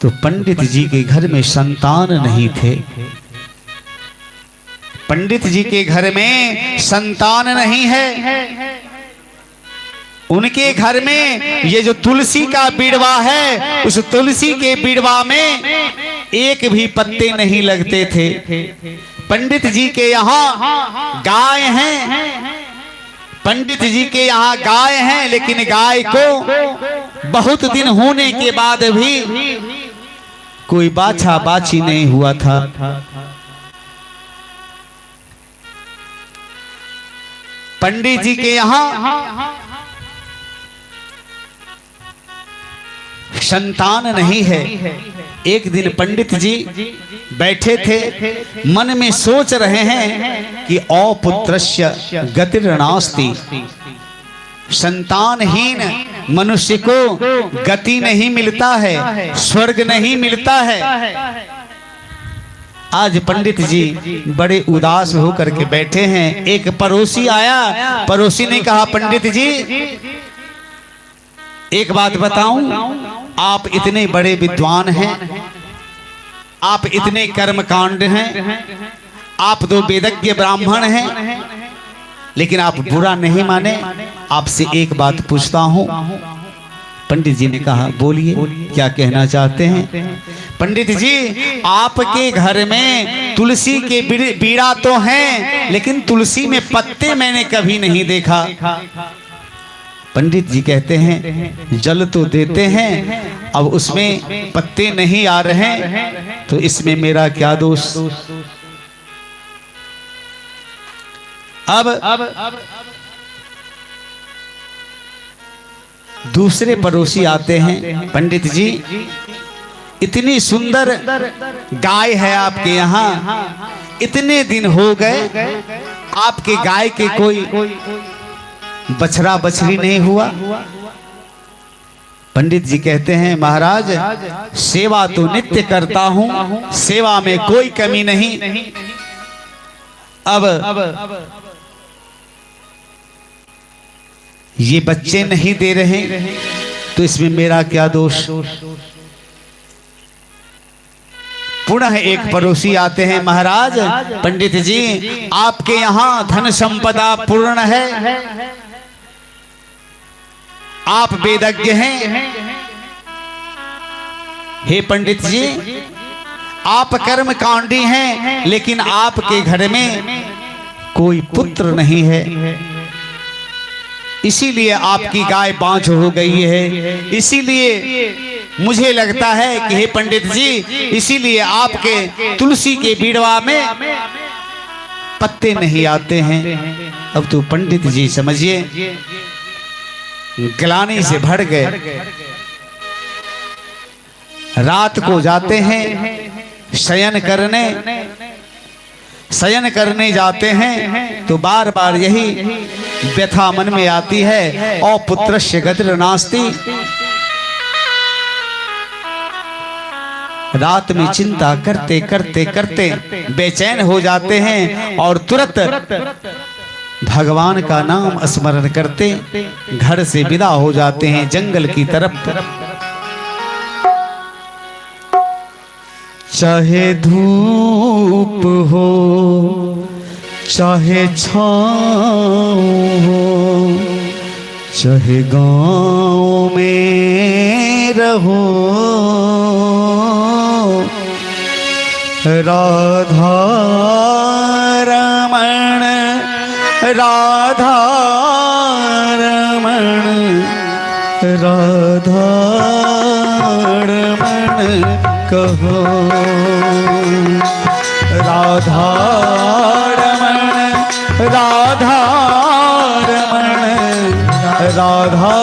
[SPEAKER 3] तो पंडित जी के घर में संतान नहीं थे। पंडित जी के घर में संतान नहीं है। उनके घर में ये जो तुलसी का बिड़वा है, उस तुलसी के बिड़वा में एक भी पत्ते नहीं लगते थे। पंडित जी के यहाँ गाय हैं, पंडित जी के यहाँ गाय हैं, लेकिन गाय को बहुत दिन होने के बाद भी कोई बाछा बाछी नहीं हुआ था। पंडित जी के यहाँ संतान नहीं है। एक दिन पंडित जी बैठे थे, मन में सोच रहे हैं कि अपुत्रस्य गतिर्नास्ति, संतानहीन मनुष्य को गति नहीं मिलता है, स्वर्ग नहीं मिलता है। आज पंडित जी बड़े उदास होकर के बैठे हैं। एक पड़ोसी आया, पड़ोसी ने कहा, पंडित जी एक बात बताऊं, आप इतने बड़े विद्वान हैं, आप इतने कर्मकांड हैं, आप दो वेदज्ञ ब्राह्मण हैं, लेकिन आप बुरा नहीं माने, आपसे एक बात पूछता हूं। पंडित जी ने कहा, बोलिए क्या कहना चाहते हैं? पंडित जी, आपके घर में तुलसी के बीड़ा तो हैं, लेकिन तुलसी में पत्ते मैंने कभी नहीं देखा। पंडित जी कहते हैं, जल तो देते हैं, अब उसमें पत्ते नहीं आ रहे हैं, तो इसमें मेरा क्या दोष? अब दूसरे पड़ोसी आते हैं, पंडित जी इतनी सुंदर गाय है आपके यहाँ, इतने दिन हो गए आपके गाय के कोई बछड़ा बछड़ी नहीं हुआ। पंडित जी कहते हैं, महाराज सेवा तो नित्य करता हूं, सेवा में कोई कमी नहीं। अब ये बच्चे नहीं दे रहे, तो इसमें मेरा क्या दोष? पुनः एक पड़ोसी आते हैं, महाराज पंडित जी आपके यहाँ धन संपदा पूर्ण है, आप वेदज्ञ हैं, हे पंडित जी आप कर्मकांडी हैं, लेकिन आपके घर में कोई पुत्र नहीं है, इसीलिए आपकी गाय बांझ हो गई है। इसीलिए मुझे लगता है कि हे पंडित जी, इसीलिए आपके तुलसी के बीड़वा में पत्ते नहीं आते हैं। अब तो पंडित जी समझिए ग्लानि से भर गए। रात को जाते हैं शयन करने जाते हैं, तो बार बार यही व्यथा मन में आती है, अपुत्रस्य गतिर्नास्ति। रात में चिंता करते करते करते बेचैन हो जाते हैं और तुरंत भगवान का नाम स्मरण करते घर से विदा हो जाते हैं जंगल की तरफ। चाहे धूप हो चाहे छाँव हो, चाहे गाँव में रहो, राधा रमण राधा रमण राधा रमण कहो, राधा रमण राधा रमण राधा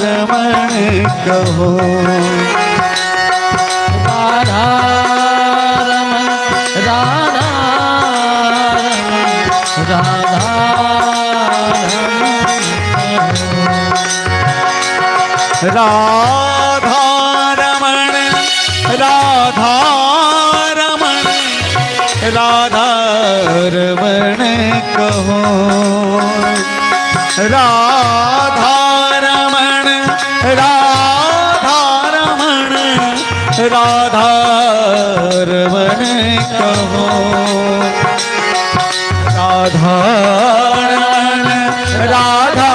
[SPEAKER 3] रमण कहो,
[SPEAKER 2] राधा रमण राधा
[SPEAKER 3] राधा रमण राधा रमण राधा रमण कहो, राधा रमण, राधा रमण, राधा रमण कहो, राधा रमण, राधा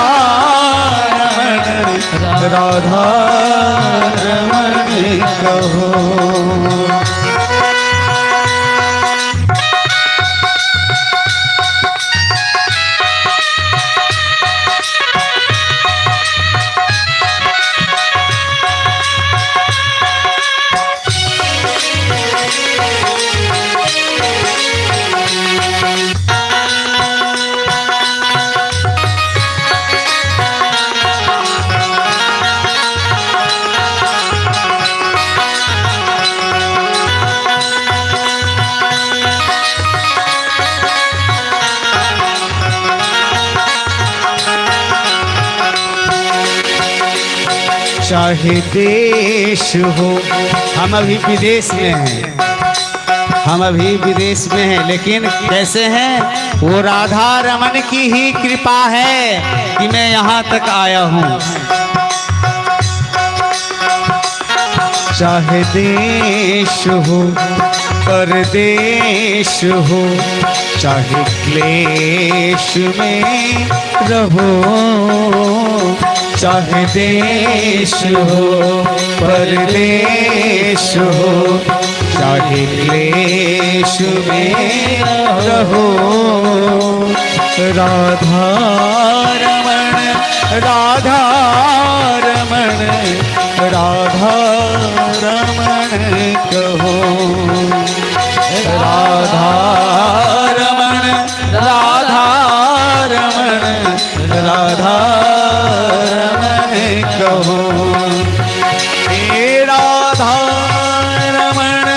[SPEAKER 3] रमण, राधा रमण कहो। चाहे देश हो, हम अभी विदेश में हैं, हम अभी विदेश में हैं, लेकिन कैसे हैं? वो राधा रमन की ही कृपा है कि मैं यहाँ तक आया हूँ। चाहे देश हो परदेश हो, चाहे क्लेश में रहो, चाहे देश हो परदेश हो, चाहे क्लेश में रहो, राधा रमण, राधा रमण, राधा रमण कहो, राधा रमण, राधा रमण, राधा कहो, हे राधा रमण,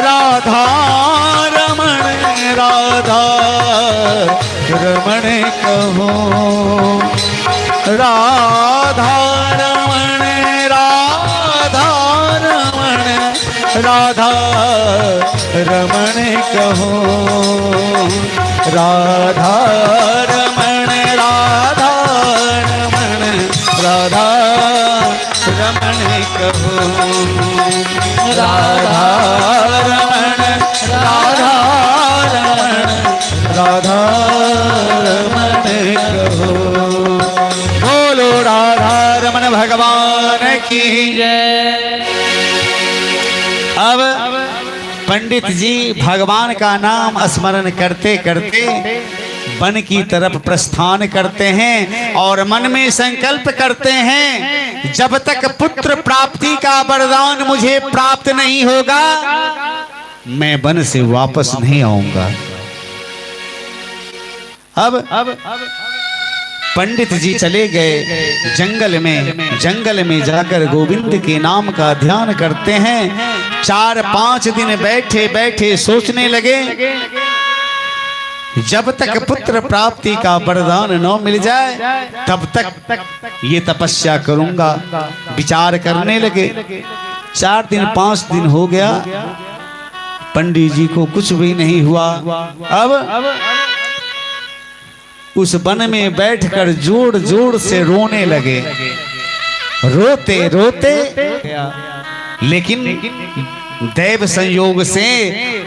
[SPEAKER 3] राधा रमण, राधा रमण कहो, राधा रमण, राधा रमण, राधा रमण कहो, राधा रमण, राधा रमण, राधा रमण कहो, राधा रमण, राधा रमण, राधा रमण कहो। बोलो राधा रमण भगवान की जय। अब पंडित जी भगवान का नाम स्मरण करते करते वन की तरफ प्रस्थान करते हैं और मन में संकल्प करते हैं, जब तक पुत्र प्राप्ति का वरदान मुझे प्राप्त नहीं होगा मैं वन से वापस नहीं आऊंगा। अब पंडित जी चले गए जंगल में जाकर गोविंद के नाम का ध्यान करते हैं। 4-5 दिन बैठे बैठे सोचने लगे, जब तक पुत्र प्राप्ति का वरदान न मिल जाए तब तक ये तपस्या करूंगा। विचार करने लगे। 4 दिन 5 दिन हो गया, पंडित जी को कुछ भी नहीं हुआ। अब उस वन में बैठकर जोर जोर से रोने लगे। रोते रोते लेकिन दैव संयोग से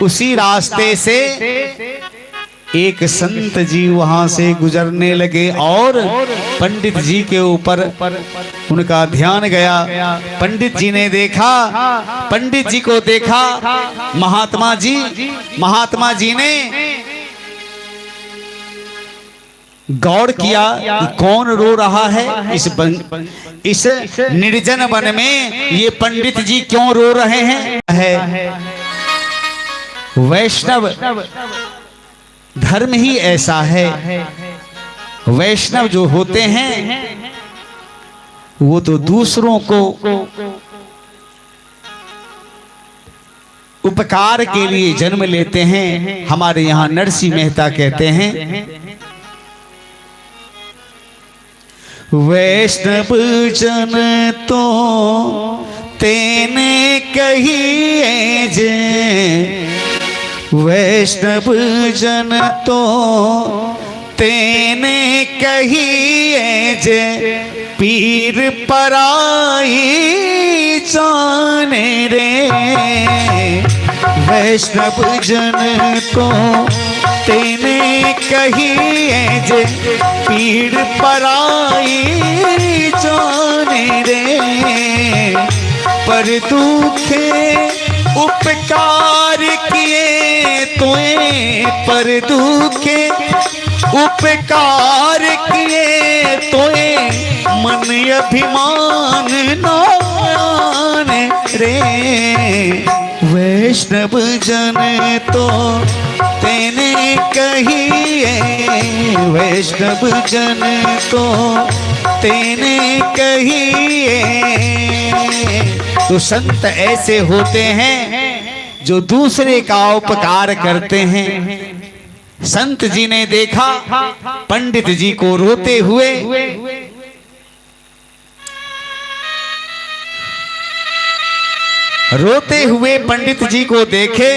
[SPEAKER 3] उसी रास्ते से एक संत जी वहां से गुजरने लगे और पंडित जी के ऊपर उनका ध्यान गया। पंडित जी ने देखा, पंडित जी को देखा महात्मा जी ने गौर किया कि कौन रो रहा है इस निर्जन वन में, ये पंडित जी क्यों रो रहे हैं। वैष्णव धर्म ही ऐसा है। वैष्णव जो होते हैं वो तो दूसरों को उपकार के लिए जन्म लेते हैं। हमारे यहाँ नरसिंह मेहता कहते हैं, वैष्णव जन तो तेने कहिए जे, वैष्णव जन तो तेने कहिए जे पीर पराई जाने रे। वैष्णव जन तो तेने कहिए जे पीर पराई जाने रे। पर दुखे उपकार किए तोए, पर दुखे उपकार किए तोए मन अभिमान नाने रे। वैष्णव जन तो तेने कहिए, वैष्णव जन तो तेने कहिए। तो संत ऐसे होते हैं जो दूसरे का उपकार करते हैं। संत जी ने देखा पंडित जी को रोते हुए, रोते हुए पंडित जी को देखे